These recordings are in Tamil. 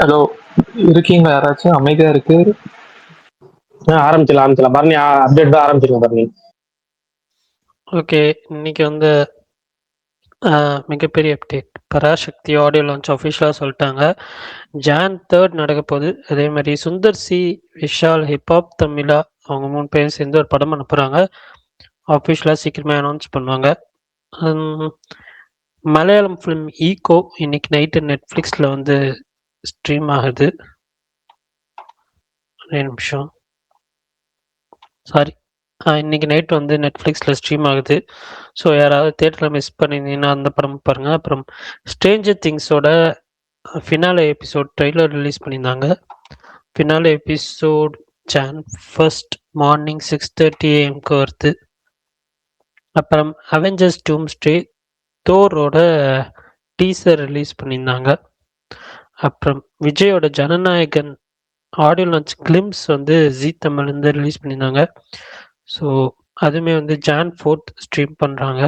ஹலோ, இருக்கீங்களா யாராச்சும்? அமைதியா இருக்கு. ஆரம்பிச்சிடலாம் பரணி. அப்டேட் தான் ஆரம்பிச்சிருங்க பரணி. ஓகே. இன்னைக்கு வந்து மிகப்பெரிய அப்டேட். பராசக்தி ஆடியோ லான்ச் அஃபிஷியலாக சொல்லிட்டாங்க. ஜான் 3 நடக்க போகுது. அதே மாதிரி சுந்தர் சி, விஷால், ஹிப்ஹாப் தமிழா அவங்க 3 பேரும் சேர்ந்து ஒரு படம் அனுப்புகிறாங்க. அஃபிஷியலாக சீக்கிரமே அனௌன்ஸ் பண்ணுவாங்க. மலையாளம் ஃபிலிம் ஈகோ இன்னைக்கு நைட்டு நெட்ஃப்ளிக்ஸில் வந்து ஸ்ட்ரீம் ஆகுது. ஒரே நிமிஷம். சாரி, இன்னைக்கு நைட் வந்து நெட்ஃப்ளிக்ஸில் ஸ்ட்ரீம் ஆகுது. ஸோ யாராவது தேட்டரில் மிஸ் பண்ணியிருந்தீங்கன்னா அந்த படம் பாருங்கள். அப்புறம் ஸ்ட்ரேஞ்சர் திங்ஸோட ஃபினாலே எபிசோட் ட்ரெய்லர் ரிலீஸ் பண்ணியிருந்தாங்க. Finale episode Jan 1 morning 6:30 AM வருது. அப்புறம் அவெஞ்சர்ஸ் டூம்ஸ்டே தோரோட டீசர் ரிலீஸ் பண்ணியிருந்தாங்க. அப்புறம் விஜயோட ஜனநாயகன் ஆடியோ லான்ச் கிளிம்ஸ் வந்து ஜீ தமிழ்லேருந்து ரிலீஸ் பண்ணியிருந்தாங்க. ஸோ அதுவுமே வந்து ஜான் 4 ஸ்ட்ரீம் பண்ணுறாங்க.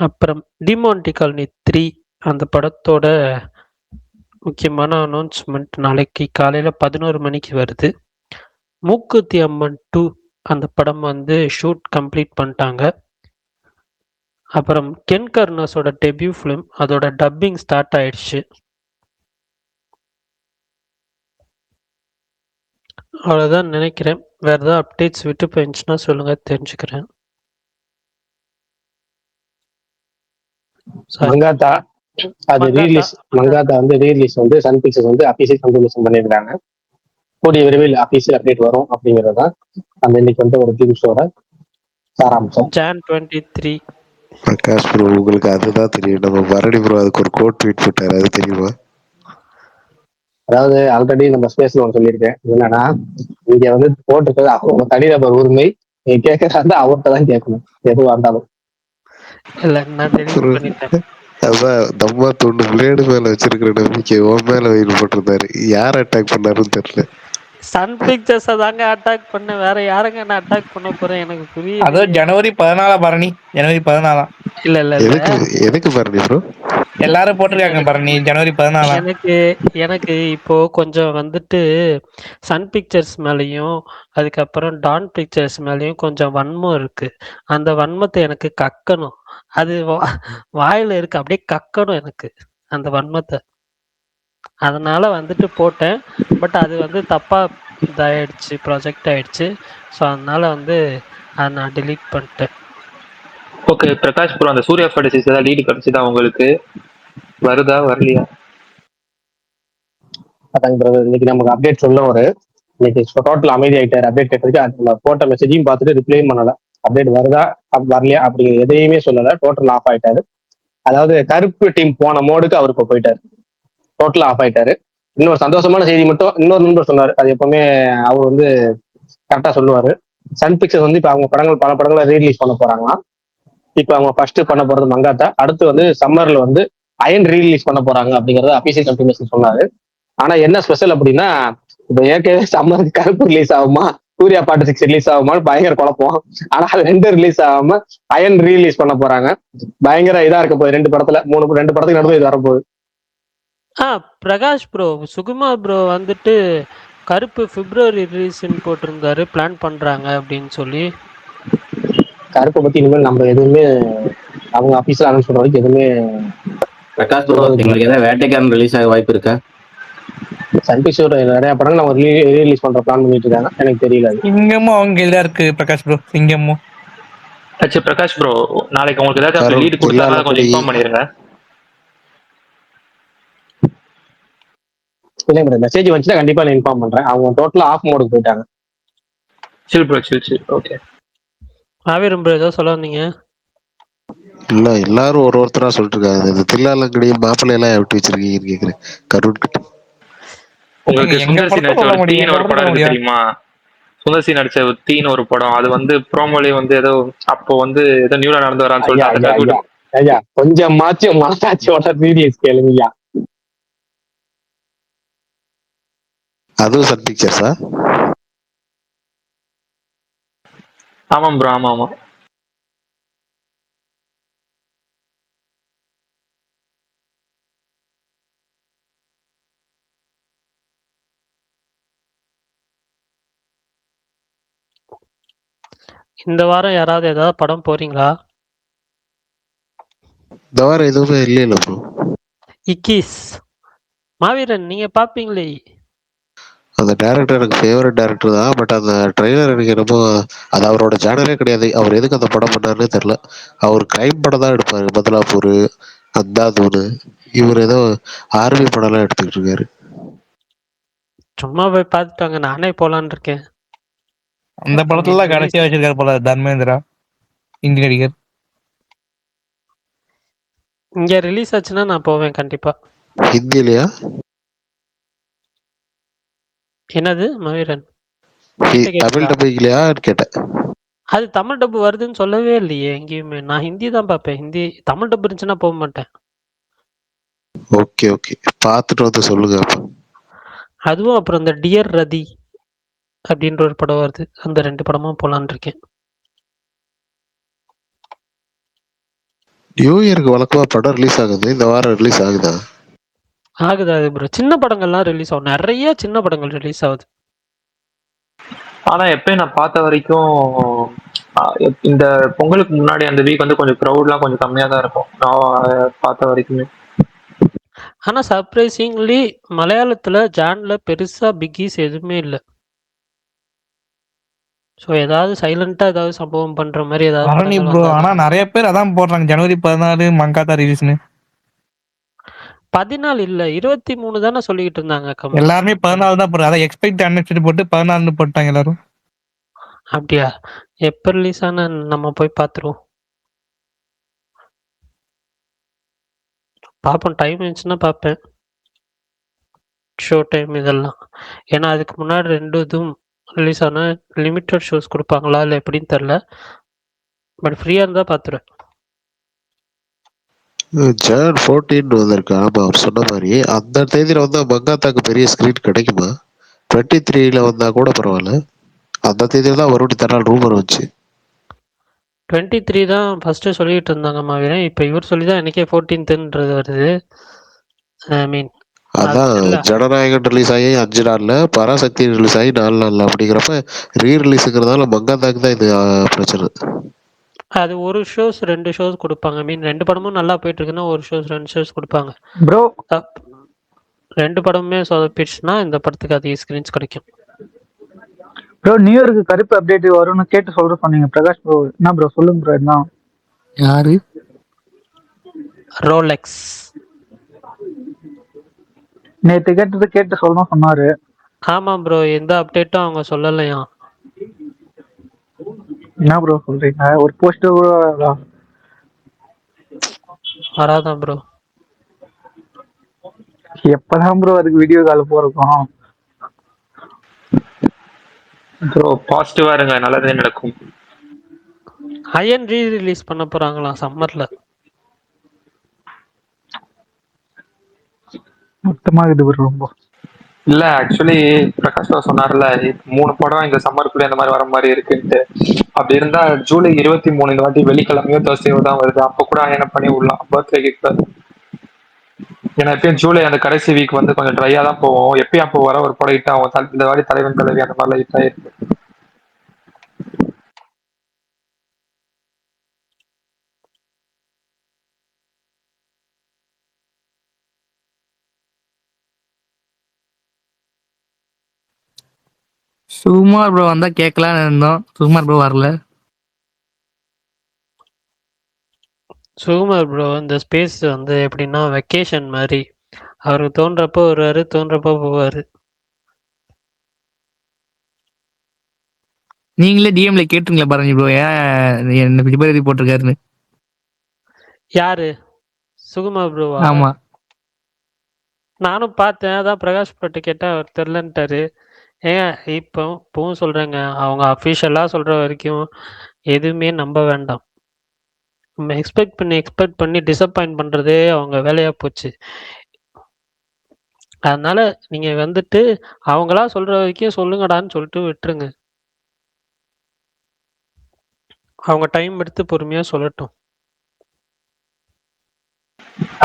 அப்புறம் டிமான்டி காலனி 3 அந்த படத்தோட முக்கியமான அனௌன்ஸ்மெண்ட் நாளைக்கு காலையில் 11 மணிக்கு வருது. மூக்குத்தி அம்மன் 2 அந்த படம் வந்து ஷூட் கம்ப்ளீட் பண்ணிட்டாங்க. அப்புறம் கென் கர்னாஸோட டெபியூ ஃபிலிம் அதோட டப்பிங் ஸ்டார்ட் ஆயிடுச்சு. அவ்வளோதான் நினைக்கிறேன். வேற ஏதாவது அப்டேட்ஸ் விட்டு போயிருந்துச்சுன்னா சொல்லுங்க, தெரிஞ்சுக்கிறேன். மங்காத்தா அது ரீரிலீஸ். மங்காத்தா வந்து ரீரிலீஸ் வந்து சன் பிக்சர்ஸ் வந்து அபிஷியல் கன்ஃபர்மேஷன் பண்ணியிருக்காங்க. கூடிய விரைவில் அபிஷியல் அப்டேட் வரும் அப்படிங்கிறது தான் அந்த இன்னைக்கு வந்து ஒரு நியூஸோட சாராம்சம். ஜான் 23. பிரகாஷ் ப்ரோ, உங்களுக்கு அதுதான் தெரியும். நம்ம பரணி ப்ரோ அதுக்கு ஒரு கோட் ட்வீட் போட்டாரு, அது தெரியுமா? அதாவது ஆல்ரெடி நம்ம ஸ்பேஸ்ல ஒன்று சொல்லியிருக்கேன். என்னன்னா, இங்க வந்து போட்டிருக்கிறது அவங்க தனிநபர் உரிமை. நீங்க கேட்கறதா அவர்கிட்ட தான் கேட்கணும், எதுவாக இருந்தாலும். இல்ல, நான் டெலிட் பண்ணிட்டேன். அதான் தம்மா தொண்டு பிளேடு மேல வச்சிருக்கிற நம்பிக்கை உன் மேல வெயில் போட்டிருந்தாரு. யார் அட்டாக் பண்ணாருன்னு தெரியல. சன் பிக்சர்ஸ் தாங்க அட்டாக் பண்ண, வேற யாருங்க நான் அட்டாக் பண்ண போறேன்? எனக்கு புரியல. அதான் ஜனவரி 14 பரணி, ஜனவரி 14. இல்ல இல்ல எதுக்கு பரணி ப்ரோ? எல்லாரும் போட்டிருக்காங்க பரணி, ஜனவரி 14. எனக்கு இப்போ கொஞ்சம் வந்துட்டு சன் பிக்சர்ஸ் மேலேயும் அதுக்கப்புறம் டான் பிக்சர்ஸ் மேலேயும் கொஞ்சம் வன்மம் இருக்கு. அந்த வன்மத்தை எனக்கு கக்கணும். அது வாயில இருக்கு, அப்படியே கக்கணும் எனக்கு அந்த வன்மத்தை. அதனால வந்துட்டு போட்டேன். பட் அது வந்து தப்பா இதாயிடுச்சு, ப்ராஜெக்ட் ஆயிடுச்சு. ஸோ அதனால வந்து அதை நான் டெலீட் பண்ணிட்டேன். ஓகே பிரகாஷ் ப்ரோ, அந்த சூர்யா ஃபேண்டசிஸ் ஏதாவது லீடு கிடைச்சதா உங்களுக்கு? வருதா வரலையா? அதாங்க பிரதர், இன்னைக்கு நமக்கு அப்டேட் சொல்ல ஒரு இன்னைக்கு டோட்டல் அமைதி ஆயிட்டாரு. அப்டேட் கேட்டதுக்கு நம்ம போட்ட மெசேஜையும் பார்த்துட்டு ரிப்ளையும் பண்ணல. அப்டேட் வருதா வரலையா அப்படிங்கிற எதையுமே சொல்லல. டோட்டல் ஆஃப் ஆயிட்டாரு. அதாவது கருப்பு டீம் போன மோடுக்கு அவர் இப்போ போயிட்டாரு, டோட்டல் ஆஃப் ஆயிட்டாரு. இன்னொரு சந்தோஷமான செய்தி மட்டும் இன்னொரு நண்பர் சொன்னாரு, அது எப்பவுமே அவர் வந்து கரெக்டா சொல்லுவாரு. சன் பிக்சர்ஸ் வந்து இப்ப அவங்க பல படங்களை ரீலீஸ் பண்ண போறாங்களாம். இப்ப அவங்க ஃபர்ஸ்ட் பண்ண போறது மங்காத்தா, அடுத்து வந்து சம்மர்ல வந்து அயன் ரீலீஸ் பண்ண போறாங்க அப்படிங்கறது அபிஷியல் கன்ஃபர்மேஷன் சொன்னாரு. ஆனா என்ன ஸ்பெஷல் அப்படின்னா, இப்ப ஏற்கனவே சம்மருக்கு கருப்பு ரிலீஸ் ஆகுமா, சூர்யா பார்ட் 6 ரிலீஸ் ஆகுமான்னு பயங்கர குழப்பம். ஆனா அது 2 ரிலீஸ் ஆகாம அயன் ரீலீஸ் பண்ண போறாங்க. பயங்கர இதா இருக்க போகுது. 2 படத்துல 2 படத்துக்கு நடுவே இது வரப்போகுது. பிரகாஷ் ப்ரோ, சுகுமார் ப்ரோ வந்துட்டு கருப்பு பிப்ரவரி ரிலீஸ்ன்னு போட்டிருந்தாரு, பிளான் பண்றாங்க அப்படின்னு சொல்லி. கருப்பை பத்தி இனிமேல் நம்ம எதுவுமே அவங்க ஆபீஸ்ல அனௌன்ஸ் பண்ற வரைக்கும் எதுவுமே. பிரகாஷ் ப்ரோ, எங்களுக்கு ஏதாவது வேட்டைக்காரன் ரிலீஸ் ஆக வாய்ப்பு இருக்கா? சன் பிக்சர் நிறைய படங்கள் அவங்க ரீலீஸ் பண்ற பிளான் பண்ணிட்டு இருக்காங்க, எனக்கு தெரியல. சிங்கமும் அவங்க கையில இருக்கு பிரகாஷ் ப்ரோ, சிங்கமும். சரி பிரகாஷ் ப்ரோ, நாளைக்கு உங்களுக்கு ஏதாவது லீடு கொடுத்தாங்கன்னா கொஞ்சம் இன்ஃபார்ம் பண்ணிருங்க. இல்ல மெசேஜ் வந்துச்சுன்னா கண்டிப்பா நான் இன்ஃபார்ம் பண்றேன். அவங்க டோட்டலா ஆஃப் மோடுக்கு போயிட்டாங்க. சில் ப்ரோ, சில் ஓகே. ஆவிரம் ப்ரோ ஏதோ சொல்ல வந்தீங்க? இல்ல, எல்லாரும் ஒருத்தரா சொல்லிட்டு இருக்காங்க. இந்த தில்லாலங்கடியும் மாப்பிள்ளை எல்லாம் விட்டு வச்சிருக்கீங்கன்னு கேக்குறேன். கருண் கிட்ட உங்களுக்கு சுந்தர்சி நடிச்ச ஒரு தீன்னு ஒரு படம் இருக்கு தெரியுமா? சுந்தர்சி நடிச்ச தீன்னு ஒரு படம், அது வந்து ப்ரோமோலயே வந்து ஏதோ அப்போ வந்து ஏதோ நியூல நடந்து வரான்னு சொல்லிட்டு ஐயா கொஞ்சம் மாச்சும் மனசாட்சியோட ரீலீஸ் கேளுங்கய்யா. அதுவும் சன் பிக்சர்ஸா? ஆமாம் ப்ரோ, ஆமா. இந்த வாரம் யாராவது ஏதாவது படம் போறீங்களா? இந்த வாரம் எதுவுமே இல்லையில ப்ரோ. இக்கீஸ் மாவீரன் நீங்க பாப்பீங்களே. அந்த டேரக்டர் எனக்கு ஃபேவரட் டேரக்டர் தான். பட் அந்த ட்ரெய்லர் எனக்கு என்னமோ அது அவரோட ஜானரே கிடையாது. அவர் எதுக்கு அந்த படம் பண்ணாருன்னே தெரில. அவர் கிரைம் படம் தான் எடுப்பாரு. பத்லாப்பூர், அந்தாதூனு. இவர் ஏதோ ஆர்மி படம்லாம் எடுத்துக்கிட்டு இருக்காரு. சும்மா போய் பார்த்துட்டாங்க. நானே போலான்னு இருக்கேன். அந்த படத்துல கடைசியா வச்சிருக்காரு போல தர்மேந்திரா, இந்தி நடிகர். இங்க ரிலீஸ் ஆச்சுன்னா நான் போவேன் கண்டிப்பா. ஹிந்திலையா? என்னது மாவீரன்? தமிழ் டப்பிங்லையா கேட்டேன். அது தமிழ் டப்பு வருதுன்னு சொல்லவே இல்லையே எங்கேயுமே. நான் ஹிந்தி தான் பார்ப்பேன். ஹிந்தி தமிழ் டப்பு இருந்துச்சுன்னா போக மாட்டேன். ஓகே ஓகே, பார்த்துட்டு வந்து சொல்லுங்க அப்போ. அதுவும் அப்புறம் இந்த டியர் ரதி அப்படின்ற ஒரு படம் வருது. அந்த 2 படமும் போலான்னு இருக்கேன். நியூ இயருக்கு வழக்கமா படம் ரிலீஸ் ஆகுது. இந்த வாரம் ரிலீஸ் ஆகுதா? ஆகுது அது ப்ரோ. சின்ன படங்கள்லாம் ரிலீஸ் ஆகும். நிறைய சின்ன படங்கள் ரிலீஸ் ஆகுது. ஆனா எப்பயும் நான் பார்த்த வரைக்கும் இந்த பொங்கலுக்கு முன்னாடி அந்த வீக் வந்து கொஞ்சம் க்ரௌட்லாம் கொஞ்சம் கம்மியா தான் இருக்கும். நான் பார்த்த வரைக்குமே. ஆனா சர்ப்ரைசிங்லி மலையாளத்துல ஜான்ல பெருசா பிக்கிஸ் எதுவுமே இல்ல. ஸோ ஏதாவது சைலண்டா ஏதாவது சம்பவம் பண்ற மாதிரி ஏதாவது பரணி படங்கள் ப்ரோ, வந்தா ஆனா தான். நிறைய பேர் அதான் போடுறாங்க ஜனவரி 14 மங்காத்தா ரிலீஸ்னு. 14 இல்ல 23 தானே சொல்லிக்கிட்டு இருந்தாங்க கமல். எல்லாருமே 14 தான் போடுறாங்க. அதை எக்ஸ்பெக்ட் அன்எக்ஸ்பெக்ட் போட்டு 14 போட்டாங்க எல்லாரும். அப்படியா? எப்ப ரிலீஸ் ஆன நம்ம போய் பார்த்துருவோம். பார்ப்போம். டைம் இருந்துச்சுன்னா பார்ப்பேன். ஷோ டைம் இதெல்லாம். ஏன்னா அதுக்கு முன்னாடி 2 இதுவும் ரிலீஸ் ஆனா லிமிட்டட் ஷோஸ் கொடுப்பாங்களா இல்லை எப்படின்னு தெரில. பட் ஃப்ரீயா இருந்தா பார்த்துருவேன். ஜான் 14 வந்திருக்கு. ஆமா, அவர் சொன்ன மாதிரி அந்த தேதியில வந்து மங்காத்தாக்கு பெரிய ஸ்கிரீன் கிடைக்குமா? 23 வந்தா கூட பரவாயில்ல. அந்த தேதியில தான் மறுபடியும் தர ரூமர் வச்சு 23 தான் ஃபர்ஸ்ட் சொல்லிட்டு இருந்தாங்க மாவீரன். இப்போ இவர் சொல்லி தான் எனக்கே 14ன்றது வருது. ஐ மீன் அதான் ஜனநாயகன் ரிலீஸ் ஆகி 5 நாள்ல, பராசக்தி ரிலீஸ் ஆகி 4 நாள்ல. அப்படிங்கிறப்ப ரீ ரிலீஸுங்கிறதால மங்காத்தாக்கு தான் இது பிரச்சனை. அது ஒரு ஷோஸ் 2 ஷோஸ் கொடுப்பாங்க. ஐ மீன் 2 படமும் நல்லா போயிட்டு இருக்குன்னா ஒரு ஷோஸ் 2 ஷோஸ் கொடுப்பாங்க. ப்ரோ 2 படமுமே சொதப்பிடுச்சுன்னா இந்த படத்துக்கு அதிக ஸ்கிரீன்ஸ் கிடைக்கும். ப்ரோ நியூ இயருக்கு கருப்பு அப்டேட் வரும்னு கேட்டு சொல்ற சொன்னீங்க பிரகாஷ் ப்ரோ. என்ன ப்ரோ சொல்லுங்க ப்ரோ. என்ன யாரு? ரோலெக்ஸ் நேற்று கேட்டு சொல்லணும் சொன்னாரு. ஆமா ப்ரோ. எந்த அப்டேட்டும் அவங்க சொல்லலையா? என்ன ப்ரோ சொல்றீங்க? ஒரு போஸ்டர் கூட வராதான் ப்ரோ. எப்பதான் ப்ரோ அதுக்கு வீடியோ கால் போறோம்? ப்ரோ பாசிட்டிவா இருங்க, நல்லதே நடக்கும். அயன் ரீ ரிலீஸ் பண்ண போறாங்களாம் சம்மர்ல. மொத்தமா இது ப்ரோ ரொம்ப இல்ல ஆக்சுவலி பிரகாஷ் ராவ் சொன்னார்ல 3 படம் இந்த சம்மருக்குள்ள இந்த மாதிரி வர மாதிரி இருக்குன்ட்டு. அப்படி இருந்தா ஜூலை 23 இந்த வாட்டி வெள்ளிக்கிழமையோ தர்ஸ்டேவோ தான் வருது. அப்ப கூட என்ன பண்ணி விடலாம் பர்த்டே கிஃப்ட். ஏன்னா எப்பயும் ஜூலை அந்த கடைசி வீக் வந்து கொஞ்சம் ட்ரையா தான் போவோம். எப்பயும் அப்போ வர ஒரு படம் ஹிட் ஆகும். இந்த வாட்டி தலைவன் தலைவி அந்த மாதிரிலாம் ஹிட் ஆயிருக்கு. சுகுமார் ப்ரோ வந்தா கேட்கலான்னு இருந்தோம். சுகுமார் ப்ரோ வரல. சுகுமார் ப்ரோ இந்த ஸ்பேஸ் வந்து எப்படின்னா வெக்கேஷன் மாதிரி. அவருக்கு தோன்றப்போ வருவாரு, தோன்றப்போ போவாரு. நீங்களே டிஎம்ல கேட்டுங்களா பரணி ப்ரோ, ஏன் என்ன பிப்ரவரி போட்டிருக்காருன்னு? யாரு? சுகுமார் ப்ரோவா? ஆமா. நானும் பார்த்தேன். அதான் பிரகாஷ் பட்டு கேட்டா அவர் தெரிலன்ட்டாரு. ஏங்க இப்பவும் சொல்றேங்க, அவங்க அஃபிஷியலா சொல்ற வரைக்கும் எதுவுமே நம்ப வேண்டாம். நம்ம எக்ஸ்பெக்ட் பண்ணி டிசப்பாயிண்ட் பண்றதே அவங்க வேலையா போச்சு. அதனால நீங்க வந்துட்டு அவங்களா சொல்ற வரைக்கும் சொல்லுங்கடான்னு சொல்லிட்டு விட்டுருங்க. அவங்க டைம் எடுத்து பொறுமையா சொல்லட்டும்.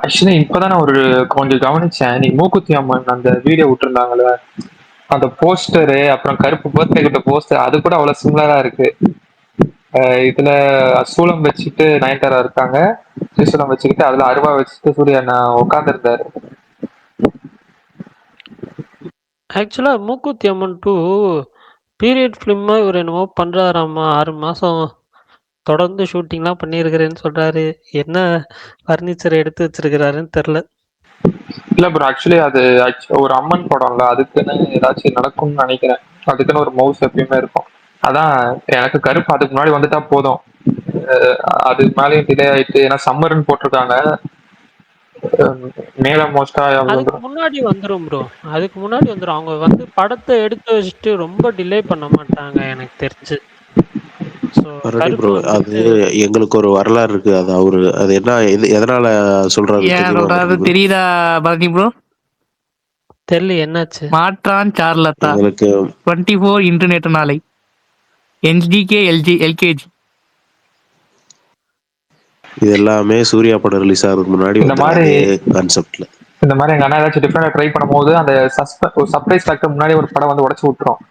ஆக்சுவலி இப்பதான் நான் கொஞ்சம் கவனிச்சேன். நீ மூக்குத்தி அம்மன் அந்த வீடியோ விட்டுருந்தாங்கல்ல, அந்த போஸ்டரு அப்புறம் கருப்பு பர்த்டே கிட்ட போஸ்டர் அது கூட அவ்வளவு சிமிலரா இருக்கு. இதுல சூலம் வச்சுட்டு நயன்தாரா இருக்காங்க, திரிசூலம் வச்சுக்கிட்டு அதுல அருவா வச்சுட்டு சூர்யா உட்கார்ந்து இருந்தாரு. ஆக்சுவலா மூக்குத்தி அம்மன் 2 பீரியட் ஃபிலிமா இவர் என்னமோ பண்றாராமா. 6 மாசம் தொடர்ந்து ஷூட்டிங்லாம் பண்ணியிருக்கிறேன்னு சொல்றாரு. என்ன ஃபர்னிச்சர் எடுத்து வச்சிருக்கிறாருன்னு தெரியல. இல்ல ப்ரோ, ஆக்சுவலி அது ஒரு அம்மன் படம்ல, அதுக்குன்னு ஏதாச்சும் நடக்கும்னு நினைக்கிறேன். அதுக்குன்னு ஒரு மவுஸ் எப்பயுமே இருக்கும். அதான் எனக்கு கருப்பு அதுக்கு முன்னாடி வந்துட்டா போதும். அதுக்கு மேலேயும் டிலே ஆயிட்டு, ஏன்னா சம்மர்னு போட்டிருக்காங்க. மேல மோஸ்டா அதுக்கு வந்துடும். முன்னாடி வந்துரும் ப்ரோ. அதுக்கு முன்னாடி வந்துரும். அவங்க வந்து படத்த எடுத்து வச்சுட்டு ரொம்ப டிலே பண்ண மாட்டாங்க எனக்கு தெரிஞ்சு. ஸோ பரணி ப்ரோ, கருப்பு அது வந்துட்டு எங்களுக்கு ஒரு வரலாறு இருக்கு. அது அவரு அது என்ன எதனால சொல்றாரு ஏன் தெரியுமா சொல்றாரு பரணி ப்ரோ? தெரியுதா பரணி ப்ரோ? தெரியல என்னாச்சு. மாற்றான் சார்லத்தா எங்களுக்கு 24 இன்டர்நெட் நாளை என்ஜிகே எல்கேஜி. இது எல்லாமே சூர்யா படம் ரிலீஸ் ஆகிறதுக்கு முன்னாடி இந்த வந்தது, மாதிரி அதே கான்செப்ட்ல. இந்த மாதிரி எங்க அண்ணா ஏதாச்சும் டிஃப்ரெண்டா ட்ரை பண்ணும்போது அந்த ஒரு சர்ப்ரைஸ் ஃபேக்டர் முன்னாடி ஒரு படம் வந்து உடச்சு விட்டுரும்.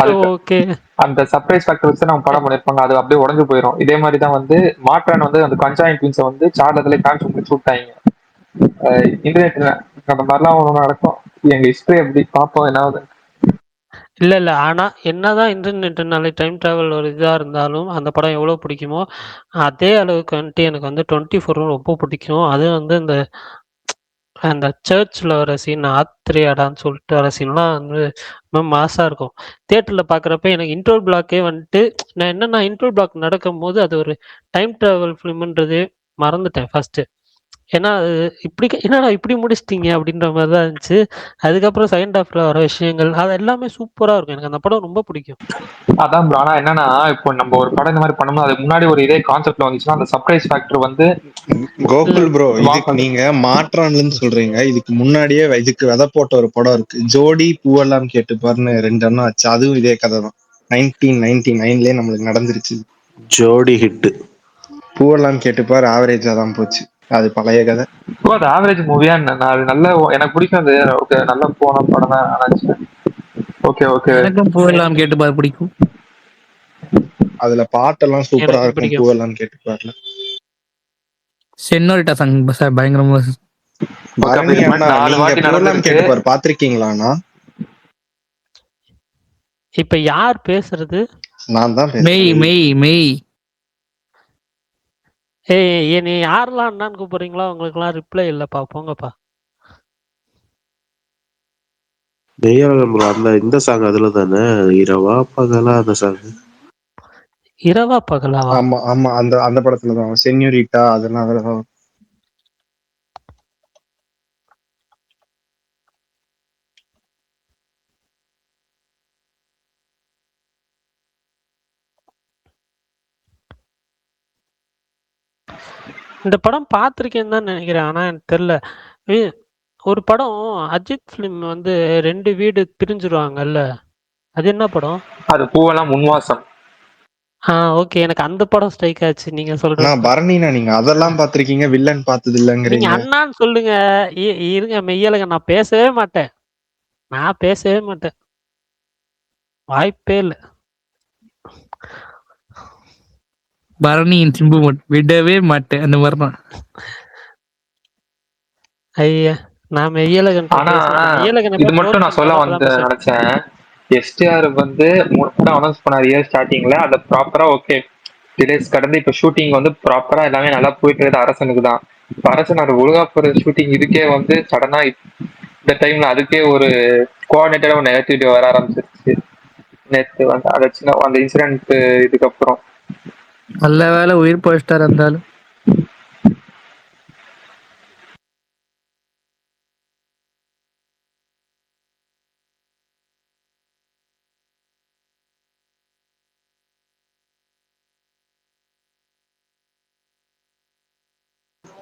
அதுக்கு ஓகே. அந்த சர்ப்ரைஸ் ஃபேக்டர் வச்சு நம்ம படம் பண்ணிருப்பாங்க, அது அப்படியே உடஞ்சு போயிடும். இதே மாதிரி தான் வந்து மாற்றான் வந்து அந்த கஞ்சாயின் ட்வின்ஸை வந்து சார்லத்துல காமிச்சு முடிச்சு விட்டாங்க. இன்டர்நெட்ல அந்த மாதிரிலாம் ஒன்று நடக்கும். எங்க ஹிஸ்டரி எப்படி பார்ப்போம் என்ன ஆகுது. இல்ல. ஆனா என்னதான் இன்டர்நெட்னாலே டைம் டிராவல் ஒரு இதா இருந்தாலும், அந்த படம் எவ்வளோ பிடிக்குமோ, அதே அளவுக்கு வந்துட்டு எனக்கு வந்து 24 ரொம்ப பிடிக்கும். அது வந்து இந்த அந்த சர்ச்ல வர சீன், ஆத்ரேயாடான்னு சொல்லிட்டு வர சீன்லாம் வந்து ரொம்ப மாஸா இருக்கும். தியேட்டர்ல பார்க்குறப்ப எனக்கு இன்ட்ரோல் பிளாக்கே வந்துட்டு நான் என்னன்னா இன்ட்ரோல் பிளாக் நடக்கும்போது அது ஒரு டைம் டிராவல் ஃபிலிம்ன்றதே மறந்துட்டேன் ஃபர்ஸ்ட்டு. ஏன்னா அது என்னடா இப்படி முடிச்சுட்டீங்க அப்படின்ற மாரி தான் இருந்துச்சு. அதுக்கப்புறம் செகண்ட் ஹாஃப்ல வர விஷயங்கள் அது எல்லாமே சூப்பரா இருக்கும். எனக்கு அந்த படம் ரொம்ப பிடிக்கும். அதான் bro. ஆனா என்னன்னா இப்போ நம்ம ஒரு படம் இந்த மாதிரி பண்ணோம்னா அதுக்கு முன்னாடி ஒரு இதே கான்செப்ட்ல வந்துச்சுன்னா அந்த சர்ப்ரைஸ் ஃபேக்டர் வந்து இல்ல கோகுல் ப்ரோ, இதுக்கு வாக்கு நீங்க மாற்றான்லன்னு சொல்றீங்க. இதுக்கு முன்னாடியே இதுக்கு விதை போட்ட ஒரு படம் இருக்கு, ஜோடி பூவெல்லாம் கேட்டுப்பாருன்னு 2 அண்ணா ஆச்சு. அதுவும் இதே கதை தான். 1999 நம்மளுக்கு நடந்துருச்சு. ஜோடி ஹிட். பூவெல்லாம் கேட்டுப்பார் ஆவரேஜா தான் போச்சு. அது பழைய கதை. அது ஆவரேஜ் மூவியா என்ன? அது நல்ல எனக்கு பிடிக்கும். அது ஓகே, நல்ல போன படம் தான் நினைச்சேன். Okay okay. எனக்கும் பூவெல்லாம் கேட்டு பாரு பிடிக்கும். அதுல பாட்டெல்லாம் சூப்பரா எனக்கும் இருக்கும் பிடிக்கும். பூவெல்லாம் கேட்டுப்பார்ல. சென்னோரிட்டா சாங் சார் பயங்கரமா. ஓகே, அப்ப பரணி இதுக்கு முன்னாடி அண்ணா, 4 நீங்க வாட்டி பூவெல்லாம் நடந்திருக்கு. கேட்டுப்பார் பாத்திருக்கீங்களாண்ணா? இப்ப யார் பேசுறது? நான் தான் மெய் பேசுறேன். மெய் மெய். ஏய் என்னை யாரெல்லாம் அண்ணான்னு கூப்பிடுறீங்களோ அவங்களுக்குலாம் ரிப்ளை இல்லப்பா, போங்கப்பா. நெய்யாளன் ப்ரோ, அந்த இந்த சாங் அதுல தானே, இரவா பகலா அந்த சாங். இரவா பகலாவா? ஆமா ஆமா, அந்த அந்த படத்துலதான் சென்யூரிட்டா, அதெல்லாம் அதுலதான். இந்த படம் பார்த்துருக்கேன்னு தான் நினைக்கிறேன். ஆனா எனக்கு தெரியல. ஏ, ஒரு படம் அஜித் ஃபிலிம் வந்து 2 வீடு பிரிஞ்சுருவாங்கல்ல. அது என்ன படம்? அது பூவெல்லாம் முன்வாசம். ஓகே. எனக்கு அந்த படம் ஸ்ட்ரைக் ஆச்சு நீங்க நான் சொல்றப்ப. பரணினா, நீங்க அதெல்லாம் பாத்திருக்கீங்க, வில்லன் பார்த்தது நீங்க இல்லங்கிறீங்க. அண்ணான்னு சொல்லுங்க. இருங்க மெய்யலங்க, நான் பேசவே மாட்டேன். நான் பேசவே மாட்டேன். வாய்ப்பே இல்ல. பரணியின் சிம்பு விடவே மாட்டேன் அந்த மாதிரி தான். ஐயா, நான் மெய்யலகன்ட்ட ஆனா பேச மாட்டேன். மெய்யலகன் இது எப்ப மட்டும் ட்ரோல் நான் சொல்ல பண்றாரோ வந்து அப்பதான் பேசுவேன். நினைச்சேன். எஸ்டிஆர் வந்து 3 படம் அனௌன்ஸ் பண்ணார் இயர் ஸ்டார்டிங்ல. அதை ப்ராப்பரா ஓகே டிலேஸ் கடந்து இப்ப ஷூட்டிங் வந்து ப்ராப்பரா எல்லாமே நல்லா போயிட்டு இருக்குது அரசனுக்கு தான். இப்ப அரசன் அது ஒழுங்கா போற ஷூட்டிங் இதுக்கே வந்து சடனா இந்த டைம்ல அதுக்கே ஒரு கோஆர்டினேட்டரா ஒரு நெகட்டிவிட்டி வர ஆரம்பிச்சிருச்சு. நேற்று வந்து அந்த சின்ன அந்த இன்சிடென்ட் இதுக்கப்புறம் நல்ல வேலை உயிர் போயிட்டார் இருந்தாலும்.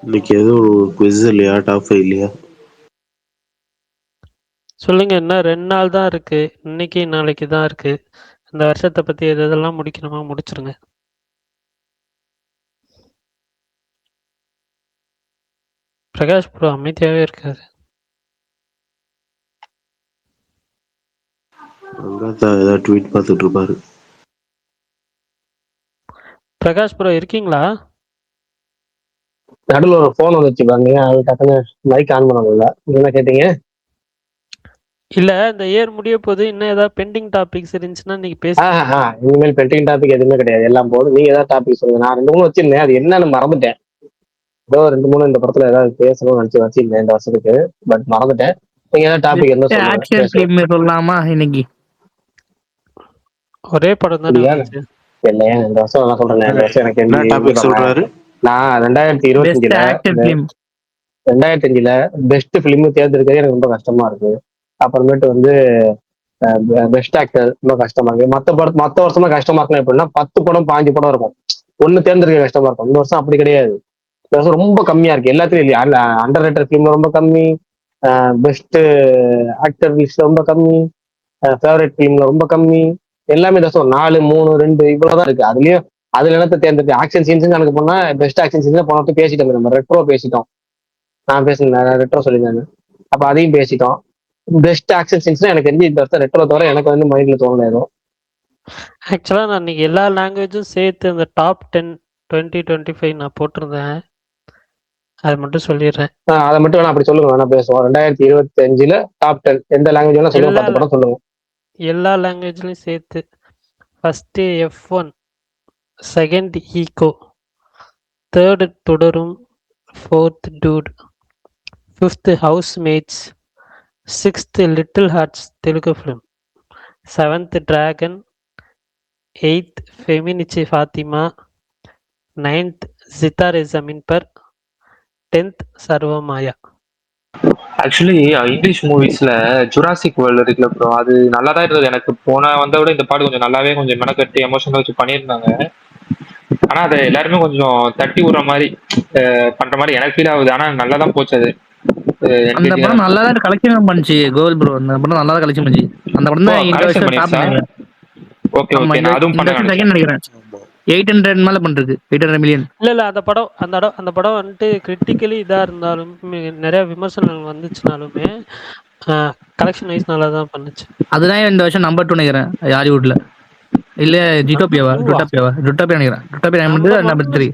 இன்னைக்கு எதுவும் குவிஸ் இல்லையா, டாப் 5 இல்லையா? சொல்லுங்க. இன்னும் 2 நாள் தான் இருக்கு. இன்னைக்கு நாளைக்கு தான் இருக்கு. இந்த வருஷத்தை பத்தி எதெல்லாம் முடிக்கணுமோ முடிச்சிருங்க. பிரகாஷ் ப்ரோ அமைதியாவே இருக்காரு. அங்க ஏதாவது ட்வீட் பார்த்துட்டு இருப்பாரு. பிரகாஷ் ப்ரோ இருக்கீங்களா? நடுவில் ஒரு ஃபோன் வந்துச்சு பாருங்க, அது டக்குன்னு மைக் ஆன் பண்ணல. நீங்க என்ன கேட்டீங்க? இல்ல இந்த இயர் முடிய போது இன்னும் ஏதாவது பெண்டிங் டாபிக்ஸ் இருந்துச்சுன்னா நீங்க பேச. இனிமேல் பெண்டிங் டாபிக் எதுவுமே கிடையாது, எல்லாம் போதும். நீங்க ஏதாவது டாபிக் சொல்லுங்க. நான் 2 3 வச்சிருந்தேன், அது என்னன்னு மறந்துட்டேன். ஏதோ 2 3 இந்த படத்துல ஏதாவது பேசணும்னு நினைச்சு வச்சிருந்தேன் இந்த வருஷத்துக்கு, பட் மறந்துட்டேன். நீங்க ஏதாவது டாபிக் என்ன சொல்லுங்க, ஆக்ஷன் பேசுவோம். ஃபிலிம் சொல்லலாமா இன்னைக்கு? ஒரே படம் தானே அப்படியா? வந்துச்சு. இல்லையா, இந்த வருஷம் நான் சொல்றேன், இந்த வருஷம் எனக்கு என்ன டாபிக் சொல்றாரு? நான் best 2025 action film. 2005 best film தேர்ந்தெடுக்கிறது எனக்கு ரொம்ப கஷ்டமா இருக்கு. அப்புறமேட்டு வந்து பெஸ்ட் ஆக்டர் ரொம்ப கஷ்டமா இருக்கு. மத்த வருஷமா கஷ்டமா இருக்கும். எப்படின்னா 10 படம் 5 படம் இருக்கும், ஒண்ணு தேர்ந்தெடுக்க கஷ்டமா இருக்கும். இந்த வருஷம் அப்படி கிடையாது. இந்த வருஷம் ரொம்ப கம்மியா இருக்கு எல்லாத்துலயும். இல்லையா, அண்டர் ரேட்டட் ஃபிலிம் ரொம்ப கம்மி, பெஸ்ட் ஆக்டர் லிஸ்ட் ரொம்ப கம்மி, ஃபேவரட் ஃபிலிம்ல ரொம்ப கம்மி. எல்லாமே இந்த வருஷம் 4 3 2 இவ்வளவுதான் இருக்கு. அதுலயும் அதுல என்னத்தை தேர்ந்தெடுத்து ஆக்ஷன் சீன்ஸ் கணக்கு பண்ணா பெஸ்ட் ஆக்ஷன் சீன்ஸ் போனது பேசிட்டோம். நம்ம ரெட்ரோ பேசிட்டோம், நான் பேசுனேன் ரெட்ரோ சொல்லியிருந்தேன். அப்ப அதையும் பேசிட்டோம். பெஸ்ட் ஆக்ஷன் சீன்ஸ் எனக்கு தெரிஞ்சு இந்த வருஷம் ரெட்ரோ தவிர எனக்கு வந்து மைண்ட்ல தோணல ஏதோ. ஆக்சுவலா நான் இன்னைக்கு எல்லா லாங்குவேஜும் சேர்த்து அந்த டாப் 10 2025 நான் போட்டிருந்தேன். அது மட்டும் சொல்லிடுறேன். அதை மட்டும் வேணா அப்படி சொல்லுங்க, வேணா பேசுவோம். 2025 டாப் 10 எந்த லாங்குவேஜ் வேணா சொல்லுங்க, 10 படம் சொல்லுங்க. எல்லா லாங்குவேஜ்லயும் சேர்த்து. First F1, second Ego, third Thudarum, fourth Dude, fifth Housemates, sixth Little Hearts Telugu film, seventh Dragon, eighth Feminichi Fathima, ninth Sitaare Zameen Par, 10th Sarvam Maya. Actually English மூவிஸ்ல ஜுராசிக் வேர்ல்டு இருக்குல்ல ப்ரோ, அது நல்லா தான் இருந்தது. எனக்கு போன வந்த விட இந்த பாட்டு கொஞ்சம் நல்லாவே கொஞ்சம் மெனக்கட்டி எமோஷனல் வச்சு பண்ணியிருந்தாங்க. ஆனா அதை எல்லாருமே கொஞ்சம் தட்டி விடுற மாதிரி பண்ற மாதிரி எனக்கு ஃபீல் ஆகுது. ஆனா நல்லா தான் போச்சு அது. அந்த படம் நல்லா தான் கலெக்ஷன் பண்ணுச்சு கோல் ப்ரோ. அந்த படம் நல்லா தான் கலெக்ஷன் பண்ணுச்சு. அந்த படம் தான் இந்த கலெக்ஷன் வருஷம் டாப் பண்ணிருச்சா? நினைக்கிறேன். ஓகே ஆமா, ஓகே, நான் அதுவும் இந்த பண்ண வருஷம் நினைச்சேன். செகண்ட் நினைக்கிறேன். 800 மேல பண்றது, 800 மில்லியன். இல்ல அந்த படம் வந்துட்டு கிரிட்டிக்கலி இதா இருந்தாலும் நிறைய விமர்சனங்கள் வந்துச்சுனாலுமே கலெக்ஷன் வைஸ் நல்லா தான் பண்ணுச்சு. அதுதான் இந்த வருஷம் நம்பர் 2 நினைக்கிறேன் ஹாலிவுட்ல. இல்ல ஜிட்டோபியாவா நினைக்கிறேன். ஜிட்டோபியா நம்பர் 3.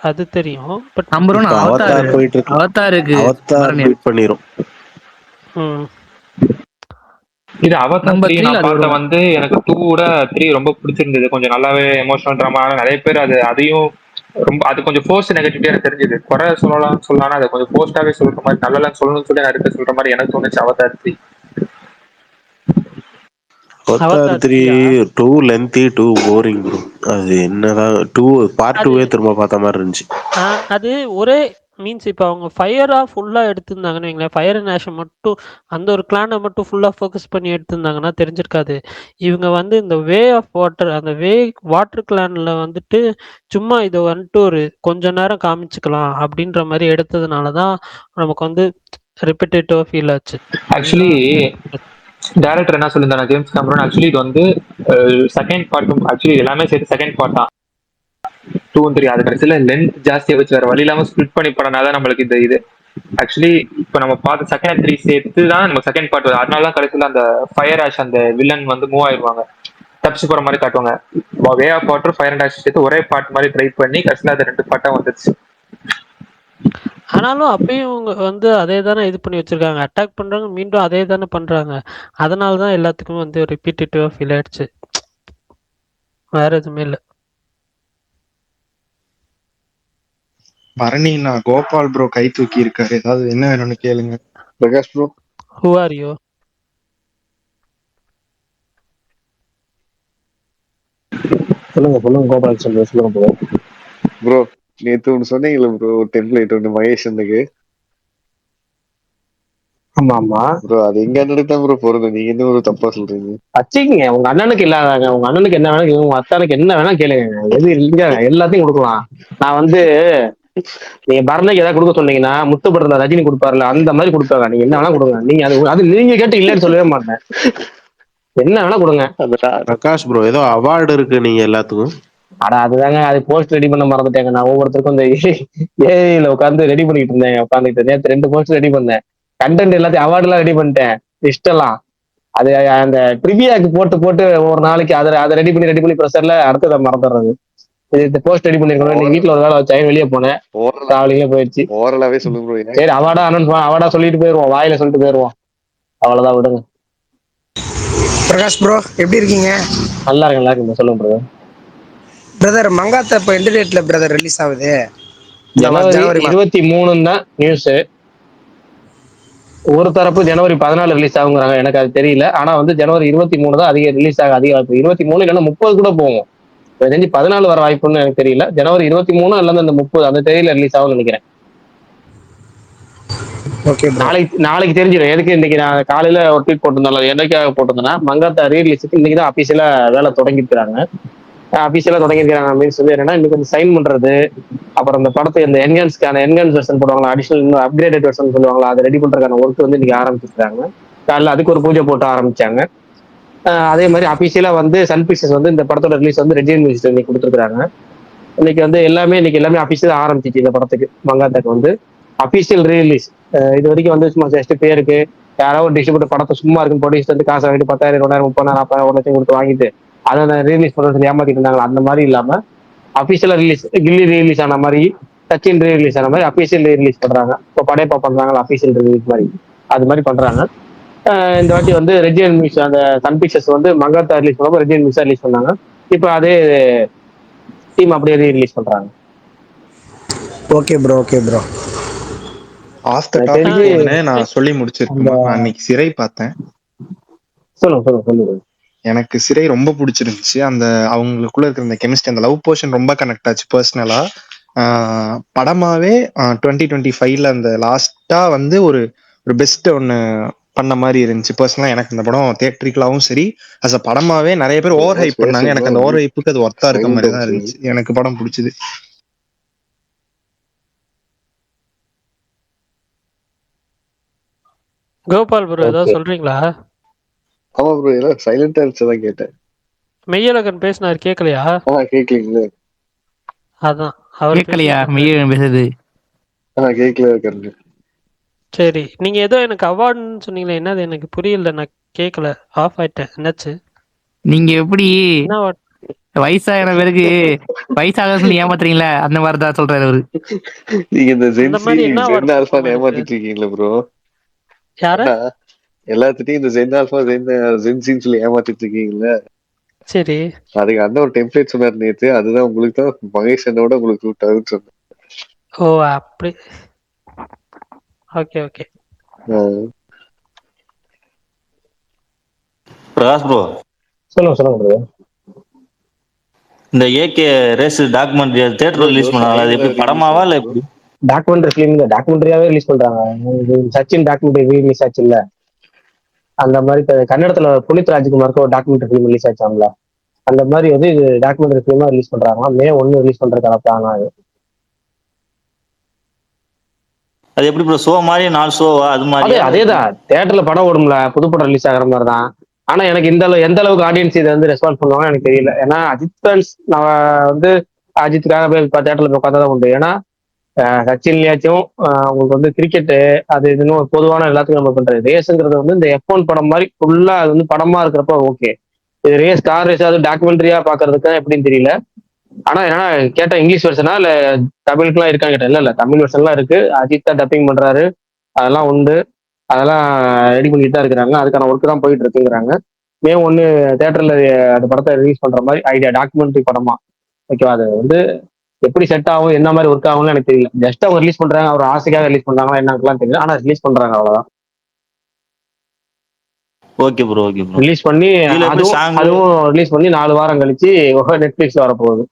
அது தெரியும். பட் நம்பர் 1 அவதார் போயிட்டு இருக்கு. அவதாருக்கு அவதார் பீட் பண்ணிரும். இது அவதார் நம்பர் 3 3 நான் அது பார்த்த வரும். வந்து எனக்கு 2 ரொம்ப பிடிச்சிருந்தது. கொஞ்சம் நல்லாவே எமோஷனல் ட்ராமா. நிறைய பேர் அதையும் ரொம்ப அது கொஞ்சம் போஸ்ட் நெகட்டிவிட்டி எனக்கு தெரிஞ்சது. குறை சொல்லலாம் அதை கொஞ்சம் போஸ்டாவே சொல்ற மாதிரி நல்லா சொல்லணும்னு சொல்லி அடுத்த சொல்ற மாதிரி எனக்கு தோணுச்சு Avatar 3. Avatar 3 too lengthy, too boring bro. அது என்னதான் 2 பார்ட் 2 திரும்ப பார்த்த மாதிரி இருந்துச்சு. அது ஒரே மீன்ஸ் இப்போ அவங்க ஃபயரா ஃபுல்லா எடுத்திருந்தாங்கன்னு வைங்களேன், ஃபயர் அண்ட் ஆஷை மட்டும் அந்த ஒரு கிளானை மட்டும் ஃபுல்லா ஃபோக்கஸ் பண்ணி எடுத்திருந்தாங்கன்னா தெரிஞ்சிருக்காது. இவங்க வந்து இந்த வே ஆஃப் வாட்டர், அந்த வாட்டர் கிளான்ல வந்துட்டு சும்மா இதை வந்துட்டு ஒரு கொஞ்ச நேரம் காமிச்சுக்கலாம் அப்படின்ற மாதிரி எடுத்ததுனால தான் நமக்கு வந்து ரிப்பீட்டேட்டிவா ஃபீல் ஆச்சு. ஆக்சுவலி டைரக்டர் என்ன சொல்லியிருந்தாங்க, ஜேம்ஸ் கேமரன், ஆக்சுவலி இது வந்து செகண்ட் பார்ட்டும் ஆக்சுவலி எல்லாமே சேர்த்து செகண்ட் பார்ட் தான் 2 3. அது கடைசியில் லென்த் ஜாஸ்தியாக வச்சு வேற வழி இல்லாமல் ஸ்பிளிட் பண்ணி படனாதான் நம்மளுக்கு இந்த இது ஆக்சுவலி இப்போ நம்ம பார்த்து செகண்ட் 3 சேர்த்து தான் நம்ம செகண்ட் பார்ட் வருது. அதனால தான் கடைசியில் அந்த ஃபயர் ஆஷ் அந்த வில்லன் வந்து மூவ் ஆயிடுவாங்க, தப்பிச்சு போற மாதிரி காட்டுவாங்க. Way of water, fire and ash சேர்த்து ஒரே பார்ட் மாதிரி ட்ரை பண்ணி கடைசியில் அது 2 பார்ட்டா வந்துச்சு. ஆனாலும் அப்பயும் இவங்க வந்து அதே தானே இது பண்ணி வச்சிருக்காங்க, அட்டாக் பண்றாங்க, மீண்டும் அதே தானே பண்றாங்க. அதனால தான் எல்லாத்துக்கும் வந்து ரிப்பீட்டேட்டிவா ஃபீல் ஆயிடுச்சு, வேற எதுவுமே இல்லை. பரணி, நான் கோபால் ப்ரோ கை தூக்கி இருக்காரு, ஏதாவது என்ன வேணும்னு கேளுங்க. Prakash bro, who are you? சொல்லுங்க கோபால், சொல்லுங்க ப்ரோ. ப்ரோ நேத்து ஒண்ணு சொன்னீங்களா ப்ரோ, டெம்ப்ளேட் ஒண்ணு மகேஷ் அண்ணனுக்கு? ஆமா ப்ரோ அது எங்க அண்ணனுக்கு தான் ப்ரோ போறது, நீங்க என்ன ஒரு தப்பா சொல்றீங்க? வச்சுக்கீங்க, உங்க அண்ணனுக்கு இல்லாதாங்க, உங்க அண்ணனுக்கு என்ன வேணா, உங்க அத்தானுக்கு என்ன வேணா கேளுங்க, எது இல்லைங்க எல்லாத்தையும் கொடுக்கலாம். நான் வந்து நீங்க பரணிக்கு ஏதாவது கொடுக்க சொன்னீங்கன்னா முத்து படத்துல ரஜினி கொடுப்பாருல அந்த மாதிரி கொடுப்பாங்க. நீங்க என்ன வேணா கொடுங்க, நீங்க அது நீங்க கேட்டு இல்லைன்னு சொல்லவே மாட்டேன், என்ன வேணா கொடுங்க. பிரகாஷ் ப்ரோ ஏதோ அவார்டு இருக்கு நீங்க எல்லாத்துக்கும். அதுதாங்க, அது போஸ்ட் ரெடி பண்ண மறந்துட்டேங்க. நான் ஒவ்வொருத்தருக்கும் இந்த ஏஐல உட்காந்து ரெடி பண்ணிட்டு இருந்தேன். உட்காந்துட்டு நேற்று 2 போஸ்ட் ரெடி பண்ணேன். கண்டென்ட் எல்லாத்தையும் அவார்டு எல்லாம் ரெடி பண்ணிட்டேன், லிஸ்ட் எல்லாம். அது அந்த ட்ரிவியாக்கு போட்டு ஒரு நாளைக்கு அதை ரெடி பண்ணி ப்ரெஷர்ல அடுத்ததை மறந்துடுறது. இது போஸ்ட் ரெடி பண்ணிருக்கணும். நீ வீட்டுல ஒரு வேலை வச்சாங்க, வெளியே போனேன், டிராவலிங்ல போயிடுச்சு. ஓரலாவே சொல்லுங்க ப்ரோ. சரி அவார்டா அவார்டா சொல்லிட்டு போயிருவோம், வாயில சொல்லிட்டு போயிருவோம், அவ்வளவுதான் விடுங்க. பிரகாஷ் ப்ரோ எப்படி இருக்கீங்க? நல்லா இருக்கு சொல்லுங்க பிரதர். பிரதர் மங்காத்தா இப்போ எந்த டேட்ல பிரதர் ரிலீஸ் ஆகுது? ஜனவரி 23 தான் நியூஸ். ஒரு தரப்பு ஜனவரி 14 ரிலீஸ் ஆகுங்கிறாங்க, எனக்கு அது தெரியல. ஆனா வந்து ஜனவரி 23 தான் அதிக ரிலீஸ் ஆக அதிக வாய்ப்பு. 23 இல்லைன்னா 30 கூட போகும். தெரிஞ்சு 14 வர வாய்ப்புன்னு எனக்கு தெரியல. ஜனவரி 23 அல்லது அந்த 30 அந்த தேதியில ரிலீஸ் ஆகும்னு நினைக்கிறேன். நாளைக்கு தெரிஞ்சிடும். எதுக்கு இன்னைக்கு நான் காலையில ஒரு ட்வீட் போட்டிருந்தாலும் என்னைக்காக போட்டிருந்தேன்னா, மங்காத்தா ரீரிலீஸுக்கு இன்னைக்கு தான் அபிஷியலா வேலை தொடங்கிருக்காங்க. அபிஷியலா தொடங்கிருக்காங்க மீன்ஸ் வந்து என்னன்னா, இன்னைக்கு வந்து சைன் பண்றது, அப்புறம் இந்த படத்தை இந்த என்ஹான்ஸ் வெர்ஷன் போடுவாங்களா, அடிஷனல் இன்னும் அப்கிரேடட் வெர்ஷன் சொல்லுவாங்களா, அதை ரெடி பண்றதுக்கான ஒர்க் வந்து இன்னைக்கு ஆரம்பிச்சிருக்காங்க. காலைல அதுக்கு ஒரு பூஜை போட்டு ஆரம்பிச்சாங்க. அதே மாதிரி அபிஷியலா வந்து சன் பிக்சர்ஸ் வந்து இந்த படத்தோட ரிலீஸ் வந்து ரெஜின் மியூசிக் இன்னைக்கு கொடுத்துருக்காங்க. இன்னைக்கு வந்து எல்லாமே அபிஷியலா ஆரம்பிச்சிச்சு. இந்த படத்துக்கு மங்காத்தாக்கு வந்து அபிஷியல் ரீரிலீஸ். இது வரைக்கும் வந்து சும்மா ஜஸ்ட் பேருக்கு யாரோ ஒரு டிஸ்ட்ரிபியூட்டர் படத்தை சும்மா இருக்கும் ப்ரொடியூசர் வந்து காசை வாங்கிட்டு 10,000 20,000 30,000 40,000 1 லட்சம் கொடுத்து வாங்கிட்டு அதை ரீலீஸ் பண்றது ஏமாத்திட்டு இருந்தாங்க. அந்த மாதிரி இல்லாம அபிஷியலா ரிலீஸ், கில்லி ரீலீஸ் ஆன மாதிரி, சச்சின் ரீலீஸ் ஆன மாதிரி அபிஷியல் ரீலீஸ் பண்றாங்க. இப்போ படையப்பா பண்றாங்க அபிஷியல் ரிலீஸ் மாதிரி, அது மாதிரி பண்றாங்க. இந்த வாட்டி வந்து ரெஜியன் மியூஸ் அந்த சன் பிக்சர்ஸ் வந்து மங்காத்தா ரிலீஸ் பண்ணப்போ ரெஜியன் மியூஸா ரிலீஸ் பண்ணாங்க. இப்போ அதே டீம் அப்படியே ரீலீஸ் பண்றாங்க. Okay bro, okay bro. Off the topic நான் சொல்லி முடிச்சிருக்கேன். நான் அன்னைக்கு சிறை பார்த்தேன். சொல்லுங்க. எனக்கு சிறை ரொம்ப பிடிச்சிருந்துச்சு. அந்த அவங்களுக்குள்ள இருக்கிற அந்த கெமிஸ்ட்ரி, அந்த லவ் போர்ஷன் ரொம்ப கனெக்ட் ஆச்சு பர்சனலா. படமாவே 2025ல அந்த லாஸ்டா வந்து ஒரு பெஸ்ட் ஒன்னு பண்ண மாதிரி இருந்துச்சு. பர்சனலா எனக்கு இந்த படம் தியேட்டரிக்கலாவும் சரி, அஸ் அ படமாவே நிறைய பேர் ஓவர் ஹைப் பண்ணாங்க. எனக்கு அந்த ஓவர் ஹைப்புக்கு அது ஒர்த்தா இருக்க மாதிரி தான் இருந்துச்சு. எனக்கு படம் பிடிச்சது. கோபால் ப்ரோ ஏதாவது சொல்றீங்களா? ஆமா ப்ரோ, எல்லாம் சைலண்டா இருந்துச்சுதான் கேட்டேன். மெய்யழகன் பேசினார், கேட்கலையா? கேட்கலீங்களே. அதான் அவர் கேட்கலையா மெய்யழகன் பேசுறது? கேட்கல. சரி, நீங்க ஏதோ எனக்கு அவார்டுன்னு சொன்னீங்களே, என்னது எனக்கு புரியல, நான் கேட்கல, ஆஃப் ஆயிட்டேன். என்னாச்சு? நீங்க எப்படி வயசாகிற பிறகு வயசாக சொல்லி ஏமாத்துறீங்களா? அந்த மாதிரி தான் சொல்றாரு அவரு. நீங்க இந்த ஜென் ஆல்பா ஏமாத்திட்டு இருக்கீங்களா ப்ரோ? யார? எல்லாத்துட்டையும் இந்த ஜென் ஆல்பா ஜென்சின்னு சொல்லி ஏமாத்திட்டு இருக்கீங்களா? சரி, அதுக்கு அந்த ஒரு டெம்ப்ளேட் சொன்னார் நேத்து. அதுதான் உங்களுக்கு தான் மகேஷ் அண்ணோட உங்களுக்கு ரூட் ஆகுன்னு சொன்னேன். ஓ அப்படி. Okay okay. பிரகாஷ் ப்ரோ, சொல்லுங்க ப்ரோ. இந்த AK race documentary theatre release பண்ணாங்க, அது எப்படி படமாவா இல்ல எப்படி? டாக்குமெண்ட்ரி ஃபிலிம் டாக்குமெண்ட்ரியாவே ரிலீஸ் பண்றாங்க. சச்சின் டாக்குமெண்ட்ரி ரீலீஸ் ஆச்சு இல்ல, அந்த மாதிரி கன்னடத்துல புனித் ராஜ்குமாருக்கு ஒரு டாக்குமெண்ட்ரி ஃபிலிம் ரிலீஸ் ஆச்சாங்களா, அந்த மாதிரி வந்து இது டாக்குமெண்ட்ரி ஃபிலிமா ரிலீஸ் பண்றாங்க. May 1 ரிலீஸ் பண்றதுக்கான பிளான் அது. அது எப்படி ப்ரோ, ஷோ மாதிரி 4 ஷோவா? அது மாதிரி அதேதான் தியேட்டர்ல படம் ஓடும்ல, புது படம் ரிலீஸ் ஆகிற மாதிரி தான். ஆனா எனக்கு எந்த அளவுக்கு ஆடியன்ஸ் இதை வந்து ரெஸ்பான்ஸ் பண்ணுவாங்க எனக்கு தெரியல. ஏன்னா அஜித் ஃபேன்ஸ் நான் வந்து அஜித்துக்காக போய் தியேட்டர்ல போய் உட்காந்து தான் உண்டு. ஏன்னா சச்சின்லயாச்சும் உங்களுக்கு வந்து கிரிக்கெட்டு அது இதுன்னு பொதுவான எல்லாத்துக்கும் நம்ம பண்றது. ரேஸுங்கிறது வந்து இந்த F1 படம் மாதிரி ஃபுல்லா அது வந்து படமா இருக்கிறப்ப ஓகே. இது ரேஸ் கார் ரேஸ் அது டாக்குமெண்ட்ரியா பாக்குறதுக்கு எப்படின்னு தெரியல. ஆனா என்னன்னா கேட்ட இங்கிலீஷ் வெர்ஷனா இல்ல தமிழுக்குலாம் இருக்கான்னு கேட்டேன். இல்ல தமிழ் வெர்ஷன்லாம் இருக்கு. அஜித் தான் டப்பிங் பண்றாரு, அதெல்லாம் உண்டு, அதெல்லாம் ரெடி பண்ணிட்டு தான் இருக்கிறாங்க. அதுக்கான ஒர்க் தான் போயிட்டு இருக்குங்கிறாங்க. May 1 தியேட்டர்ல அந்த படத்தை ரிலீஸ் பண்ற மாதிரி ஐடியா, டாக்குமெண்ட்ரி படமா. ஓகேவா, அது வந்து எப்படி செட் ஆகும் என்ன மாதிரி ஒர்க் ஆகும்னு எனக்கு தெரியல. ஜஸ்ட் அவங்க ரிலீஸ் பண்றாங்க, அவர் ஆசைக்காக ரிலீஸ் பண்றாங்களா என்னன்னு தெரியல. ஆனா ரிலீஸ் பண்றாங்க, அவ்வளவுதான். Okay bro, okay bro. Release பண்ணி அதுவும் ரிலீஸ் பண்ணி 4 வாரம் கழிச்சு நெட்ஃபிளிக்ஸ்ல வரப்போகுது.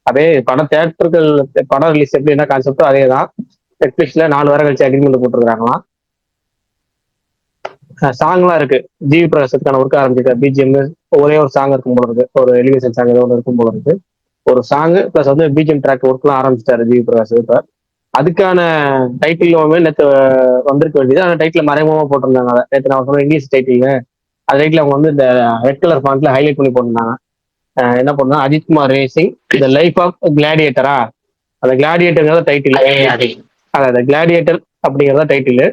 அதே படம் தியேட்டர்கள் படம் ரிலீஸ் எப்படி என்ன கான்செப்டோ அதே தான். நெட்ஃபிளிக்ஸ்ல 4 வாரம் கழிச்சு அக்ரிமெண்ட் போட்டுருக்காங்களாம். சாங்லாம் இருக்கு. ஜிவி பிரகாசத்துக்கான ஒர்க் ஆரம்பிச்சிருக்காரு. பிஜிஎம் ஒரே ஒரு சாங் இருக்கும் போல இருக்கு, ஒரு எலிவேஷன் சாங் ஏதோ ஒன்று இருக்கும் போல இருக்கு, ஒரு சாங் பிளஸ் வந்து பிஜிஎம் ட்ராக் ஒர்க்லாம் ஆரம்பிச்சிட்டாரு ஜிவி பிரகாஷ். இப்ப அதுக்கான டைட்டிலுமே நேற்று வந்திருக்க வேண்டியது. அந்த டைட்டில் மறைமுகமா போட்டிருந்தாங்க. அதை நேற்று நான் சொன்ன இங்கிலீஷ் டைட்டில் அது டைட்டில் அவங்க வந்து இந்த ரெட் கலர் ஃபாண்ட்ல ஹைலைட் பண்ணி போட்டிருந்தாங்க. என்ன பண்ணா, Ajithkumar racing the life of கிளாடியேட்டரா, அந்த கிளாடியேட்டர்ங்கிறத டைட்டில். அதாவது கிளாடியேட்டர் அப்படிங்கிறத டைட்டில்.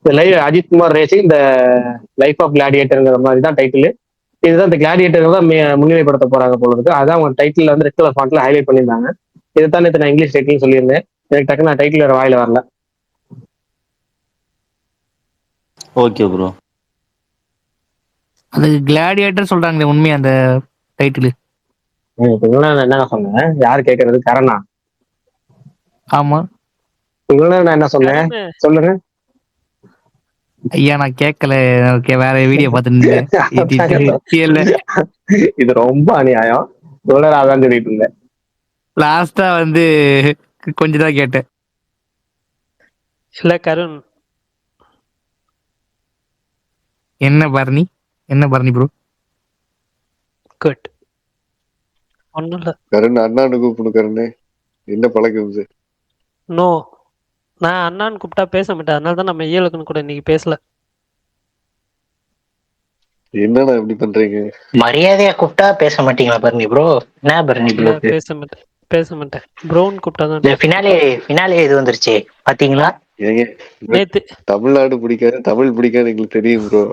இந்த Ajithkumar racing the life of கிளாடியேட்டருங்கிற மாதிரி தான் டைட்டில். இதுதான் இந்த கிளாடியேட்டர் தான் முன்னிலைப்படுத்த போறாங்க போல இருக்கு. அதான் அவங்க டைட்டில் வந்து ரெட் கலர் ஃபாண்ட்ல ஹைலைட் பண்ணியிருந்தாங்க. இதுதான் நேற்று நான் இங்கிலீஷ் டைட்டில் சொல்லியிருந்தேன். எனக்கு டக்குன்னு நான் டைட்டில் வேற வாயில வரல. Okay bro. அது கிளாடியேட்டர் சொல்றாங்களே உண்மையா அந்த டைட்டில்? நான் என்ன சொன்னேன்? யாரு கேட்கறது? கரணா? ஆமா. இவ்வளவு நான் என்ன சொன்னேன் சொல்லுங்க ஐயா. நான் கேட்கல, வேற வீடியோ பார்த்துட்டு. இது ரொம்ப அநியாயம். இவ்வளவு அதான் சொல்லிட்டு இருந்தேன். லாஸ்டா வந்து கொஞ்சம் தான் கேட்டேன். இல்ல கருண், என்ன பரணி ப்ரோ? குட். ஒன்றும் இல்லை. கருண் அண்ணான்னு கூப்பிடு. கருண் என்ன பழக்கம்? நோ, நான் அண்ணான்னு கூப்பிட்டா பேச மாட்டேன். அதனால தான் நம்ம ஈழக்குன்னு கூட இன்னைக்கு பேசல. என்னடா இப்படி பண்றீங்க? மரியாதையா கூப்பிட்டா பேச மாட்டீங்களா பரணி ப்ரோ? என்ன பரணி ப்ரோ? பேச மாட்டேன். ப்ரோன்னு கூப்பிட்டா தான். ஃபினாலே இது வந்துருச்சு பாத்தீங்களா? நேத்து தமிழ்நாடு பிடிக்காது, தமிழ் பிடிக்காது எங்களுக்கு தெரியும் ப்ரோ.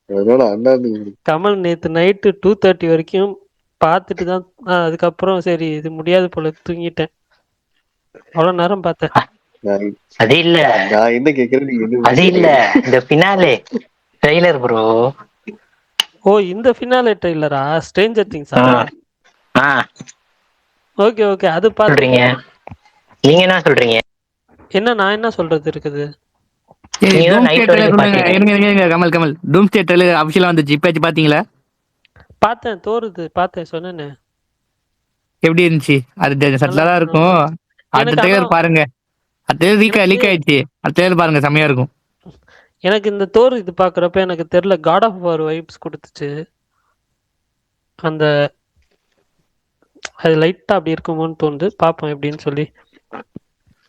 அதனால அண்ணான்னு கமல் நேத்து நைட்டு 2:30 வரைக்கும் பார்த்துட்டு தான் அதுக்கப்புறம் சரி இது முடியாது போல தூங்கிட்டேன். அவ்வளவு நேரம் பார்த்தேன். அது இல்ல, நான் என்ன கேக்குறேன் நீங்க அது இல்ல, இந்த ஃபினாலே ட்ரெய்லர் ப்ரோ. ஓ, இந்த ஃபினாலே ட்ரெய்லரா? ஸ்ட்ரேஞ்சர் திங்ஸா? ஓகே ஓகே, அது பாருங்க. நீங்க என்ன சொல்றீங்க? என்ன நான் என்ன சொல்றது இருக்குது? கமல் டூம்ஸ்டே ட்ரெய்லர் அபிஷியலா வந்துச்சு. இப்ப பாத்தீங்களா? பார்த்தேன் சொன்னேன்னு. எப்படி இருந்துச்சு? அது சட்டிலா தான் இருக்கும். அந்த ட்ரெய்லர் பாருங்க. அது லீக் ஆயிடுச்சு. அந்த ட்ரெய்லர் பாருங்க, செமையா இருக்கும். எனக்கு இந்த தோர் இது பாக்குறப்ப எனக்கு தெரியல, காட் ஆஃப் வார் வைப்ஸ் கொடுத்துச்சு. அந்த அது லைட்டா அப்படி இருக்குமோன்னு தோணுது. பாப்போம் எப்படின்னு சொல்லி.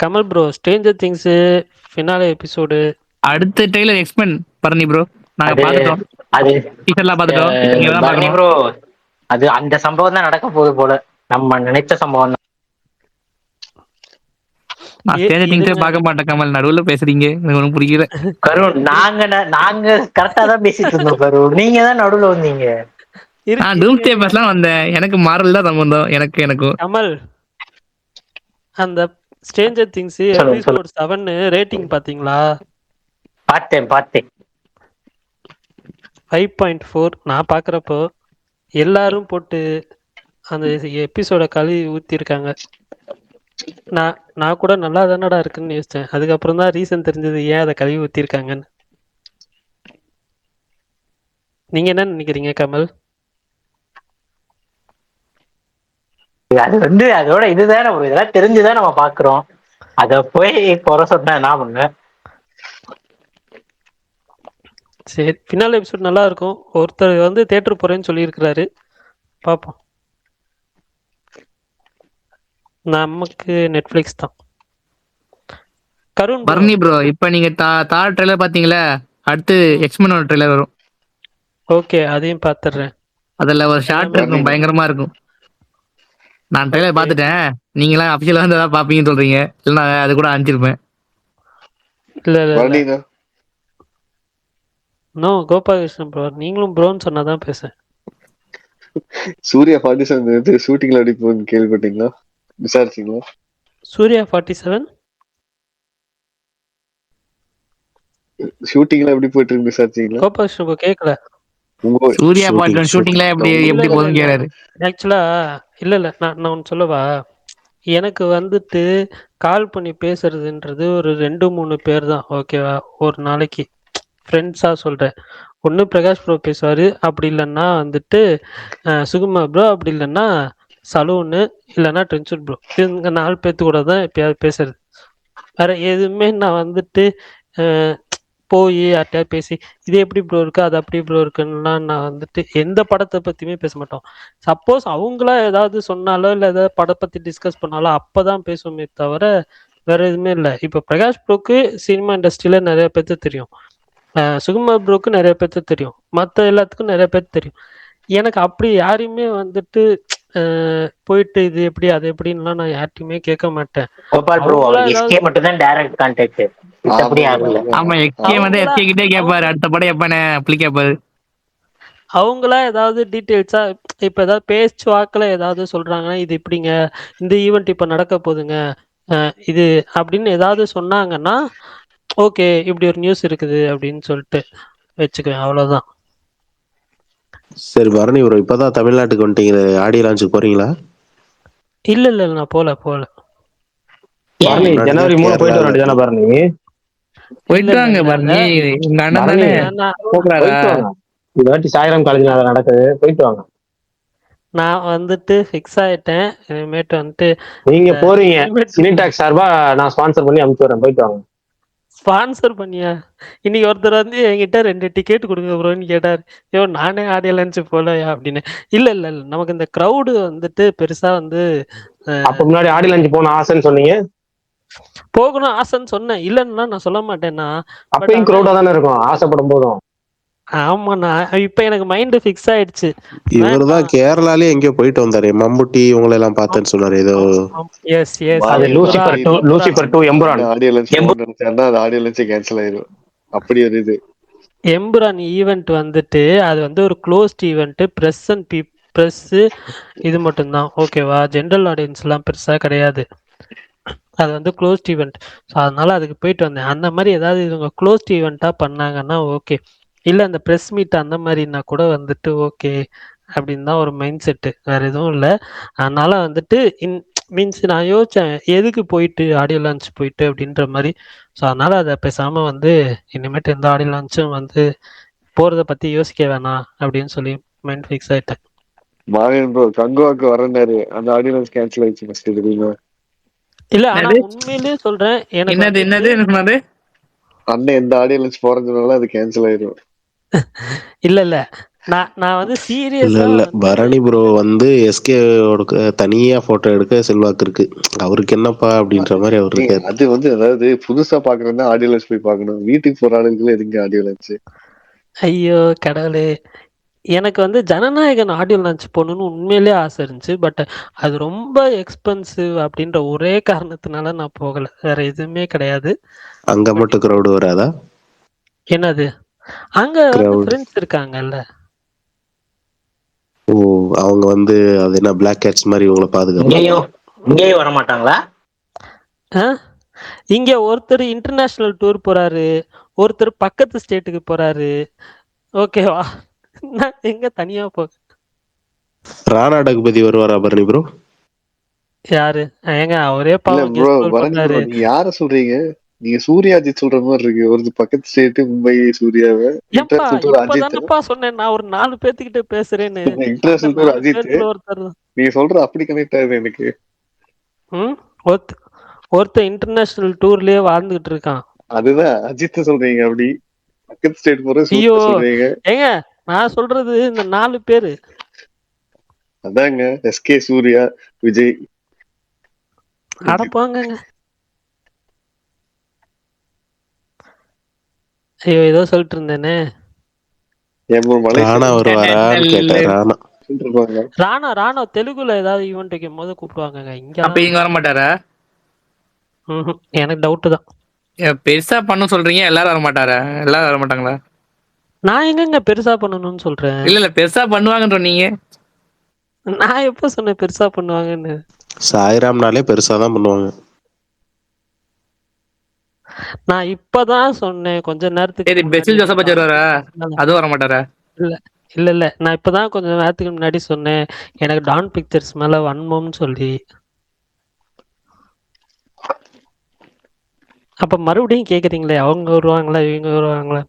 Kamal bro, Stranger things finale episode அடுத்த ட்ரெய்லர் எக்ஸ்பெண்ட் பரணி ப்ரோ. நாங்க பாத்துட்டோம். அது டீசர்லாம் பாத்துட்டோம். பரணி ப்ரோ, அது அந்த சம்பவம் தான் நடக்க போகுது போல. நம்ம நினைச்ச சம்பவம் தான். பார்க்க மாட்டேன் கமல், நடுவுல பேசுறீங்க, எனக்கு ஒன்றும் புரியல. கருண், நாங்க கரெக்டா தான் பேசிட்டு இருந்தோம் கருண், நீங்க தான் நடுவுல வந்தீங்க. டூம்ஸ்டே பேசலாம் வந்தேன். எனக்கு மாரல் தான் சம்பந்தம். எனக்கும் கமல், அந்த ஸ்ட்ரேஞ்சர் திங்ஸ் எபிசோட் 7 ரேட்டிங் பாத்தீங்களா? பார்த்தேன் 5.4. நான் பாக்குறப்போ எல்லாரும் போட்டு அந்த எபிசோட கழுவி ஊத்திருக்காங்க. நான் கூட நல்லா தானடா இருக்குன்னு யோசிச்சேன். அதுக்கப்புறம் தான் ரீசன் தெரிஞ்சது ஏன் அதை கழுவி ஊத்திருக்காங்கன்னு. நீங்க என்ன நினைக்கிறீங்க கமல்? அது வந்து அதோட இதுதானே, ஒரு இதெல்லாம் தெரிஞ்சுதான் நம்ம பாக்குறோம். அத போய் குறை சொன்னா என்ன பண்ண? சரி, ஃபினாலே எபிசோட் நல்லா இருக்கும். ஒருத்தர் வந்து தியேட்டர் போறேன்னு சொல்லியிருக்கிறாரு, பாப்போம். நமக்கு நெட்ஃபிளிக்ஸ் தான். கருண் பரணி ப்ரோ, இப்ப நீங்க தார் ட்ரெய்லர் பாத்தீங்களா? அடுத்து எக்ஸ்மெனோட ட்ரெய்லர் வரும். ஓகே, அதையும் பாத்துறேன். அதுல ஒரு ஷார்ட் இருக்கும், பயங்கரமா இருக்கும். நான் ட்ரெய்லர் பாத்துட்டேன். நீங்களாம் அபிஷியலா வந்து ஏதாவது பாப்பீங்கன்னு சொல்றீங்க. இல்ல அது கூட அனுப்பிச்சிருப்பேன். இல்ல நோ, கோபாலகிருஷ்ணன் ப்ரோ, நீங்களும் ப்ரோன்னு சொன்னாதான் பேச. சூர்யா 47 ஷூட்டிங்ல அடிப்போம் கேள்விப்பட்டீங்களா? விசாரிச்சீங்களா? சூர்யா 47 ஷூட்டிங்ல எப்படி போயிட்டு இருக்கு விசாரிச்சீங்களா? கோபாலகிருஷ்ணன் ப்ரோ கேட்கல. சூர்யா பாட்டு ஷூட்டிங்ல எப்படி போகுதுன்னு கேக்குறாரு. ஆக்சுவலா இல்ல நான் ஒன்னு சொல்லவா? எனக்கு வந்துட்டு கால் பண்ணி பேசுறதுன்றது ஒரு 2-3 பேர் தான். ஓகேவா? ஒரு நாளைக்கு ஃப்ரெண்ட்ஸா சொல்றேன். ஒன்று பிரகாஷ் ப்ரோ பேசுவாரு, அப்படி இல்லைன்னா வந்துட்டு சுகுமா ப்ரோ, அப்படி இல்லைன்னா சலூனு, இல்லைன்னா ட்ரென்சூட் ப்ரோ. இவங்க 4 பேர்த்து கூட தான் எப்பயாவது பேசுறது. வேற எதுவுமே நான் வந்துட்டு போய் யார்கிட்டயா பேசி இது எப்படி ப்ரோ இருக்கு, அது அப்படி ப்ரோ இருக்குன்னா நான் வந்துட்டு எந்த படத்தை பத்தியுமே பேச மாட்டோம். சப்போஸ் அவங்களா ஏதாவது சொன்னாலோ இல்லை ஏதாவது படம் பத்தி டிஸ்கஸ் பண்ணாலோ அப்பதான் பேசுவோமே தவிர வேற எதுவுமே இல்லை. இப்போ பிரகாஷ் ப்ரோக்கு சினிமா இண்டஸ்ட்ரியில நிறைய பேர்த்து தெரியும், சுகுமார் ப்ரோக்கு நிறைய பேர்த்து தெரியும், மற்ற எல்லாத்துக்கும் நிறைய பேர் தெரியும். எனக்கு அப்படி யாரையுமே வந்துட்டு போயிட்டு இது எப்படி அது எப்படின்லாம் நான் யார்ட்டையுமே கேட்க மாட்டேன். கோபால் ப்ரோ எஸ்கே மட்டும் தான் டைரக்ட் கான்டாக்ட். மத்தபடி யாரும் இல்ல. ஆமா, எஸ்கே வந்து எஸ்கே கிட்டே கேட்பாரு அடுத்த படம் எப்பனே அப்படி கேட்பாரு. அவங்களா ஏதாவது டீட்டெயில்ஸா இப்ப ஏதாவது பேச்சு வாக்குல ஏதாவது சொல்றாங்கன்னா, இது இப்படிங்க, இந்த ஈவெண்ட் இப்ப நடக்க போகுதுங்க, இது அப்படின்னு ஏதாவது சொன்னாங்கன்னா, ஓகே இப்படி ஒரு நியூஸ் இருக்குது அப்படின்னு சொல்லிட்டு வச்சுக்குவேன். அவ்வளவுதான். சரி பரணி ப்ரோ, இப்பதான் தமிழ்நாட்டுக்கு வந்துட்டீங்க, ஆடியோ லான்ச்சுக்கு போறீங்களா? இல்ல நான் போல. பரணி முன்னாடி ஜனவரி தான் 3 போயிட்டு வர கேரளால வேண்டியதானே பரணி? போயிட்டு வாங்க பரணி, உங்க அண்ணன் பரணி தானே நான் கூப்பிடாரா? போயிட்டு வாங்க. இந்த வாட்டி சாய்ராம் காலேஜ்ல நடக்குது, போயிட்டு வாங்க. நான் வந்துட்டு ஃபிக்ஸ் ஆயிட்டேன். இனிமேட்டு வந்துட்டு நீங்க போறீங்க, இனிமேட்டு சினிடாக் சார்பா நான் ஸ்பான்சர் பண்ணி அனுப்பிச்சு வரேன், போயிட்டு வாங்க. ஸ்பான்சர் பண்ணியா? இன்னைக்கு ஒருத்தர் வந்து என்கிட்ட 2 டிக்கெட் கொடுங்க ப்ரோன்னு கேட்டார். ஐயோ நானே ஆடியோ லான்ச் போலயா அப்படின்னு. இல்ல நமக்கு இந்த க்ரௌடு வந்துட்டு பெருசா வந்து அப்ப முன்னாடி ஆடியோ லான்ச் போன ஆசைன்னு சொன்னீங்க, போகணும் ஆசைன்னு சொன்னேன். இல்லைன்னா நான் சொல்ல மாட்டேன்னா. பட் அப்பயும் க்ரௌடா தானே இருக்கும் ஆசைப்படும் போதும். ஆமாண்ணா, இப்ப எனக்கு மைண்ட் ஃபிக்ஸ் ஆயிடுச்சு. இவர்தான் கேரளாலே எங்கேயோ போயிட்டு வந்தாரு, மம்முட்டி இவங்களை எல்லாம் பார்த்தேன்னு சொன்னாரு ஏதோ. எஸ் அது லூசிபர் 2 எம்புரான். ஆடியோ லான்ச் போகணும்னு நினைச்சாருன்னா அது ஆடியோ லான்ச்சே கேன்சல் ஆயிடும். அப்படி ஒரு இது எம்புரான் ஈவெண்ட் வந்துட்டு அது வந்து ஒரு closed event. Press and press இது மட்டும்தான், ஓகேவா? ஜென்ரல் ஆடியன்ஸ்லாம் பெருசா கிடையாது. அது வந்து க்ளோஸ்ட் ஈவெண்ட். ஸோ அதனால அதுக்கு போயிட்டு வந்தேன். அந்த மாதிரி ஏதாவது இவங்க க்ளோஸ்ட் ஈவெண்ட்டாக பண்ணாங்கன்னா ஓகே, இல்லை அந்த ப்ரெஸ் மீட் அந்த மாதிரினா கூட வந்துட்டு ஓகே அப்படின்னு தான் ஒரு மைண்ட் செட்டு, வேற எதுவும் இல்லை. அதனால வந்துட்டு மீன்ஸ் நான் யோசிச்சேன் எதுக்கு போயிட்டு ஆடியோ லான்ச் போயிட்டு அப்படின்ற மாதிரி. ஸோ அதனால அதை பேசாம வந்து இனிமேட்டு எந்த ஆடியோ லான்ச்சும் வந்து போறதை பத்தி யோசிக்க வேணாம் அப்படின்னு சொல்லி மைண்ட் ஃபிக்ஸ் ஆயிட்டேன். மாரியன் ப்ரோ கங்குவாக்கு வரனாரு, அந்த ஆடியோ லான்ச் கேன்சல் ஆயிடுச்சு ஃபர்ஸ்ட் தெரியுமா? இல்ல ஆனா உண்மையிலேயே சொல்றேன், எனக்கு என்னது அண்ணன் எந்த ஆடியோ லான்ச் போறதுனால அது கேன்சல் ஆயிடும். இல்ல நான் வந்து சீரியஸா இல்ல பரணி ப்ரோ வந்து எஸ்கேவோட தனியா போட்டோ எடுக்க செல்வாக்கு இருக்கு, அவருக்கு என்னப்பா அப்படின்ற மாதிரி அவர் இருக்காரு. அது வந்து அதாவது புதுசா பாக்குறதுனா ஆடியோ லான்ச் போய் பாக்கணும், வீட்டுக்கு போற ஆளுங்களுக்கு எதுங்க ஆடியோ லான்ச்? ஐயோ கடவுளே, எனக்கு வந்து ஜனநாயகன் ஆடியோ லான்ச் போகணும்னு உண்மையிலேயே ஆசை இருந்துச்சு. பட் அது ரொம்ப எக்ஸ்பென்சிவ் அப்படின்ற ஒரே காரணத்தினால நான் போகல, வேற எதுவுமே கிடையாது. அங்க மட்டும் கிரௌடு வராதா? என்னது அங்க வந்து ஃப்ரெண்ட்ஸ் இருக்காங்கல்ல. ஓ, அவங்க வந்து அது என்ன பிளாக் கேட்ஸ் மாதிரி உங்களை பாதுகாப்பு. இங்கேயும் வர மாட்டாங்களா? இங்க ஒருத்தர் இன்டர்நேஷனல் டூர் போறாரு, ஒருத்தர் பக்கத்து ஸ்டேட்டுக்கு போறாரு, ஓகேவா? நான் எங்க தனியா போக. ராணா டகுபதி வருவாரா பரணி ப்ரோ? யாரு ஏங்க அவரே பாவம் ப்ரோ பரணி ப்ரோ, நீங்க யார சொல்றீங்க? நீங்க சூர்யா அஜித் சொல்ற மாதிரி இருக்கு. ஒரு பக்கத்து ஸ்டேட் மும்பை சூர்யாவை, இன்டர்நேஷனல் டூர் அஜித். சொன்னேன் நான் ஒரு 4 பேத்துக்கிட்ட பேசுறேன்னு. இன்டர்நேஷனல் டூர் அஜித் நீங்க சொல்ற அப்படி கனெக்ட் ஆகுது எனக்கு. ஒருத்தர் இன்டர்நேஷனல் டூர்லயே வாழ்ந்துகிட்டு இருக்கான். அதுதான் அஜித் சொல்றீங்க, அப்படி பக்கத்து ஸ்டேட் போற சொல்றீங்க. ஏங்க நான் சொல்றது இந்த 4 பேரு. அதாங்க எஸ்கே, சூர்யா, விஜய். அடப்பாங்கங்க. ஐயோ ஏதோ சொல்லிட்டு இருந்தேனே. ராணா தெலுங்குல ஏதாவது ஈவென்ட் வைக்கும் போது கூப்பிடுவாங்க. இங்க வர மாட்டாரா? எனக்கு டவுட் தான். பெருசா பண்ண சொல்றீங்க, எல்லாரும் வர மாட்டாரா? எல்லாரும் வர மாட்டாங்களா? நான் எங்க பெருசா பண்ணணும்னு சொல்றேன். இல்ல பெருசா பண்ணுவாங்கன்னு சொன்னீங்க. நான் எப்ப சொன்னேன் பெருசா பண்ணுவாங்கன்னு? சாய்ராம்னாலே பெருசா தான் பண்ணுவாங்க. நான் இப்பதான் சொன்னேன் கொஞ்ச நேரத்துக்கு. பெசில் ஜோசப் வருவாரா? அது வர மாட்டாரா? இல்ல நான் இப்பதான் கொஞ்ச நேரத்துக்கு முன்னாடி சொன்னேன் எனக்கு டான் பிக்சர்ஸ் மேல வன்மம்னு சொல்லி. அப்ப மறுபடியும் கேக்குறீங்களே அவங்க வருவாங்களா இவங்க வருவாங்களா?